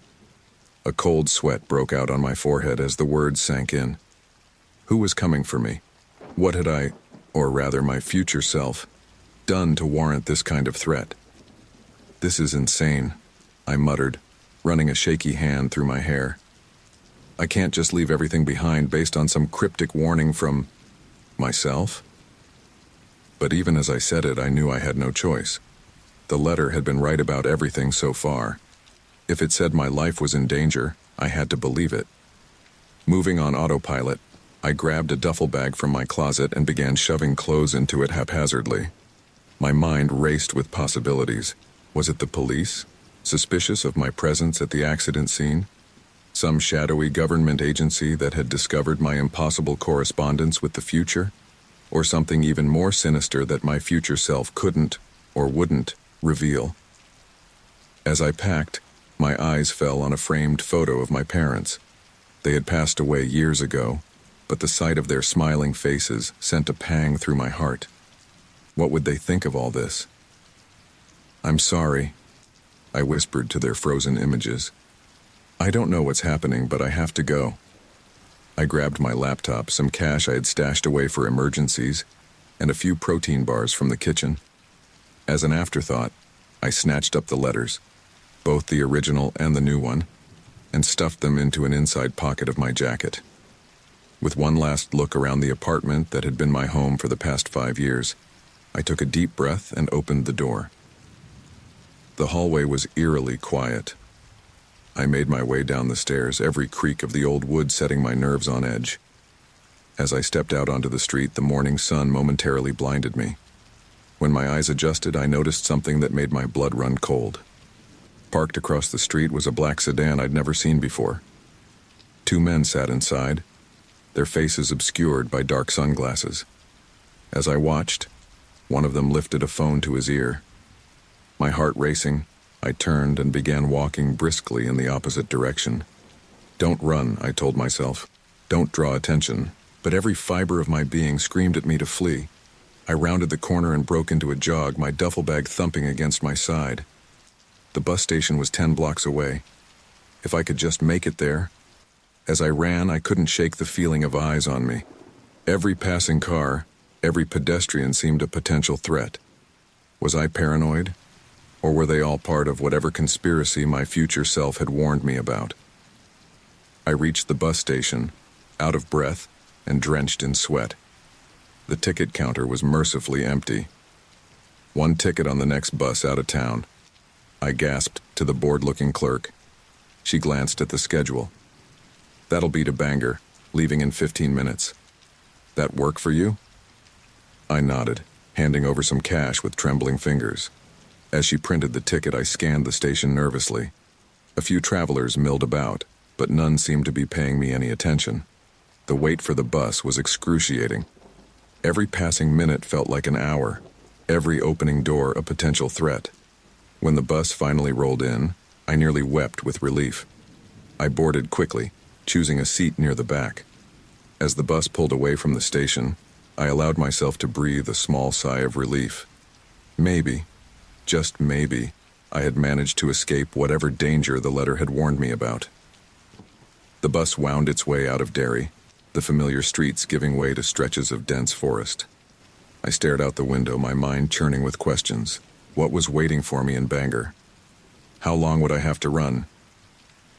A cold sweat broke out on my forehead as the words sank in. Who was coming for me? What had I, or rather my future self, done to warrant this kind of threat? This is insane, I muttered, running a shaky hand through my hair. I can't just leave everything behind based on some cryptic warning from myself. But even as I said it, I knew I had no choice. The letter had been right about everything so far. If it said my life was in danger, I had to believe it. Moving on autopilot, I grabbed a duffel bag from my closet and began shoving clothes into it haphazardly. My mind raced with possibilities. Was it the police, suspicious of my presence at the accident scene? Some shadowy government agency that had discovered my impossible correspondence with the future? Or something even more sinister that my future self couldn't, or wouldn't, reveal? As I packed, my eyes fell on a framed photo of my parents. They had passed away years ago, but the sight of their smiling faces sent a pang through my heart. What would they think of all this? I'm sorry, I whispered to their frozen images. I don't know what's happening, but I have to go. I grabbed my laptop, some cash I had stashed away for emergencies, and a few protein bars from the kitchen. As an afterthought, I snatched up the letters, both the original and the new one, and stuffed them into an inside pocket of my jacket. With one last look around the apartment that had been my home for the past 5 years, I took a deep breath and opened the door. The hallway was eerily quiet. I made my way down the stairs, every creak of the old wood setting my nerves on edge. As I stepped out onto the street, the morning sun momentarily blinded me. When my eyes adjusted, I noticed something that made my blood run cold. Parked across the street was a black sedan I'd never seen before. Two men sat inside, their faces obscured by dark sunglasses. As I watched, one of them lifted a phone to his ear. My heart racing, I turned and began walking briskly in the opposite direction. Don't run, I told myself. Don't draw attention. But every fiber of my being screamed at me to flee. I rounded the corner and broke into a jog, my duffel bag thumping against my side. The bus station was 10 blocks away. If I could just make it there. As I ran, I couldn't shake the feeling of eyes on me. Every passing car, every pedestrian seemed a potential threat. Was I paranoid? Or were they all part of whatever conspiracy my future self had warned me about? I reached the bus station, out of breath and drenched in sweat. The ticket counter was mercifully empty. One ticket on the next bus out of town. I gasped to the bored-looking clerk. She glanced at the schedule. That'll be to Bangor, leaving in 15 minutes. That work for you? I nodded, handing over some cash with trembling fingers. As she printed the ticket, I scanned the station nervously. A few travelers milled about, but none seemed to be paying me any attention. The wait for the bus was excruciating. Every passing minute felt like an hour, every opening door a potential threat. When the bus finally rolled in, I nearly wept with relief. I boarded quickly, choosing a seat near the back. As the bus pulled away from the station, I allowed myself to breathe a small sigh of relief. Maybe, just maybe, I had managed to escape whatever danger the letter had warned me about. The bus wound its way out of Derry, the familiar streets giving way to stretches of dense forest. I stared out the window, my mind churning with questions. What was waiting for me in Bangor? How long would I have to run?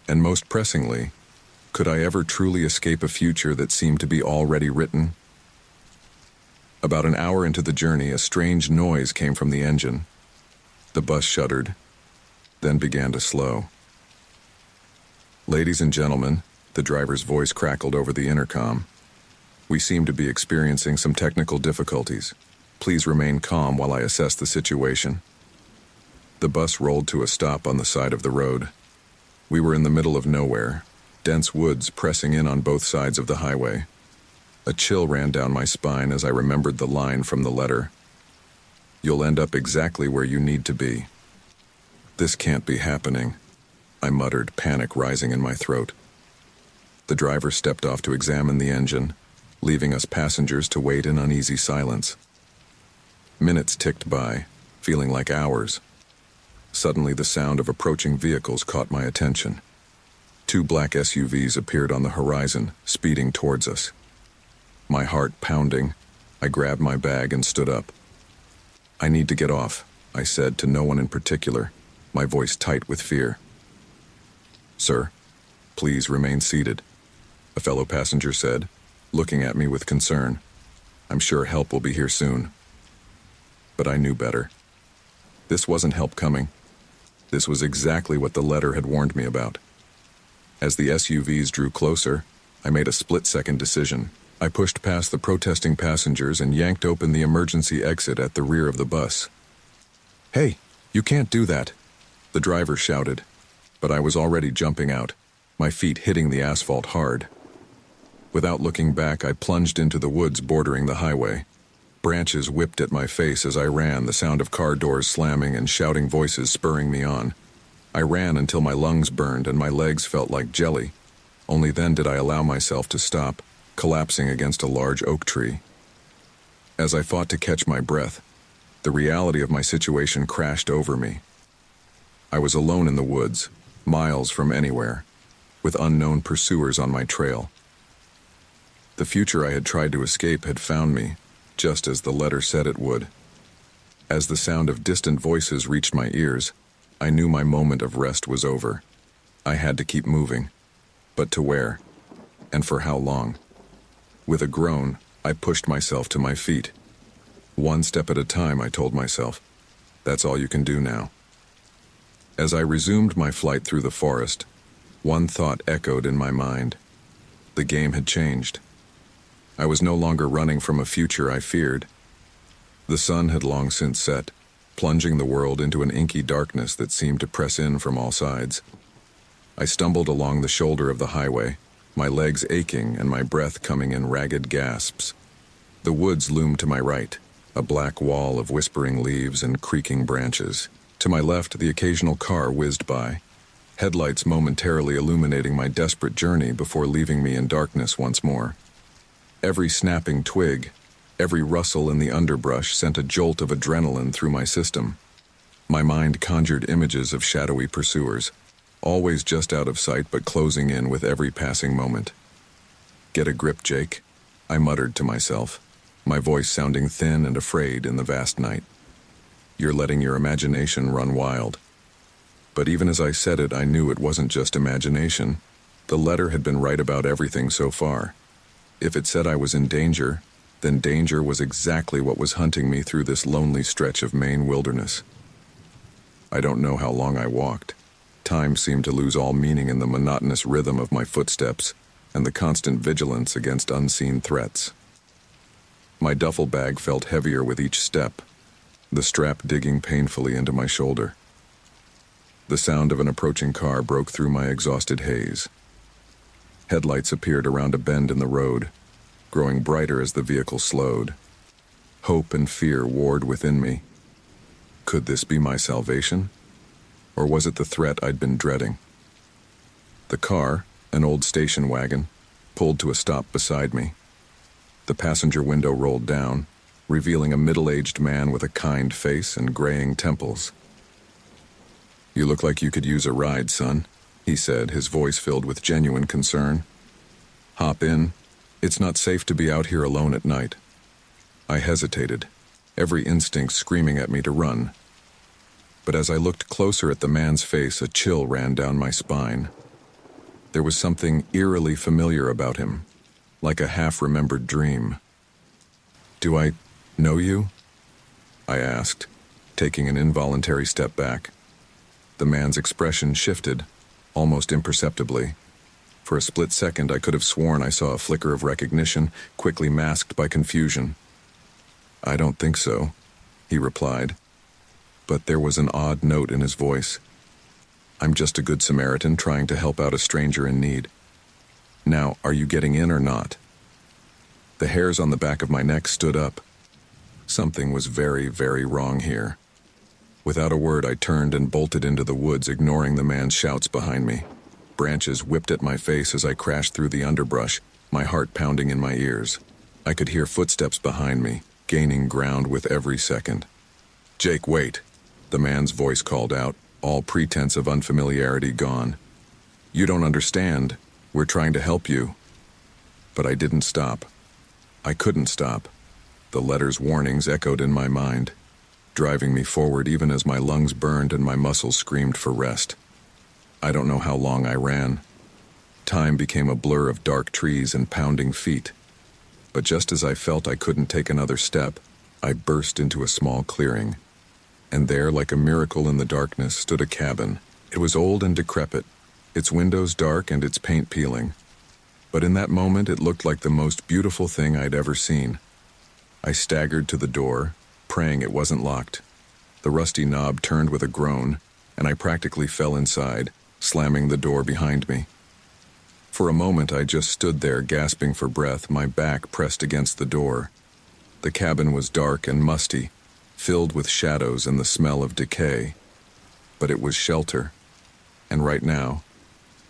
And most pressingly, could I ever truly escape a future that seemed to be already written? About an hour into the journey, a strange noise came from the engine. The bus shuddered, then began to slow. Ladies and gentlemen, the driver's voice crackled over the intercom. We seem to be experiencing some technical difficulties. Please remain calm while I assess the situation. The bus rolled to a stop on the side of the road. We were in the middle of nowhere, dense woods pressing in on both sides of the highway. A chill ran down my spine as I remembered the line from the letter. You'll end up exactly where you need to be. This can't be happening, I muttered, panic rising in my throat. The driver stepped off to examine the engine, leaving us passengers to wait in uneasy silence. Minutes ticked by, feeling like hours. Suddenly, the sound of approaching vehicles caught my attention. Two black SUVs appeared on the horizon, speeding towards us. My heart pounding, I grabbed my bag and stood up. I need to get off, I said to no one in particular, my voice tight with fear. Sir, please remain seated, a fellow passenger said, looking at me with concern. I'm sure help will be here soon. But I knew better. This wasn't help coming. This was exactly what the letter had warned me about. As the SUVs drew closer, I made a split-second decision. I pushed past the protesting passengers and yanked open the emergency exit at the rear of the bus. Hey, you can't do that, the driver shouted. But I was already jumping out, my feet hitting the asphalt hard. Without looking back, I plunged into the woods bordering the highway. Branches whipped at my face as I ran, the sound of car doors slamming and shouting voices spurring me on. I ran until my lungs burned and my legs felt like jelly. Only then did I allow myself to stop, collapsing against a large oak tree. As I fought to catch my breath, the reality of my situation crashed over me. I was alone in the woods, miles from anywhere, with unknown pursuers on my trail. The future I had tried to escape had found me, just as the letter said it would. As the sound of distant voices reached my ears, I knew my moment of rest was over. I had to keep moving. But to where? And for how long? With a groan, I pushed myself to my feet. One step at a time, I told myself. That's all you can do now. As I resumed my flight through the forest, one thought echoed in my mind. The game had changed. I was no longer running from a future I feared. The sun had long since set, plunging the world into an inky darkness that seemed to press in from all sides. I stumbled along the shoulder of the highway, my legs aching and my breath coming in ragged gasps. The woods loomed to my right, a black wall of whispering leaves and creaking branches. To my left, the occasional car whizzed by, headlights momentarily illuminating my desperate journey before leaving me in darkness once more. Every snapping twig, every rustle in the underbrush sent a jolt of adrenaline through my system. My mind conjured images of shadowy pursuers, always just out of sight but closing in with every passing moment. "Get a grip, Jake," I muttered to myself, my voice sounding thin and afraid in the vast night. "You're letting your imagination run wild." But even as I said it, I knew it wasn't just imagination. The letter had been right about everything so far. If it said I was in danger, then danger was exactly what was hunting me through this lonely stretch of Maine wilderness. I don't know how long I walked. Time seemed to lose all meaning in the monotonous rhythm of my footsteps and the constant vigilance against unseen threats. My duffel bag felt heavier with each step, the strap digging painfully into my shoulder. The sound of an approaching car broke through my exhausted haze. Headlights appeared around a bend in the road, growing brighter as the vehicle slowed. Hope and fear warred within me. Could this be my salvation? Or was it the threat I'd been dreading? The car, an old station wagon, pulled to a stop beside me. The passenger window rolled down, revealing a middle-aged man with a kind face and graying temples. "You look like you could use a ride, son," he said, his voice filled with genuine concern. "Hop in. It's not safe to be out here alone at night." I hesitated, every instinct screaming at me to run. But as I looked closer at the man's face, a chill ran down my spine. There was something eerily familiar about him, like a half-remembered dream. "Do I know you?" I asked, taking an involuntary step back. The man's expression shifted, almost imperceptibly. For a split second, I could have sworn I saw a flicker of recognition, quickly masked by confusion. "I don't think so," he replied. But there was an odd note in his voice. "I'm just a good Samaritan trying to help out a stranger in need. Now, are you getting in or not?" The hairs on the back of my neck stood up. Something was very, very wrong here. Without a word, I turned and bolted into the woods, ignoring the man's shouts behind me. Branches whipped at my face as I crashed through the underbrush, my heart pounding in my ears. I could hear footsteps behind me, gaining ground with every second. "Jake, wait," the man's voice called out, all pretense of unfamiliarity gone. "You don't understand. We're trying to help you." But I didn't stop. I couldn't stop. The letter's warnings echoed in my mind, driving me forward even as my lungs burned and my muscles screamed for rest. I don't know how long I ran. Time became a blur of dark trees and pounding feet. But just as I felt I couldn't take another step, I burst into a small clearing. And there, like a miracle in the darkness, stood a cabin. It was old and decrepit, its windows dark and its paint peeling. But in that moment, it looked like the most beautiful thing I'd ever seen. I staggered to the door, praying it wasn't locked. The rusty knob turned with a groan, and I practically fell inside, slamming the door behind me. For a moment, I just stood there, gasping for breath, my back pressed against the door. The cabin was dark and musty, filled with shadows and the smell of decay. But it was shelter. And right now,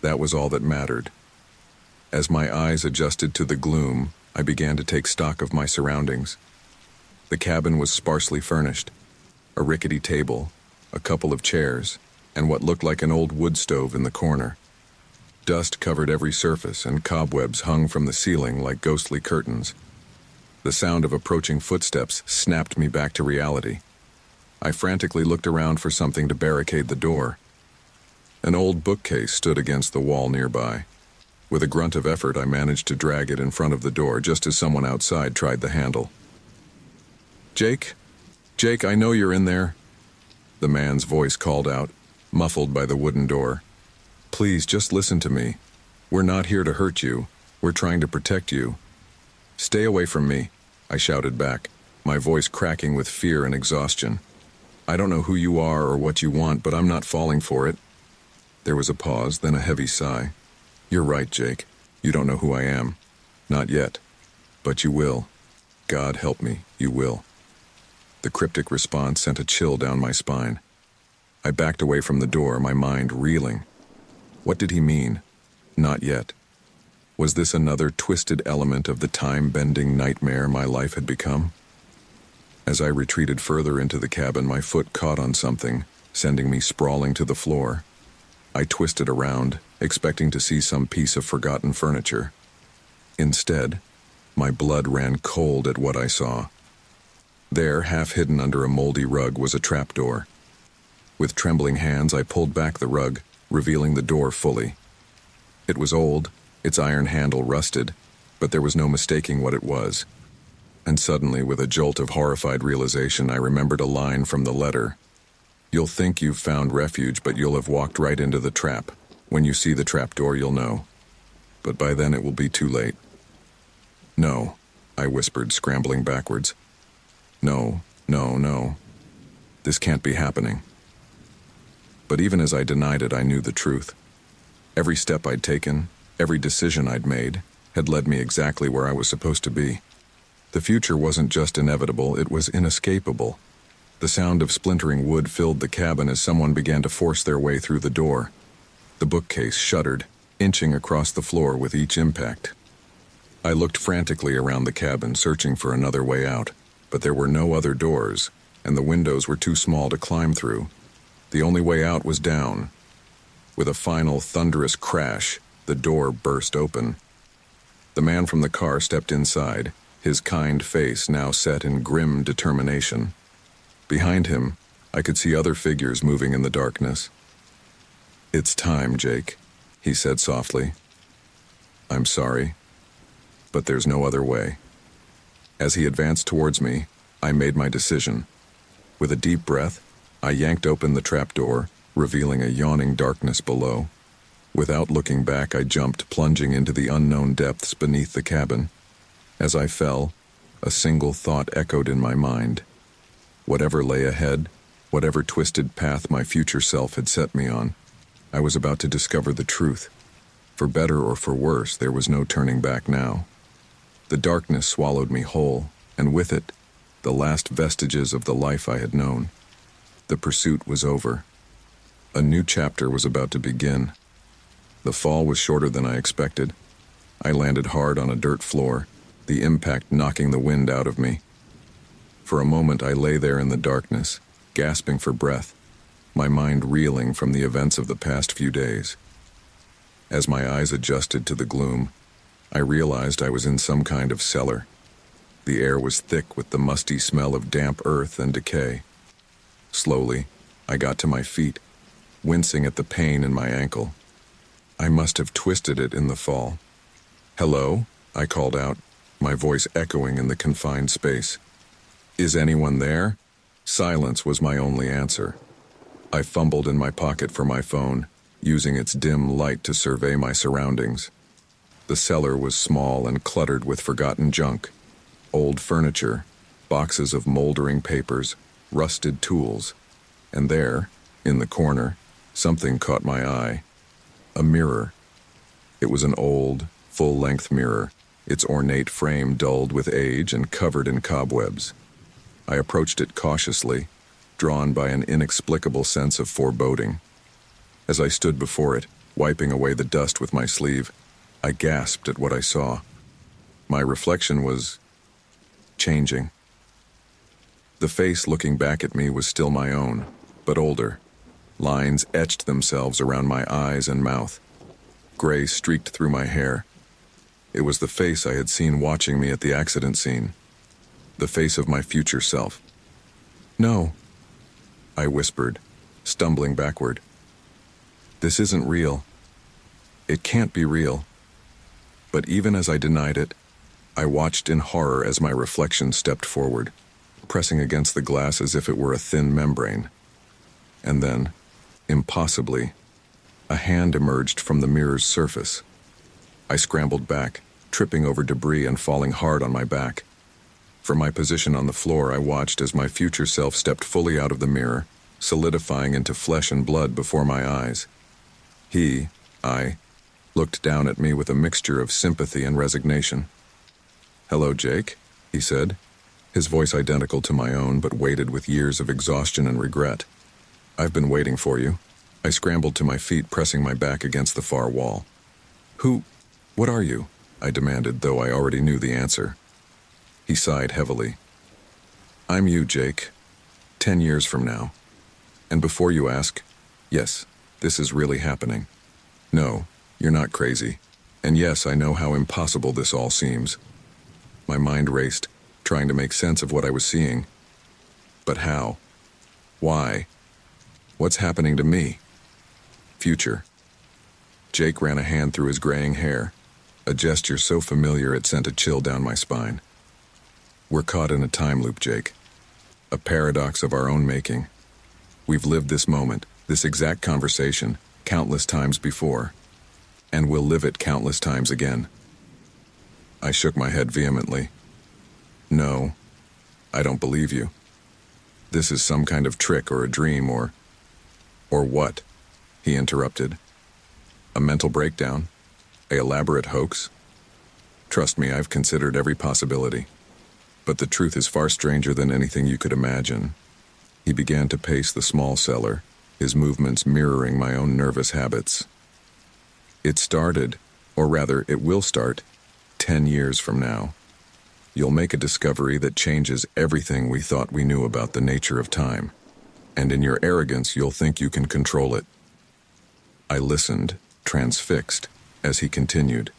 that was all that mattered. As my eyes adjusted to the gloom, I began to take stock of my surroundings. The cabin was sparsely furnished. A rickety table, a couple of chairs, and what looked like an old wood stove in the corner. Dust covered every surface, and cobwebs hung from the ceiling like ghostly curtains. The sound of approaching footsteps snapped me back to reality. I frantically looked around for something to barricade the door. An old bookcase stood against the wall nearby. With a grunt of effort, I managed to drag it in front of the door just as someone outside tried the handle. "Jake? Jake, I know you're in there," the man's voice called out, muffled by the wooden door. "Please, just listen to me. We're not here to hurt you. We're trying to protect you." "Stay away from me," I shouted back, my voice cracking with fear and exhaustion. "I don't know who you are or what you want, but I'm not falling for it." There was a pause, then a heavy sigh. "You're right, Jake. You don't know who I am. Not yet. But you will. God help me, you will." The cryptic response sent a chill down my spine. I backed away from the door, my mind reeling. What did he mean? Not yet. Was this another twisted element of the time-bending nightmare my life had become? As I retreated further into the cabin, my foot caught on something, sending me sprawling to the floor. I twisted around, expecting to see some piece of forgotten furniture. Instead, my blood ran cold at what I saw. There, half hidden under a moldy rug, was a trapdoor. With trembling hands, I pulled back the rug, revealing the door fully. It was old, its iron handle rusted, but there was no mistaking what it was. And suddenly, with a jolt of horrified realization, I remembered a line from the letter. "You'll think you've found refuge, but you'll have walked right into the trap. When you see the trapdoor, you'll know. But by then it will be too late." "No," I whispered, scrambling backwards. "No, no, no. This can't be happening." But even as I denied it, I knew the truth. Every step I'd taken, every decision I'd made, had led me exactly where I was supposed to be. The future wasn't just inevitable, it was inescapable. The sound of splintering wood filled the cabin as someone began to force their way through the door. The bookcase shuddered, inching across the floor with each impact. I looked frantically around the cabin, searching for another way out, but there were no other doors, and the windows were too small to climb through. The only way out was down. With a final thunderous crash, the door burst open. The man from the car stepped inside, his kind face now set in grim determination. Behind him, I could see other figures moving in the darkness. "It's time, Jake," he said softly. "I'm sorry, but there's no other way." As he advanced towards me, I made my decision. With a deep breath, I yanked open the trapdoor, revealing a yawning darkness below. Without looking back, I jumped, plunging into the unknown depths beneath the cabin. As I fell, a single thought echoed in my mind. Whatever lay ahead, whatever twisted path my future self had set me on, I was about to discover the truth. For better or for worse, there was no turning back now. The darkness swallowed me whole, and with it, the last vestiges of the life I had known. The pursuit was over. A new chapter was about to begin. The fall was shorter than I expected. I landed hard on a dirt floor, the impact knocking the wind out of me. For a moment I lay there in the darkness, gasping for breath, my mind reeling from the events of the past few days. As my eyes adjusted to the gloom, I realized I was in some kind of cellar. The air was thick with the musty smell of damp earth and decay. Slowly, I got to my feet, wincing at the pain in my ankle. I must have twisted it in the fall. "Hello?" I called out, my voice echoing in the confined space. "Is anyone there?" Silence was my only answer. I fumbled in my pocket for my phone, using its dim light to survey my surroundings. The cellar was small and cluttered with forgotten junk. Old furniture, boxes of moldering papers, rusted tools. And there, in the corner, something caught my eye. A mirror. It was an old, full-length mirror, its ornate frame dulled with age and covered in cobwebs. I approached it cautiously, drawn by an inexplicable sense of foreboding. As I stood before it, wiping away the dust with my sleeve, I gasped at what I saw. My reflection was changing. The face looking back at me was still my own, but older. Lines etched themselves around my eyes and mouth. Gray streaked through my hair. It was the face I had seen watching me at the accident scene. The face of my future self. "No," I whispered, stumbling backward. "This isn't real. It can't be real." But even as I denied it, I watched in horror as my reflection stepped forward, pressing against the glass as if it were a thin membrane. And then, impossibly, a hand emerged from the mirror's surface. I scrambled back, tripping over debris and falling hard on my back. From my position on the floor, I watched as my future self stepped fully out of the mirror, solidifying into flesh and blood before my eyes. I, looked down at me with a mixture of sympathy and resignation. "Hello, Jake," he said, his voice identical to my own but weighted with years of exhaustion and regret. "I've been waiting for you." I scrambled to my feet, pressing my back against the far wall. What are you?" I demanded, though I already knew the answer. He sighed heavily. "I'm you, Jake. 10 years from now. And before you ask, yes, this is really happening. No, you're not crazy. And yes, I know how impossible this all seems." My mind raced, trying to make sense of what I was seeing. But how? Why? What's happening to me? Future. Jake ran a hand through his graying hair, a gesture so familiar it sent a chill down my spine. "We're caught in a time loop, Jake. A paradox of our own making. We've lived this moment, this exact conversation, countless times before, and we'll live it countless times again." I shook my head vehemently. "No, I don't believe you. This is some kind of trick or a dream or what?" he interrupted. "A mental breakdown? A elaborate hoax? Trust me, I've considered every possibility. But the truth is far stranger than anything you could imagine." He began to pace the small cellar, his movements mirroring my own nervous habits. "It started, or rather, it will start, 10 years from now. You'll make a discovery that changes everything we thought we knew about the nature of time. And in your arrogance, you'll think you can control it." I listened, transfixed, as he continued.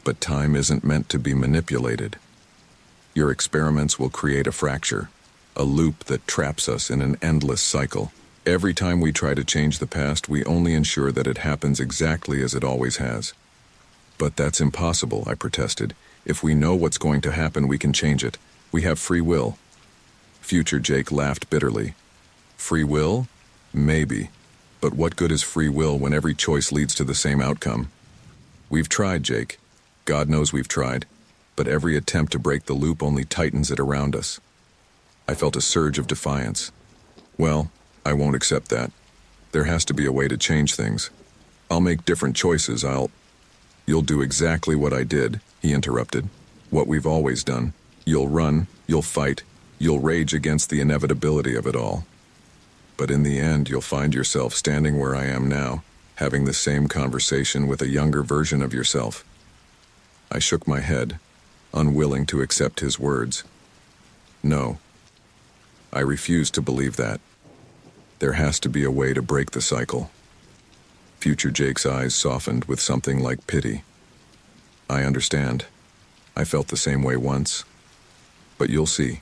"But time isn't meant to be manipulated. Your experiments will create a fracture, a loop that traps us in an endless cycle. Every time we try to change the past, we only ensure that it happens exactly as it always has." "But that's impossible," I protested. "If we know what's going to happen, we can change it. We have free will." Future Jake laughed bitterly. "Free will? Maybe. But what good is free will when every choice leads to the same outcome? We've tried, Jake. God knows we've tried. But every attempt to break the loop only tightens it around us." I felt a surge of defiance. "Well, I won't accept that. There has to be a way to change things. I'll make different choices. You'll do exactly what I did," he interrupted. "What we've always done. You'll run, you'll fight, you'll rage against the inevitability of it all. But in the end, you'll find yourself standing where I am now, having the same conversation with a younger version of yourself." I shook my head, unwilling to accept his words. No, I refuse to believe that. There has to be a way to break the cycle. Future Jake's eyes softened with something like pity. "I understand. I felt the same way once. But you'll see.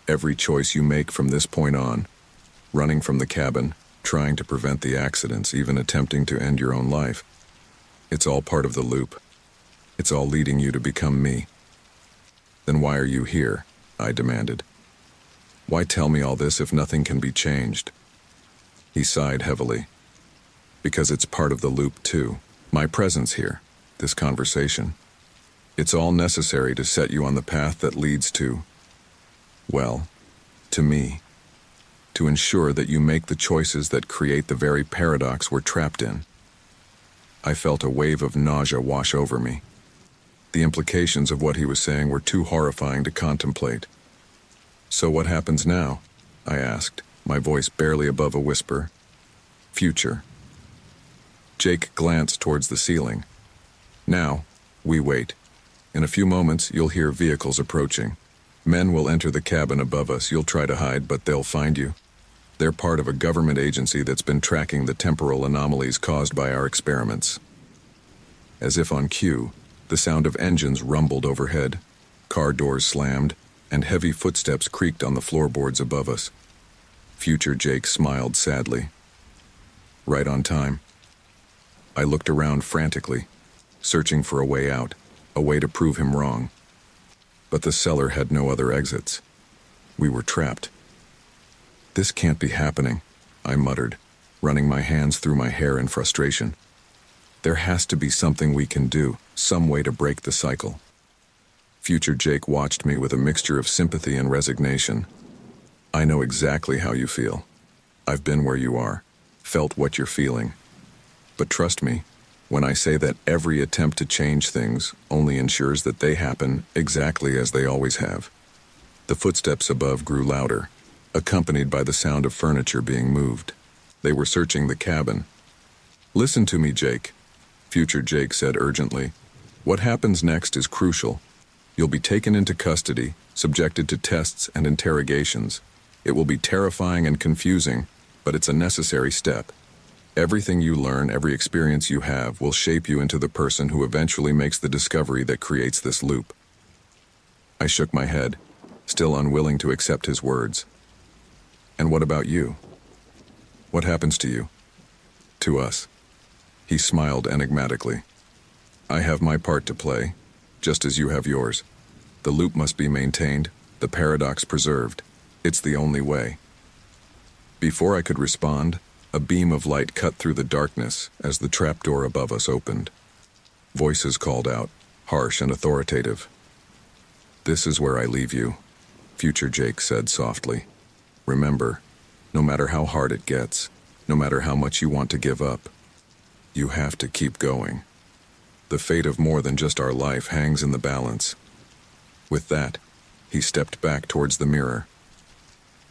Every choice you make from this point on, running from the cabin, trying to prevent the accidents, even attempting to end your own life, it's all part of the loop. It's all leading you to become me." "Then why are you here?" I demanded. "Why tell me all this if nothing can be changed?" He sighed heavily. "Because it's part of the loop too. My presence here, this conversation. It's all necessary to set you on the path that leads to, well, to me. To ensure that you make the choices that create the very paradox we're trapped in." I felt a wave of nausea wash over me. The implications of what he was saying were too horrifying to contemplate. "So what happens now?" I asked, my voice barely above a whisper. "Future." Jake glanced towards the ceiling. "Now, we wait. In a few moments, you'll hear vehicles approaching. Men will enter the cabin above us. You'll try to hide, but they'll find you. They're part of a government agency that's been tracking the temporal anomalies caused by our experiments." As if on cue, the sound of engines rumbled overhead, car doors slammed, and heavy footsteps creaked on the floorboards above us. Future Jake smiled sadly. "Right on time." I looked around frantically, searching for a way out, a way to prove him wrong. But the cellar had no other exits. We were trapped. "This can't be happening," I muttered, running my hands through my hair in frustration. "There has to be something we can do, some way to break the cycle." Future Jake watched me with a mixture of sympathy and resignation. I know exactly how you feel. I've been where you are, felt what you're feeling. But trust me, when I say that every attempt to change things only ensures that they happen exactly as they always have. The footsteps above grew louder, accompanied by the sound of furniture being moved. They were searching the cabin. "Listen to me, Jake," Future Jake said urgently. "What happens next is crucial. You'll be taken into custody, subjected to tests and interrogations. It will be terrifying and confusing, but it's a necessary step. Everything you learn, every experience you have, will shape you into the person who eventually makes the discovery that creates this loop." I shook my head, still unwilling to accept his words. "And what about you? What happens to you? To us?" He smiled enigmatically. "I have my part to play, just as you have yours. The loop must be maintained, the paradox preserved. It's the only way." Before I could respond, a beam of light cut through the darkness as the trapdoor above us opened. Voices called out, harsh and authoritative. "This is where I leave you," Future Jake said softly. "Remember, no matter how hard it gets, no matter how much you want to give up, you have to keep going. The fate of more than just our life hangs in the balance." With that, he stepped back towards the mirror.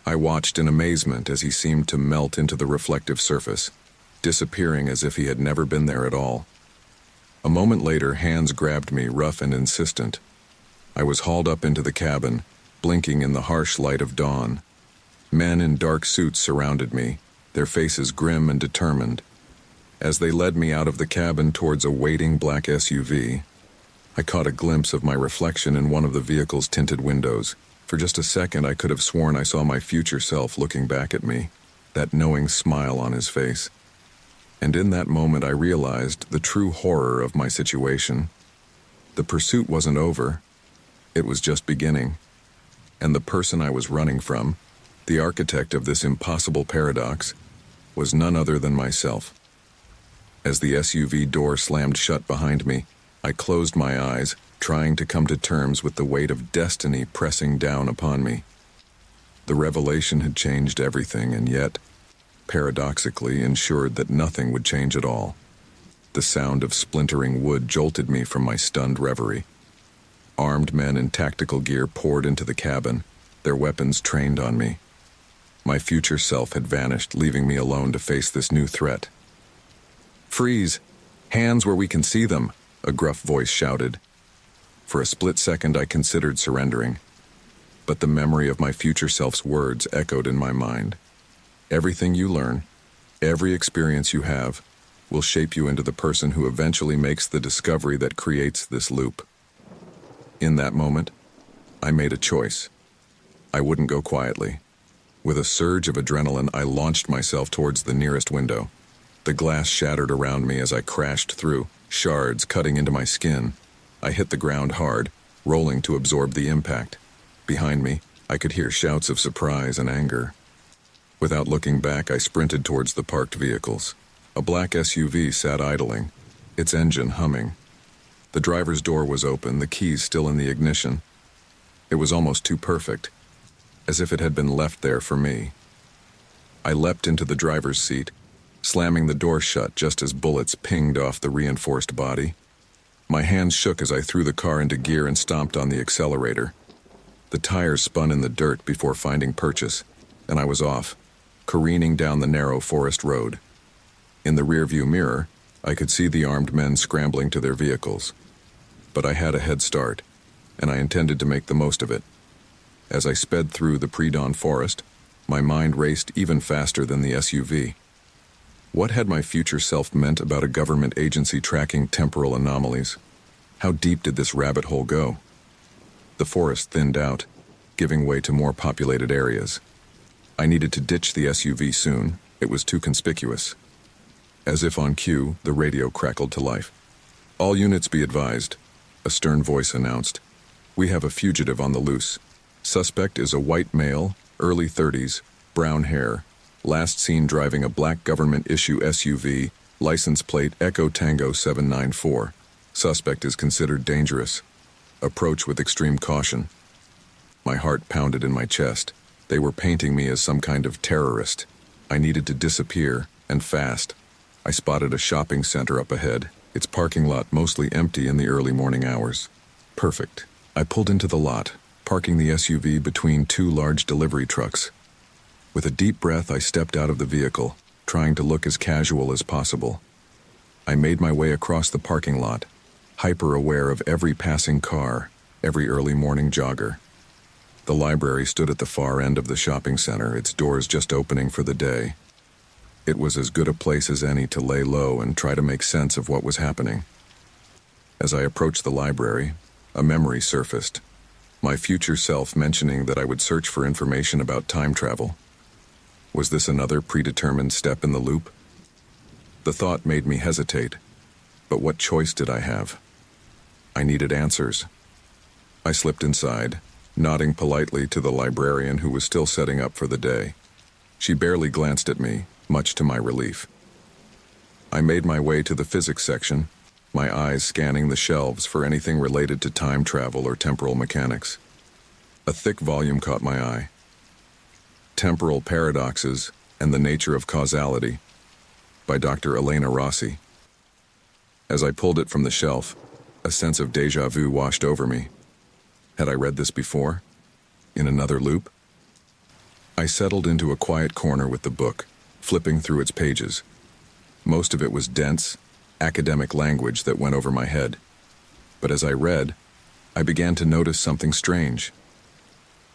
I watched in amazement as he seemed to melt into the reflective surface, disappearing as if he had never been there at all. A moment later, hands grabbed me, rough and insistent. I was hauled up into the cabin, blinking in the harsh light of dawn. Men in dark suits surrounded me, their faces grim and determined. As they led me out of the cabin towards a waiting black SUV, I caught a glimpse of my reflection in one of the vehicle's tinted windows. For just a second, I could have sworn I saw my future self looking back at me, that knowing smile on his face. And in that moment, I realized the true horror of my situation. The pursuit wasn't over. It was just beginning. And the person I was running from, the architect of this impossible paradox, was none other than myself. As the SUV door slammed shut behind me, I closed my eyes, trying to come to terms with the weight of destiny pressing down upon me. The revelation had changed everything, and yet, paradoxically, ensured that nothing would change at all. The sound of splintering wood jolted me from my stunned reverie. Armed men in tactical gear poured into the cabin, their weapons trained on me. My future self had vanished, leaving me alone to face this new threat. "Freeze! Hands where we can see them!" a gruff voice shouted. For a split second, I considered surrendering, but the memory of my future self's words echoed in my mind. Everything you learn, every experience you have, will shape you into the person who eventually makes the discovery that creates this loop. In that moment, I made a choice. I wouldn't go quietly. With a surge of adrenaline, I launched myself towards the nearest window. The glass shattered around me as I crashed through, shards cutting into my skin. I hit the ground hard, rolling to absorb the impact. Behind me, I could hear shouts of surprise and anger. Without looking back, I sprinted towards the parked vehicles. A black SUV sat idling, its engine humming. The driver's door was open, the keys still in the ignition. It was almost too perfect, as if it had been left there for me. I leapt into the driver's seat, slamming the door shut just as bullets pinged off the reinforced body. My hands shook as I threw the car into gear and stomped on the accelerator. The tires spun in the dirt before finding purchase, and I was off, careening down the narrow forest road. In the rearview mirror, I could see the armed men scrambling to their vehicles. But I had a head start, and I intended to make the most of it. As I sped through the pre-dawn forest, my mind raced even faster than the SUV. What had my future self meant about a government agency tracking temporal anomalies? How deep did this rabbit hole go? The forest thinned out, giving way to more populated areas. I needed to ditch the SUV soon. It was too conspicuous. As if on cue, the radio crackled to life. "All units be advised," a stern voice announced. "We have a fugitive on the loose. Suspect is a white male, early 30s, brown hair, last seen driving a black government-issue SUV, license plate Echo Tango 794. Suspect is considered dangerous." Approach with extreme caution. My heart pounded in my chest. They were painting me as some kind of terrorist. I needed to disappear, and fast. I spotted a shopping center up ahead, its parking lot mostly empty in the early morning hours. Perfect. I pulled into the lot, parking the SUV between two large delivery trucks. With a deep breath, I stepped out of the vehicle, trying to look as casual as possible. I made my way across the parking lot, hyper-aware of every passing car, every early morning jogger. The library stood at the far end of the shopping center, its doors just opening for the day. It was as good a place as any to lay low and try to make sense of what was happening. As I approached the library, a memory surfaced, my future self mentioning that I would search for information about time travel. Was this another predetermined step in the loop? The thought made me hesitate, but what choice did I have? I needed answers. I slipped inside, nodding politely to the librarian who was still setting up for the day. She barely glanced at me, much to my relief. I made my way to the physics section, my eyes scanning the shelves for anything related to time travel or temporal mechanics. A thick volume caught my eye. Temporal Paradoxes and the Nature of Causality by Dr. Elena Rossi. As I pulled it from the shelf, a sense of déjà vu washed over me. Had I read this before? In another loop? I settled into a quiet corner with the book, flipping through its pages. Most of it was dense, academic language that went over my head. But as I read, I began to notice something strange.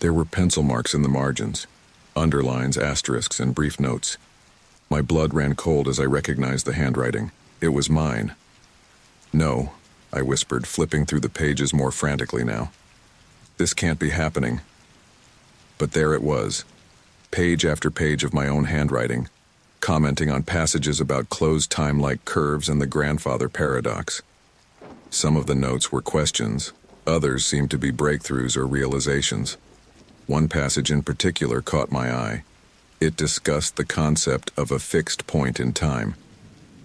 There were pencil marks in the margins, underlines, asterisks, and brief notes. My blood ran cold as I recognized the handwriting. It was mine. No, I whispered, flipping through the pages more frantically now. This can't be happening. But there it was, page after page of my own handwriting, commenting on passages about closed time-like curves and the grandfather paradox. Some of the notes were questions, others seemed to be breakthroughs or realizations. One passage in particular caught my eye. It discussed the concept of a fixed point in time,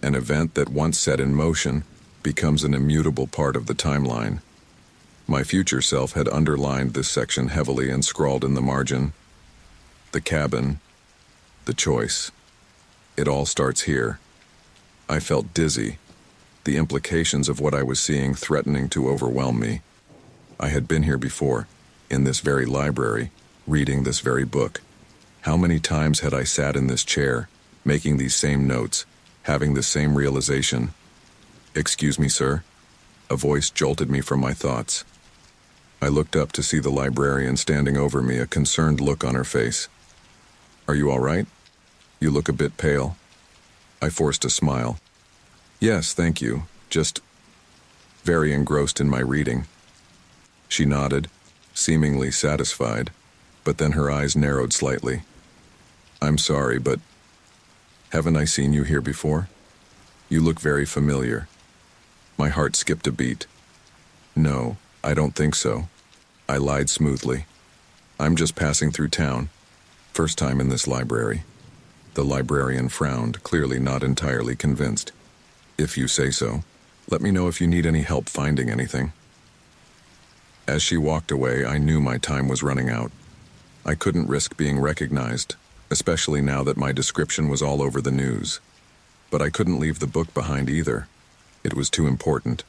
an event that once set in motion becomes an immutable part of the timeline. My future self had underlined this section heavily and scrawled in the margin, "The cabin, the choice. It all starts here." I felt dizzy, the implications of what I was seeing threatening to overwhelm me. I had been here before, in this very library, reading this very book. How many times had I sat in this chair, making these same notes, having the same realization? "Excuse me, sir." A voice jolted me from my thoughts. I looked up to see the librarian standing over me, a concerned look on her face. "Are you all right? You look a bit pale." I forced a smile. "Yes, thank you. Just very engrossed in my reading." She nodded, seemingly satisfied, but then her eyes narrowed slightly. "I'm sorry, but haven't I seen you here before? You look very familiar." My heart skipped a beat. "No, I don't think so." I lied smoothly. "I'm just passing through town. First time in this library." The librarian frowned, clearly not entirely convinced. "If you say so. Let me know if you need any help finding anything." As she walked away, I knew my time was running out. I couldn't risk being recognized, especially now that my description was all over the news. But I couldn't leave the book behind either. It was too important.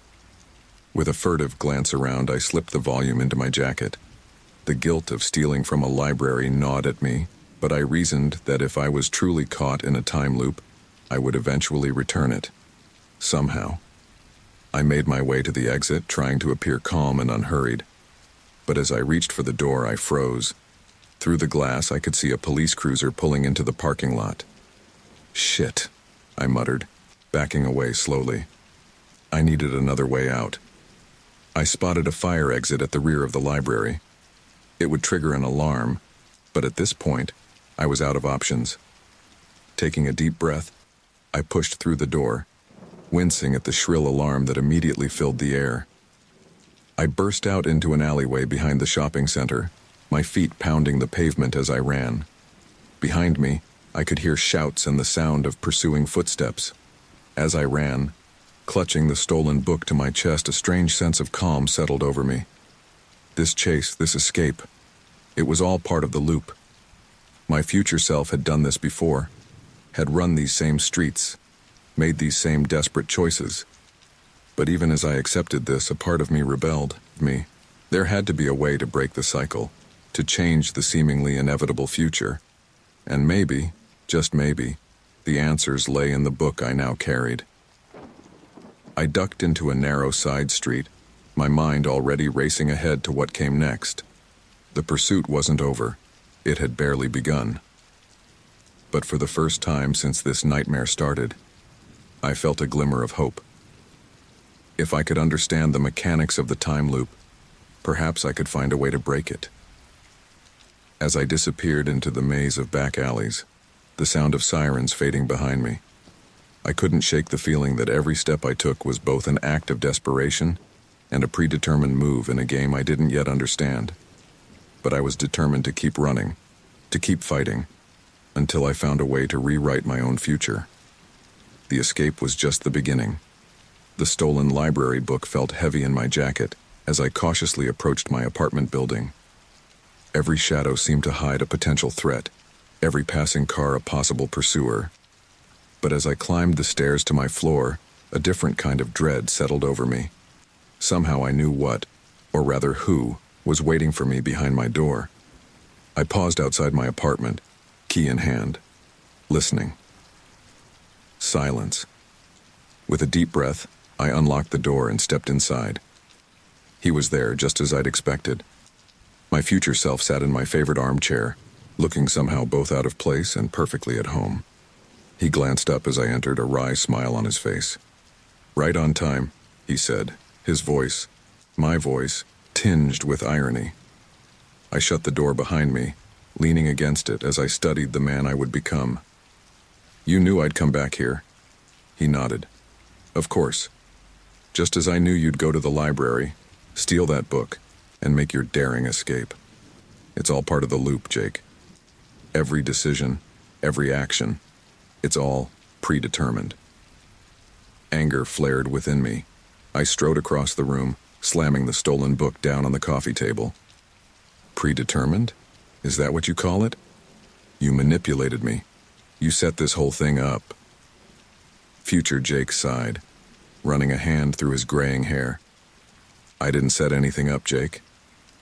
With a furtive glance around, I slipped the volume into my jacket. The guilt of stealing from a library gnawed at me, but I reasoned that if I was truly caught in a time loop, I would eventually return it. Somehow. I made my way to the exit, trying to appear calm and unhurried. But as I reached for the door, I froze. Through the glass, I could see a police cruiser pulling into the parking lot. "Shit," I muttered, backing away slowly. I needed another way out. I spotted a fire exit at the rear of the library. It would trigger an alarm, but at this point, I was out of options. Taking a deep breath, I pushed through the door, wincing at the shrill alarm that immediately filled the air. I burst out into an alleyway behind the shopping center, my feet pounding the pavement as I ran. Behind me, I could hear shouts and the sound of pursuing footsteps. As I ran, clutching the stolen book to my chest, a strange sense of calm settled over me. This chase, this escape, it was all part of the loop. My future self had done this before, had run these same streets, made these same desperate choices. But even as I accepted this, a part of me rebelled. There had to be a way to break the cycle, to change the seemingly inevitable future. And maybe, just maybe, the answers lay in the book I now carried. I ducked into a narrow side street, my mind already racing ahead to what came next. The pursuit wasn't over. It had barely begun. But for the first time since this nightmare started, I felt a glimmer of hope. If I could understand the mechanics of the time loop, perhaps I could find a way to break it. As I disappeared into the maze of back alleys, the sound of sirens fading behind me, I couldn't shake the feeling that every step I took was both an act of desperation and a predetermined move in a game I didn't yet understand. But I was determined to keep running, to keep fighting, until I found a way to rewrite my own future. The escape was just the beginning. The stolen library book felt heavy in my jacket as I cautiously approached my apartment building. Every shadow seemed to hide a potential threat, every passing car a possible pursuer. But as I climbed the stairs to my floor, a different kind of dread settled over me. Somehow I knew what, or rather who, was waiting for me behind my door. I paused outside my apartment, key in hand, listening. Silence. With a deep breath, I unlocked the door and stepped inside. He was there, just as I'd expected. My future self sat in my favorite armchair, looking somehow both out of place and perfectly at home. He glanced up as I entered, a wry smile on his face. "Right on time," he said, his voice, my voice, tinged with irony. I shut the door behind me, leaning against it as I studied the man I would become. "You knew I'd come back here." He nodded. "Of course. Just as I knew you'd go to the library, steal that book, and make your daring escape. It's all part of the loop, Jake. Every decision, every action, it's all predetermined." Anger flared within me. I strode across the room, slamming the stolen book down on the coffee table. "Predetermined? Is that what you call it? You manipulated me. You set this whole thing up." Future Jake sighed, running a hand through his graying hair. "I didn't set anything up, Jake.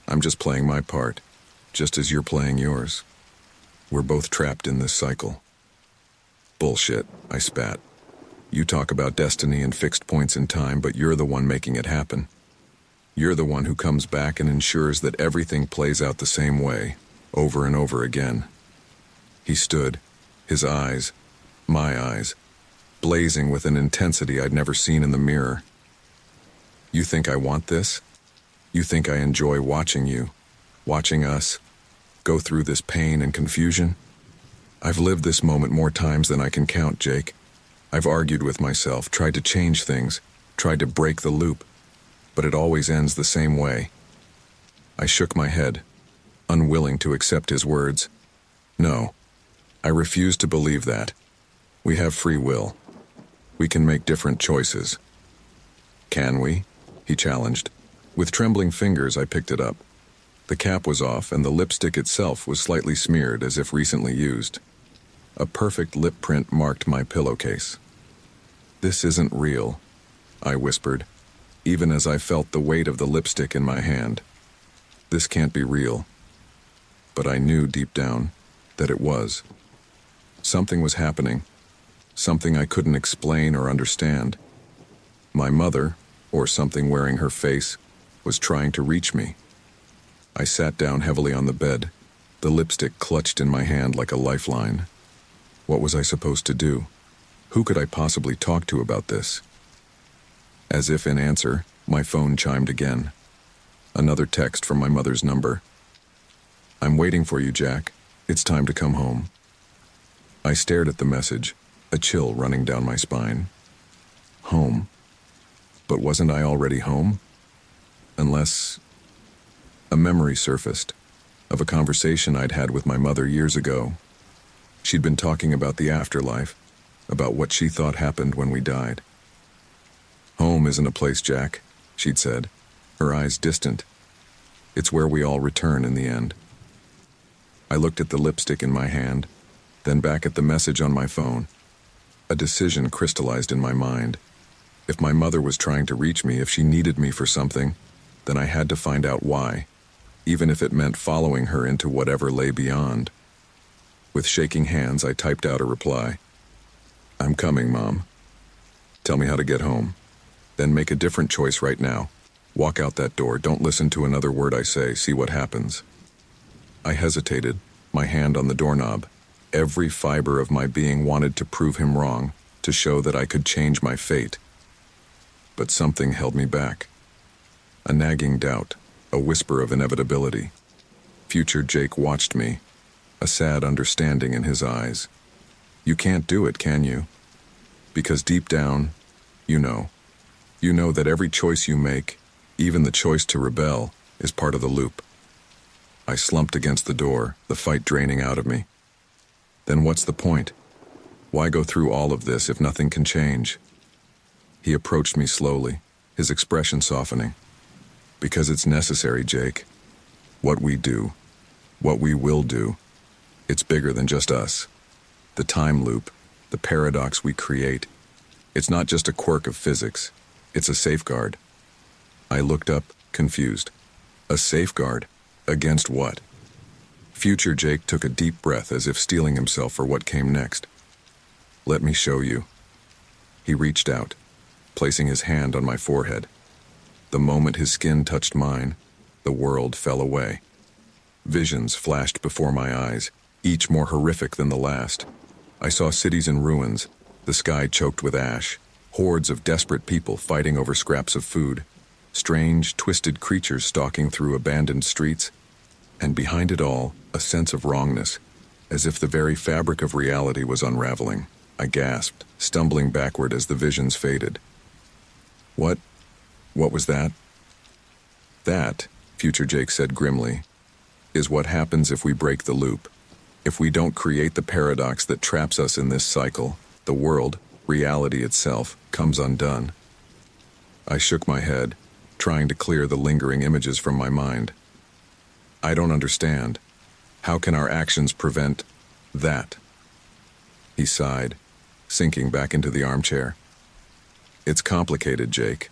I'm just playing my part, just as you're playing yours. We're both trapped in this cycle." "Bullshit," I spat. "You talk about destiny and fixed points in time, but you're the one making it happen. You're the one who comes back and ensures that everything plays out the same way, over and over again." He stood, his eyes, my eyes, blazing with an intensity I'd never seen in the mirror. "You think I want this? You think I enjoy watching you, watching us, go through this pain and confusion? I've lived this moment more times than I can count, Jake. I've argued with myself, tried to change things, tried to break the loop, but it always ends the same way." I shook my head, unwilling to accept his words. "No, I refuse to believe that. We have free will. We can make different choices." "Can we?" he challenged. With trembling fingers, I picked it up. The cap was off, and the lipstick itself was slightly smeared, as if recently used. A perfect lip print marked my pillowcase. "This isn't real," I whispered, even as I felt the weight of the lipstick in my hand. "This can't be real." But I knew deep down that it was. Something was happening, something I couldn't explain or understand. My mother, or something wearing her face, was trying to reach me. I sat down heavily on the bed, the lipstick clutched in my hand like a lifeline. What was I supposed to do? Who could I possibly talk to about this? As if in answer, my phone chimed again. Another text from my mother's number. "I'm waiting for you, Jack. It's time to come home." I stared at the message, a chill running down my spine. Home? But wasn't I already home? Unless... A memory surfaced, of a conversation I'd had with my mother years ago. She'd been talking about the afterlife, about what she thought happened when we died. "Home isn't a place, Jack," she'd said, her eyes distant. It's where we all return in the end. I looked at the lipstick in my hand, then back at the message on my phone. A decision crystallized in my mind. If my mother was trying to reach me, if she needed me for something, then I had to find out why, even if it meant following her into whatever lay beyond. With shaking hands, I typed out a reply. "I'm coming, Mom. Tell me how to get home. Then make a different choice right now. Walk out that door. Don't listen to another word I say. See what happens." I hesitated, my hand on the doorknob. Every fiber of my being wanted to prove him wrong, to show that I could change my fate. But something held me back. A nagging doubt, a whisper of inevitability. Future Jake watched me, a sad understanding in his eyes. "You can't do it, can you? Because deep down, you know. You know that every choice you make, even the choice to rebel, is part of the loop." I slumped against the door, the fight draining out of me. Then what's the point? Why go through all of this if nothing can change? He approached me slowly, his expression softening. "Because it's necessary, Jake. What we do, what we will do, it's bigger than just us. The time loop, the paradox we create, it's not just a quirk of physics, it's a safeguard." I looked up, confused. A safeguard? Against what? Future Jake took a deep breath as if steeling himself for what came next. "Let me show you." He reached out, placing his hand on my forehead. The moment his skin touched mine, the world fell away. Visions flashed before my eyes, each more horrific than the last. I saw cities in ruins, the sky choked with ash, hordes of desperate people fighting over scraps of food, strange, twisted creatures stalking through abandoned streets, and behind it all, a sense of wrongness, as if the very fabric of reality was unraveling. I gasped, stumbling backward as the visions faded. What was that?" "That," Future Jake said grimly, "is what happens if we break the loop. If we don't create the paradox that traps us in this cycle, the world, reality itself, comes undone." I shook my head, trying to clear the lingering images from my mind. "I don't understand. How can our actions prevent that?" He sighed, sinking back into the armchair. "It's complicated, Jake.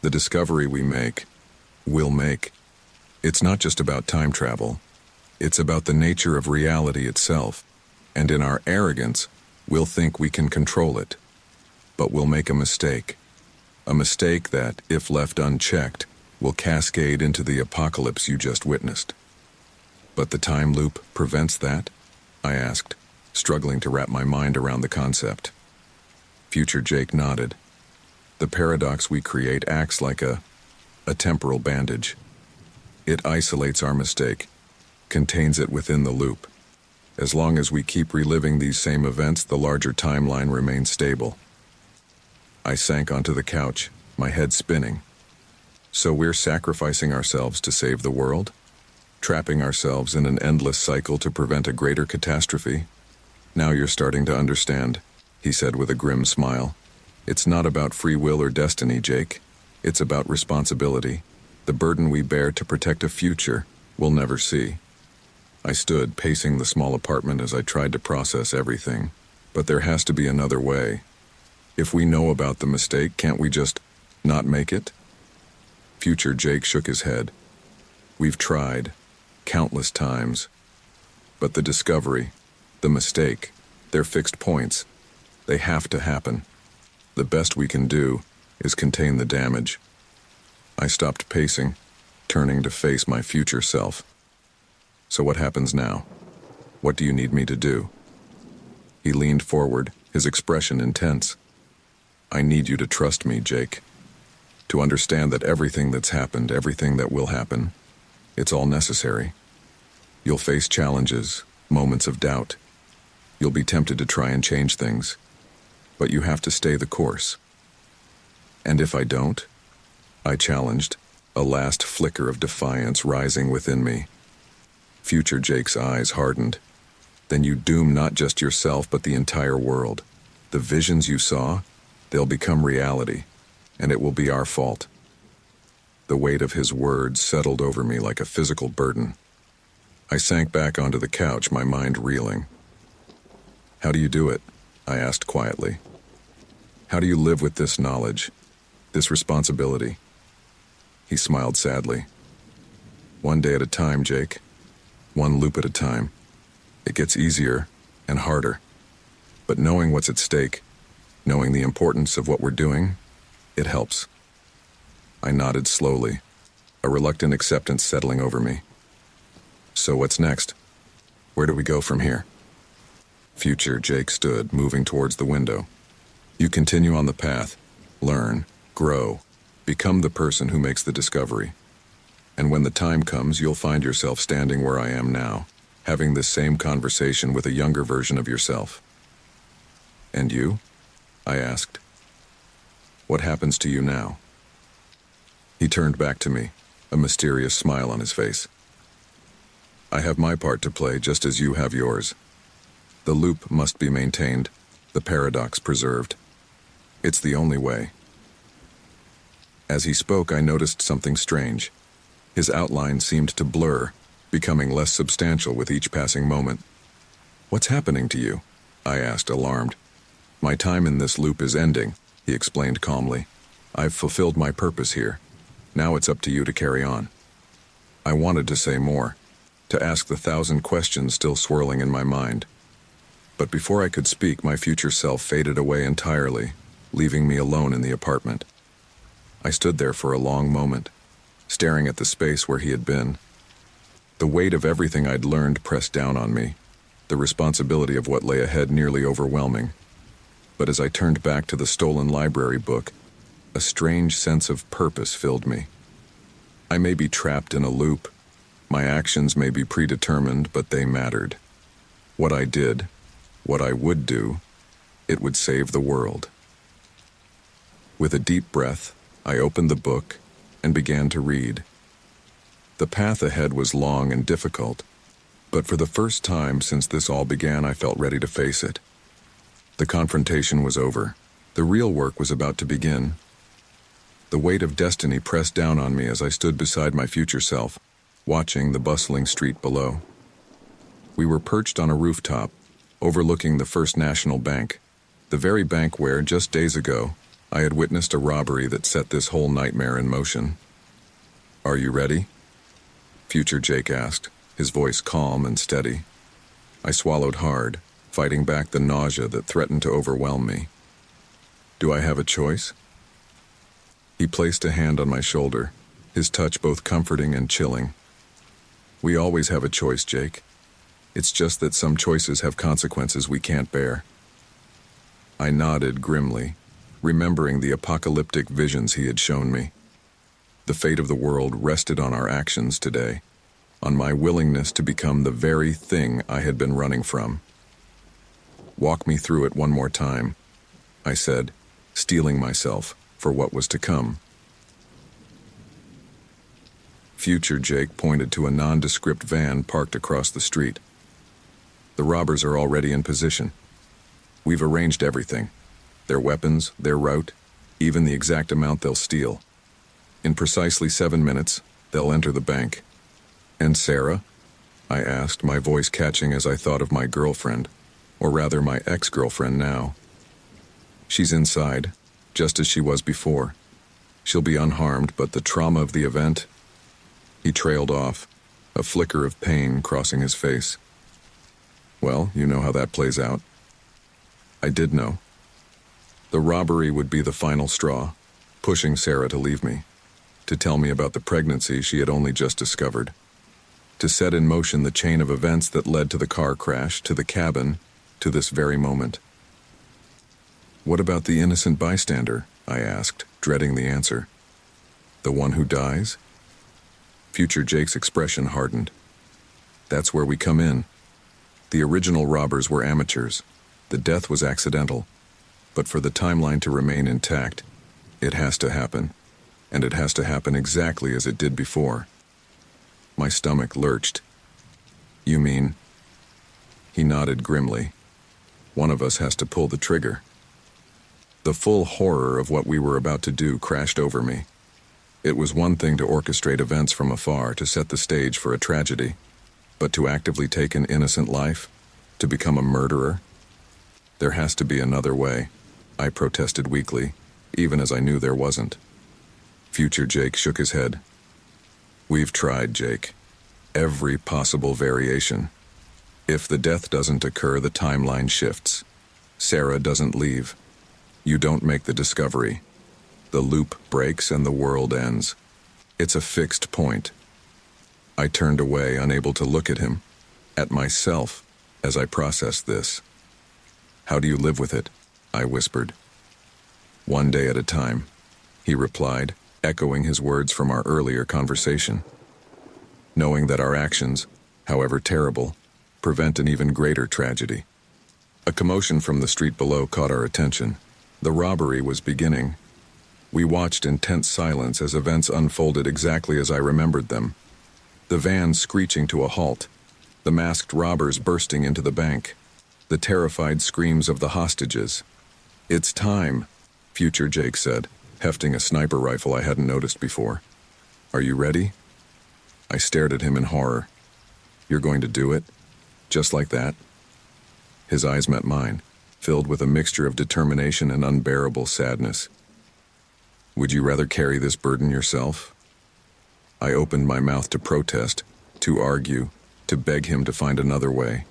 The discovery we'll make, it's not just about time travel. It's about the nature of reality itself, and in our arrogance, we'll think we can control it. But we'll make a mistake. A mistake that, if left unchecked, will cascade into the apocalypse you just witnessed." "But the time loop prevents that?" I asked, struggling to wrap my mind around the concept. Future Jake nodded. "The paradox we create acts like a temporal bandage. It isolates our mistake, contains it within the loop. As long as we keep reliving these same events, the larger timeline remains stable." I sank onto the couch, my head spinning. "So we're sacrificing ourselves to save the world? Trapping ourselves in an endless cycle to prevent a greater catastrophe? Now you're starting to understand," he said with a grim smile. "It's not about free will or destiny, Jake. It's about responsibility, the burden we bear to protect a future we'll never see." I stood, pacing the small apartment as I tried to process everything. But there has to be another way. If we know about the mistake, can't we just not make it? Future Jake shook his head. "We've tried, countless times. But the discovery, the mistake, they're fixed points. They have to happen. The best we can do is contain the damage." I stopped pacing, turning to face my future self. "So what happens now? What do you need me to do?" He leaned forward, his expression intense. "I need you to trust me, Jake. To understand that everything that's happened, everything that will happen, it's all necessary. You'll face challenges, moments of doubt. You'll be tempted to try and change things. But you have to stay the course." "And if I don't?" I challenged, a last flicker of defiance rising within me. Future Jake's eyes hardened. "Then you doom not just yourself but the entire world. The visions you saw, they'll become reality, and it will be our fault." The weight of his words settled over me like a physical burden. I sank back onto the couch, my mind reeling. "How do you do it?" I asked quietly. "How do you live with this knowledge, this responsibility?" He smiled sadly. "One day at a time, Jake. One loop at a time. It gets easier and harder. But knowing what's at stake, knowing the importance of what we're doing, it helps." I nodded slowly, a reluctant acceptance settling over me. "So what's next? Where do we go from here?" Future Jake stood, moving towards the window. "You continue on the path, learn, grow, become the person who makes the discovery. And when the time comes, you'll find yourself standing where I am now, having this same conversation with a younger version of yourself." "And you?" I asked. "What happens to you now?" He turned back to me, a mysterious smile on his face. "I have my part to play just as you have yours. The loop must be maintained, the paradox preserved. It's the only way." As he spoke, I noticed something strange. His outline seemed to blur, becoming less substantial with each passing moment. "What's happening to you?" I asked, alarmed. "My time in this loop is ending," he explained calmly. "I've fulfilled my purpose here. Now it's up to you to carry on." I wanted to say more, to ask the 1,000 questions still swirling in my mind. But before I could speak, my future self faded away entirely, leaving me alone in the apartment. I stood there for a long moment, staring at the space where he had been. The weight of everything I'd learned pressed down on me, the responsibility of what lay ahead nearly overwhelming. But as I turned back to the stolen library book, a strange sense of purpose filled me. I may be trapped in a loop. My actions may be predetermined, but they mattered. What I did, what I would do, it would save the world. With a deep breath, I opened the book and began to read. The path ahead was long and difficult, but for the first time since this all began, I felt ready to face it. The confrontation was over. The real work was about to begin. The weight of destiny pressed down on me as I stood beside my future self, watching the bustling street below. We were perched on a rooftop, overlooking the First National Bank, the very bank where, just days ago, I had witnessed a robbery that set this whole nightmare in motion. "Are you ready?" Future Jake asked, his voice calm and steady. I swallowed hard, fighting back the nausea that threatened to overwhelm me. "Do I have a choice?" He placed a hand on my shoulder, his touch both comforting and chilling. "We always have a choice, Jake. It's just that some choices have consequences we can't bear." I nodded grimly, remembering the apocalyptic visions he had shown me. The fate of the world rested on our actions today, on my willingness to become the very thing I had been running from. "Walk me through it one more time," I said, steeling myself for what was to come. Future Jake pointed to a nondescript van parked across the street. "The robbers are already in position. We've arranged everything. Their weapons, their route, even the exact amount they'll steal. In precisely 7 minutes, they'll enter the bank." "And Sarah?" I asked, my voice catching as I thought of my girlfriend, or rather my ex-girlfriend now. "She's inside, just as she was before. She'll be unharmed, but the trauma of the event..." He trailed off, a flicker of pain crossing his face. "Well, you know how that plays out." I did know. The robbery would be the final straw, pushing Sarah to leave me, to tell me about the pregnancy she had only just discovered, to set in motion the chain of events that led to the car crash, to the cabin, to this very moment. "What about the innocent bystander?" I asked, dreading the answer. "The one who dies?" Future Jake's expression hardened. "That's where we come in. The original robbers were amateurs. The death was accidental. But for the timeline to remain intact, it has to happen. And it has to happen exactly as it did before." My stomach lurched. "You mean?" He nodded grimly. "One of us has to pull the trigger." The full horror of what we were about to do crashed over me. It was one thing to orchestrate events from afar to set the stage for a tragedy, but to actively take an innocent life? To become a murderer? There has to be another way, I protested weakly, even as I knew there wasn't. Future Jake shook his head. We've tried, Jake. Every possible variation. If the death doesn't occur, the timeline shifts. Sarah doesn't leave. You don't make the discovery. The loop breaks and the world ends. It's a fixed point. I turned away, unable to look at him, at myself, as I processed this. How do you live with it? I whispered. One day at a time, he replied, echoing his words from our earlier conversation. Knowing that our actions, however terrible, prevent an even greater tragedy. A commotion from the street below caught our attention. The robbery was beginning. We watched in tense silence as events unfolded exactly as I remembered them. The van screeching to a halt, the masked robbers bursting into the bank, the terrified screams of the hostages. It's time, Future Jake said, hefting a sniper rifle I hadn't noticed before. Are you ready? I stared at him in horror. You're going to do it? Just like that? His eyes met mine, filled with a mixture of determination and unbearable sadness. Would you rather carry this burden yourself? I opened my mouth to protest, to argue, to beg him to find another way.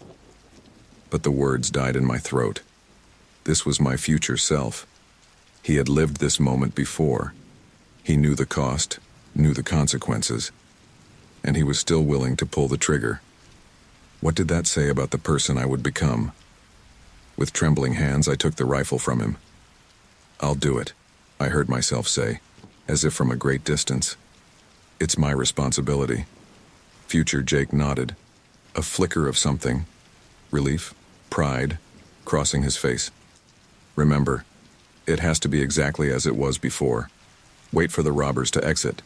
But the words died in my throat. This was my future self. He had lived this moment before. He knew the cost, knew the consequences, and he was still willing to pull the trigger. What did that say about the person I would become? With trembling hands, I took the rifle from him. I'll do it, I heard myself say, as if from a great distance. It's my responsibility. Future Jake nodded, a flicker of something, relief, pride, crossing his face. Remember, it has to be exactly as it was before. Wait for the robbers to exit.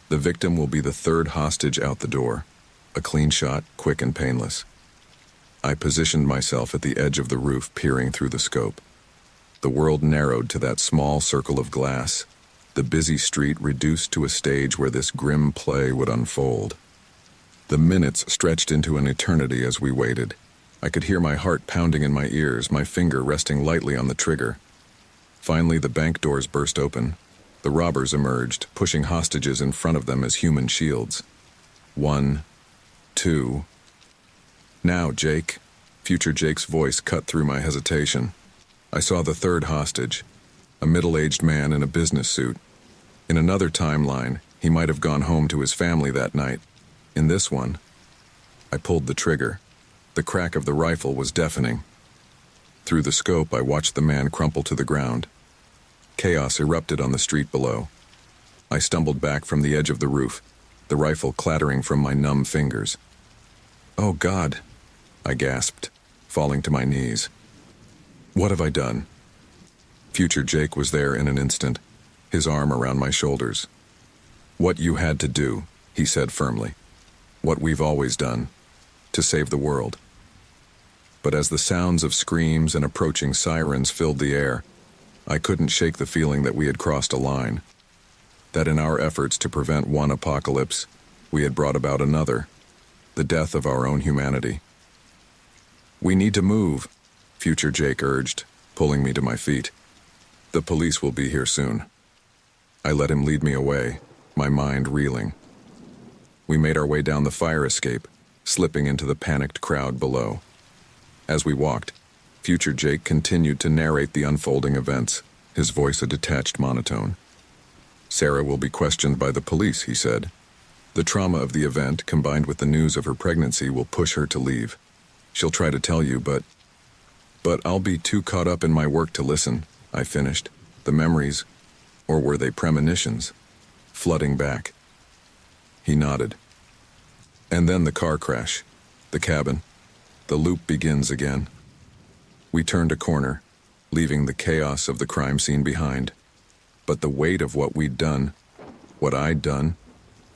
The victim will be the third hostage out the door. A clean shot, quick and painless. I positioned myself at the edge of the roof, peering through the scope. The world narrowed to that small circle of glass, the busy street reduced to a stage where this grim play would unfold. The minutes stretched into an eternity as we waited. I could hear my heart pounding in my ears, my finger resting lightly on the trigger. Finally, the bank doors burst open. The robbers emerged, pushing hostages in front of them as human shields. 1, 2. Now, Jake. Future Jake's voice cut through my hesitation. I saw the third hostage, a middle-aged man in a business suit. In another timeline, he might have gone home to his family that night. In this one, I pulled the trigger. The crack of the rifle was deafening. Through the scope, I watched the man crumple to the ground. Chaos erupted on the street below. I stumbled back from the edge of the roof, the rifle clattering from my numb fingers. Oh God, I gasped, falling to my knees. What have I done? Future Jake was there in an instant, his arm around my shoulders. What you had to do, he said firmly. What we've always done, to save the world. But as the sounds of screams and approaching sirens filled the air, I couldn't shake the feeling that we had crossed a line. That in our efforts to prevent one apocalypse, we had brought about another, the death of our own humanity. We need to move, Future Jake urged, pulling me to my feet. The police will be here soon. I let him lead me away, my mind reeling. We made our way down the fire escape, slipping into the panicked crowd below. As we walked, Future Jake continued to narrate the unfolding events, his voice a detached monotone. Sarah will be questioned by the police, he said. The trauma of the event, combined with the news of her pregnancy, will push her to leave. She'll try to tell you, but I'll be too caught up in my work to listen, I finished. The memories, or were they premonitions, flooding back. He nodded. And then the car crash, the cabin. The loop begins again. We turned a corner, leaving the chaos of the crime scene behind. But the weight of what we'd done, what I'd done,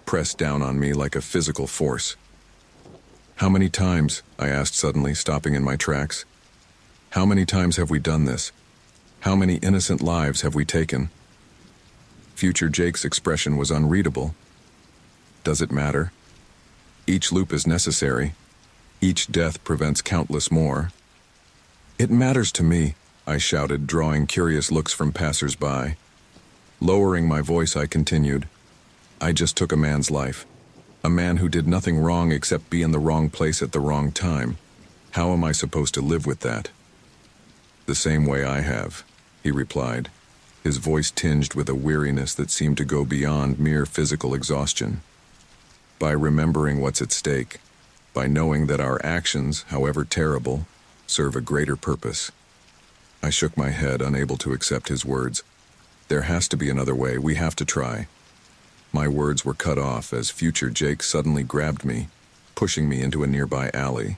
pressed down on me like a physical force. How many times, I asked suddenly, stopping in my tracks. How many times have we done this? How many innocent lives have we taken? Future Jake's expression was unreadable. Does it matter? Each loop is necessary. Each death prevents countless more. It matters to me, I shouted, drawing curious looks from passers-by. Lowering my voice, I continued. I just took a man's life. A man who did nothing wrong except be in the wrong place at the wrong time. How am I supposed to live with that? The same way I have, he replied, his voice tinged with a weariness that seemed to go beyond mere physical exhaustion. By remembering what's at stake, by knowing that our actions, however terrible, serve a greater purpose. I shook my head, unable to accept his words. There has to be another way. We have to try. My words were cut off as Future Jake suddenly grabbed me, pushing me into a nearby alley.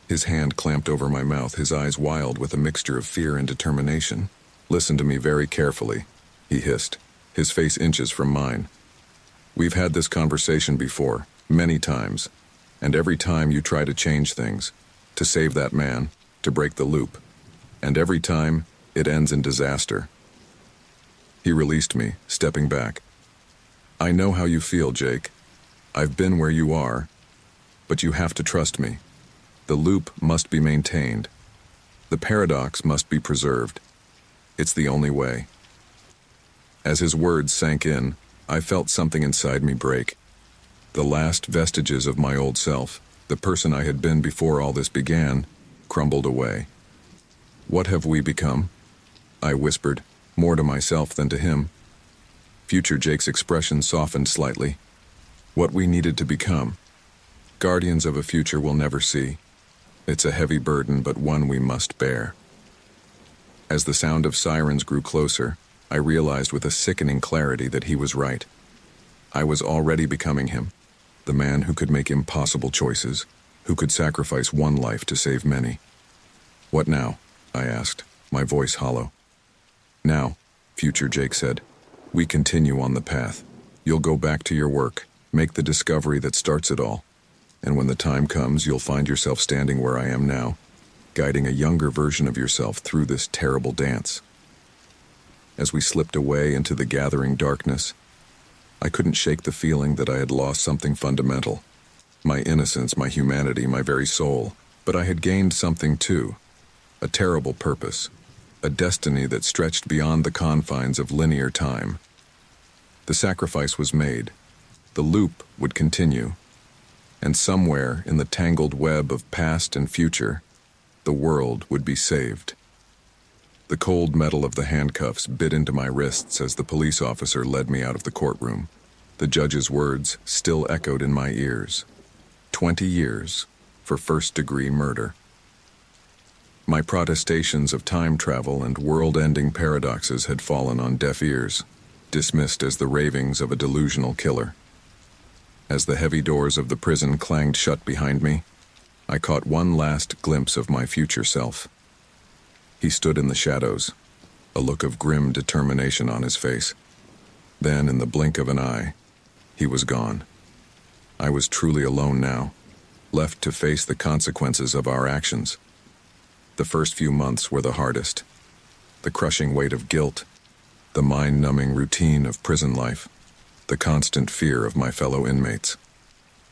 His hand clamped over my mouth, his eyes wild with a mixture of fear and determination. Listen to me very carefully, he hissed, his face inches from mine. We've had this conversation before, many times, and every time you try to change things, to save that man, to break the loop, and every time it ends in disaster. He released me, stepping back. I know how you feel, Jake. I've been where you are, but you have to trust me. The loop must be maintained. The paradox must be preserved. It's the only way. As his words sank in, I felt something inside me break. The last vestiges of my old self, the person I had been before all this began, crumbled away. What have we become? I whispered, more to myself than to him. Future Jake's expression softened slightly. What we needed to become. Guardians of a future we'll never see. It's a heavy burden, but one we must bear. As the sound of sirens grew closer, I realized with a sickening clarity that he was right. I was already becoming him, the man who could make impossible choices, who could sacrifice one life to save many. What now? I asked, my voice hollow. Now, Future Jake said, we continue on the path. You'll go back to your work, make the discovery that starts it all. And when the time comes, you'll find yourself standing where I am now, guiding a younger version of yourself through this terrible dance. As we slipped away into the gathering darkness, I couldn't shake the feeling that I had lost something fundamental. My innocence, my humanity, my very soul. But I had gained something too. A terrible purpose. A destiny that stretched beyond the confines of linear time. The sacrifice was made. The loop would continue. And somewhere in the tangled web of past and future, the world would be saved. The cold metal of the handcuffs bit into my wrists as the police officer led me out of the courtroom. The judge's words still echoed in my ears. 20 years for first-degree murder. My protestations of time travel and world-ending paradoxes had fallen on deaf ears, dismissed as the ravings of a delusional killer. As the heavy doors of the prison clanged shut behind me, I caught one last glimpse of my future self. He stood in the shadows, a look of grim determination on his face. Then, in the blink of an eye, he was gone. I was truly alone now, left to face the consequences of our actions. The first few months were the hardest. The crushing weight of guilt, the mind-numbing routine of prison life, the constant fear of my fellow inmates.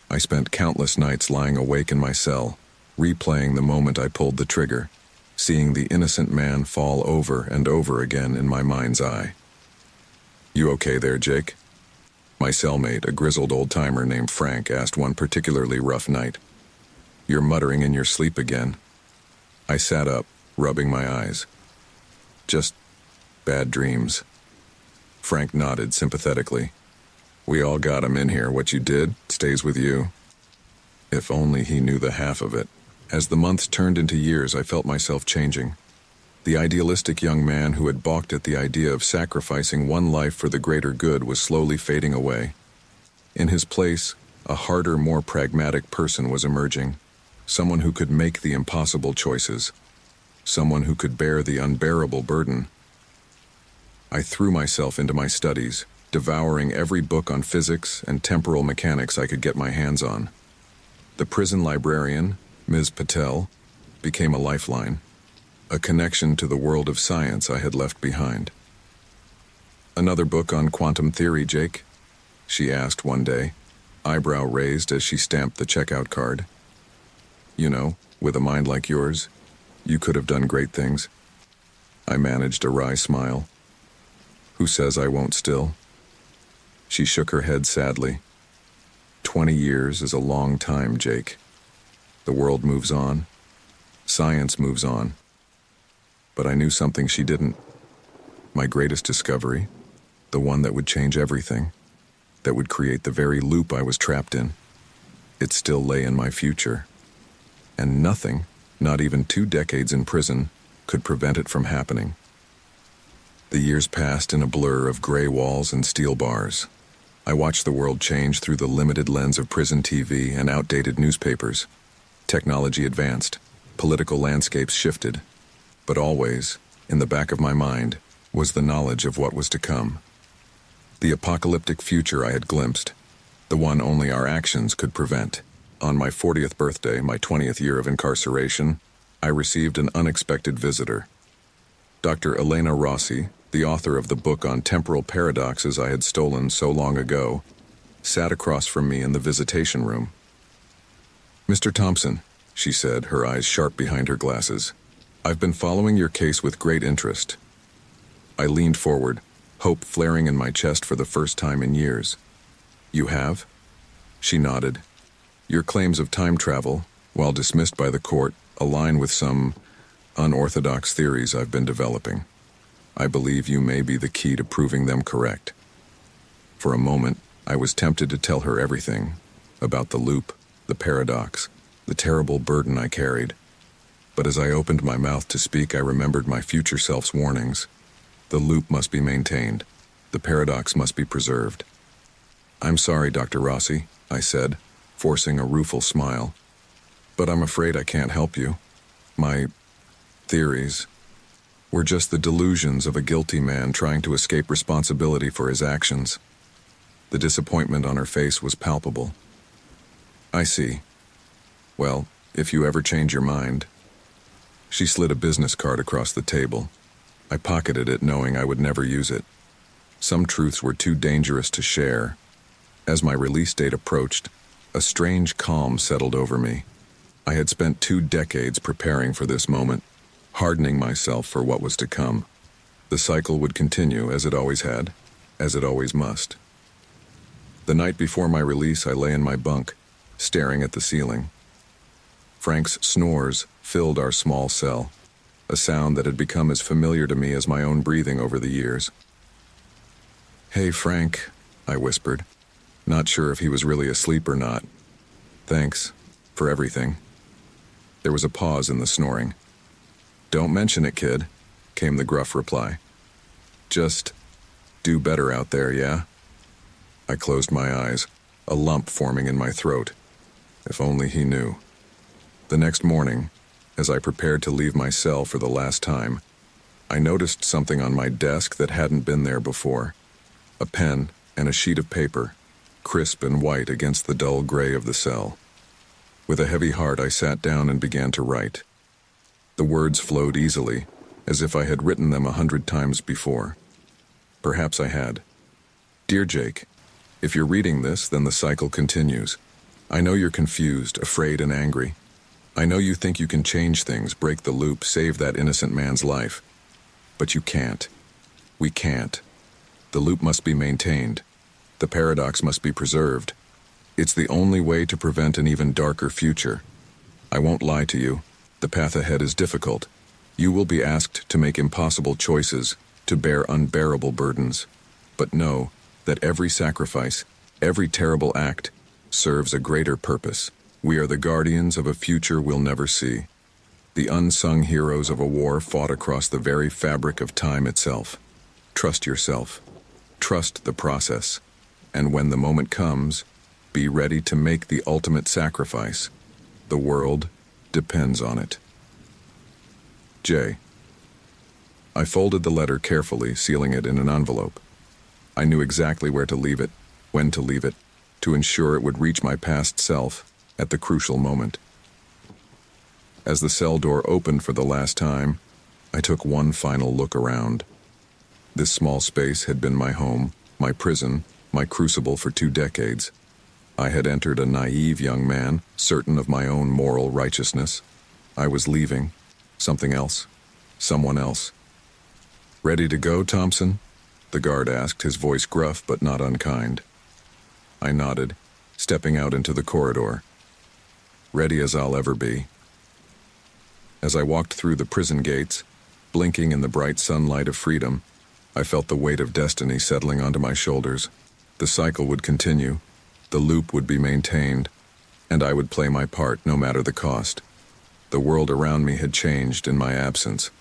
I spent countless nights lying awake in my cell, replaying the moment I pulled the trigger, seeing the innocent man fall over and over again in my mind's eye. You okay there, Jake? My cellmate, a grizzled old-timer named Frank, asked one particularly rough night. You're muttering in your sleep again. I sat up, rubbing my eyes. Just bad dreams. Frank nodded sympathetically. We all got him in here. What you did stays with you. If only he knew the half of it. As the months turned into years, I felt myself changing. The idealistic young man who had balked at the idea of sacrificing one life for the greater good was slowly fading away. In his place, a harder, more pragmatic person was emerging. Someone who could make the impossible choices. Someone who could bear the unbearable burden. I threw myself into my studies, devouring every book on physics and temporal mechanics I could get my hands on. The prison librarian, Ms. Patel, became a lifeline, a connection to the world of science I had left behind. Another book on quantum theory, Jake? She asked one day, eyebrow raised as she stamped the checkout card. You know, with a mind like yours, you could have done great things. I managed a wry smile. Who says I won't still? She shook her head sadly. 20 years is a long time, Jake. The world moves on. Science moves on. But I knew something she didn't. My greatest discovery, the one that would change everything, that would create the very loop I was trapped in. It still lay in my future. And nothing, not even 2 decades in prison, could prevent it from happening. The years passed in a blur of gray walls and steel bars. I watched the world change through the limited lens of prison TV and outdated newspapers. Technology advanced, political landscapes shifted, but always, in the back of my mind, was the knowledge of what was to come. The apocalyptic future I had glimpsed, the one only our actions could prevent. On my 40th birthday, my 20th year of incarceration, I received an unexpected visitor. Dr. Elena Rossi, the author of the book on temporal paradoxes I had stolen so long ago, sat across from me in the visitation room. "Mr. Thompson," she said, her eyes sharp behind her glasses, "I've been following your case with great interest." I leaned forward, hope flaring in my chest for the first time in years. "You have?" She nodded. "Your claims of time travel, while dismissed by the court, align with some unorthodox theories I've been developing. I believe you may be the key to proving them correct." For a moment, I was tempted to tell her everything, about the loop, the paradox, the terrible burden I carried. But as I opened my mouth to speak, I remembered my future self's warnings. The loop must be maintained. The paradox must be preserved. "I'm sorry, Dr. Rossi," I said, forcing a rueful smile. "But I'm afraid I can't help you. My theories were just the delusions of a guilty man trying to escape responsibility for his actions." The disappointment on her face was palpable. "I see. Well, if you ever change your mind." She slid a business card across the table. I pocketed it, knowing I would never use it. Some truths were too dangerous to share. As my release date approached, a strange calm settled over me. I had spent 2 decades preparing for this moment, hardening myself for what was to come. The cycle would continue, as it always had, as it always must. The night before my release, I lay in my bunk, staring at the ceiling. Frank's snores filled our small cell, a sound that had become as familiar to me as my own breathing over the years. "Hey, Frank," I whispered, not sure if he was really asleep or not. "Thanks for everything." There was a pause in the snoring. "Don't mention it, kid," came the gruff reply. "Just do better out there, yeah?" I closed my eyes, a lump forming in my throat. If only he knew. The next morning, as I prepared to leave my cell for the last time, I noticed something on my desk that hadn't been there before. A pen and a sheet of paper, crisp and white against the dull gray of the cell. With a heavy heart, I sat down and began to write. The words flowed easily, as if I had written them 100 times before. Perhaps I had. "Dear Jake, if you're reading this, then the cycle continues. I know you're confused, afraid, and angry. I know you think you can change things, break the loop, save that innocent man's life. But you can't. We can't. The loop must be maintained. The paradox must be preserved. It's the only way to prevent an even darker future. I won't lie to you. The path ahead is difficult. You will be asked to make impossible choices, to bear unbearable burdens. But know that every sacrifice, every terrible act, serves a greater purpose. We are the guardians of a future we'll never see. The unsung heroes of a war fought across the very fabric of time itself. Trust yourself. Trust the process. And when the moment comes, be ready to make the ultimate sacrifice. The world depends on it. J. I folded the letter carefully, sealing it in an envelope. I knew exactly where to leave it, when to leave it, to ensure it would reach my past self at the crucial moment. As the cell door opened for the last time, I took one final look around. This small space had been my home, my prison, my crucible for 2 decades. I had entered a naive young man, certain of my own moral righteousness. I was leaving. Something else. Someone else. "Ready to go, Thompson?" the guard asked, his voice gruff but not unkind. I nodded, stepping out into the corridor. Ready as I'll ever be. As I walked through the prison gates, blinking in the bright sunlight of freedom, I felt the weight of destiny settling onto my shoulders. The cycle would continue, the loop would be maintained, and I would play my part no matter the cost. The world around me had changed in my absence.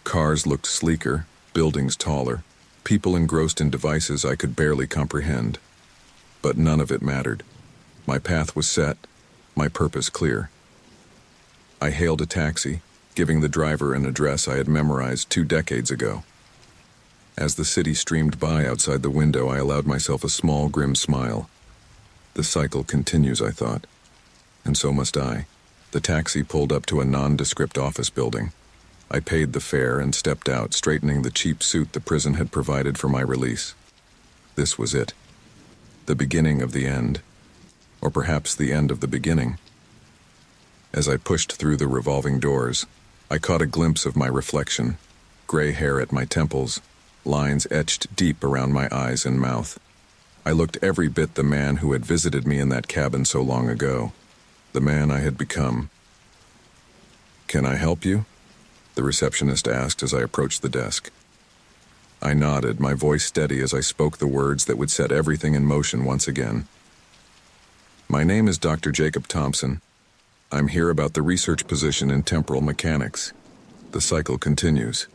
Cars looked sleeker, buildings taller, people engrossed in devices I could barely comprehend. But none of it mattered. My path was set, my purpose clear. I hailed a taxi, giving the driver an address I had memorized 2 decades ago. As the city streamed by outside the window, I allowed myself a small, grim smile. The cycle continues, I thought. And so must I. The taxi pulled up to a nondescript office building. I paid the fare and stepped out, straightening the cheap suit the prison had provided for my release. This was it. The beginning of the end. Or perhaps the end of the beginning. As I pushed through the revolving doors, I caught a glimpse of my reflection. Gray hair at my temples, lines etched deep around my eyes and mouth. I looked every bit the man who had visited me in that cabin so long ago. The man I had become. "Can I help you?" the receptionist asked as I approached the desk. I nodded, my voice steady as I spoke the words that would set everything in motion once again. "My name is Dr. Jacob Thompson. I'm here about the research position in temporal mechanics." The cycle continues.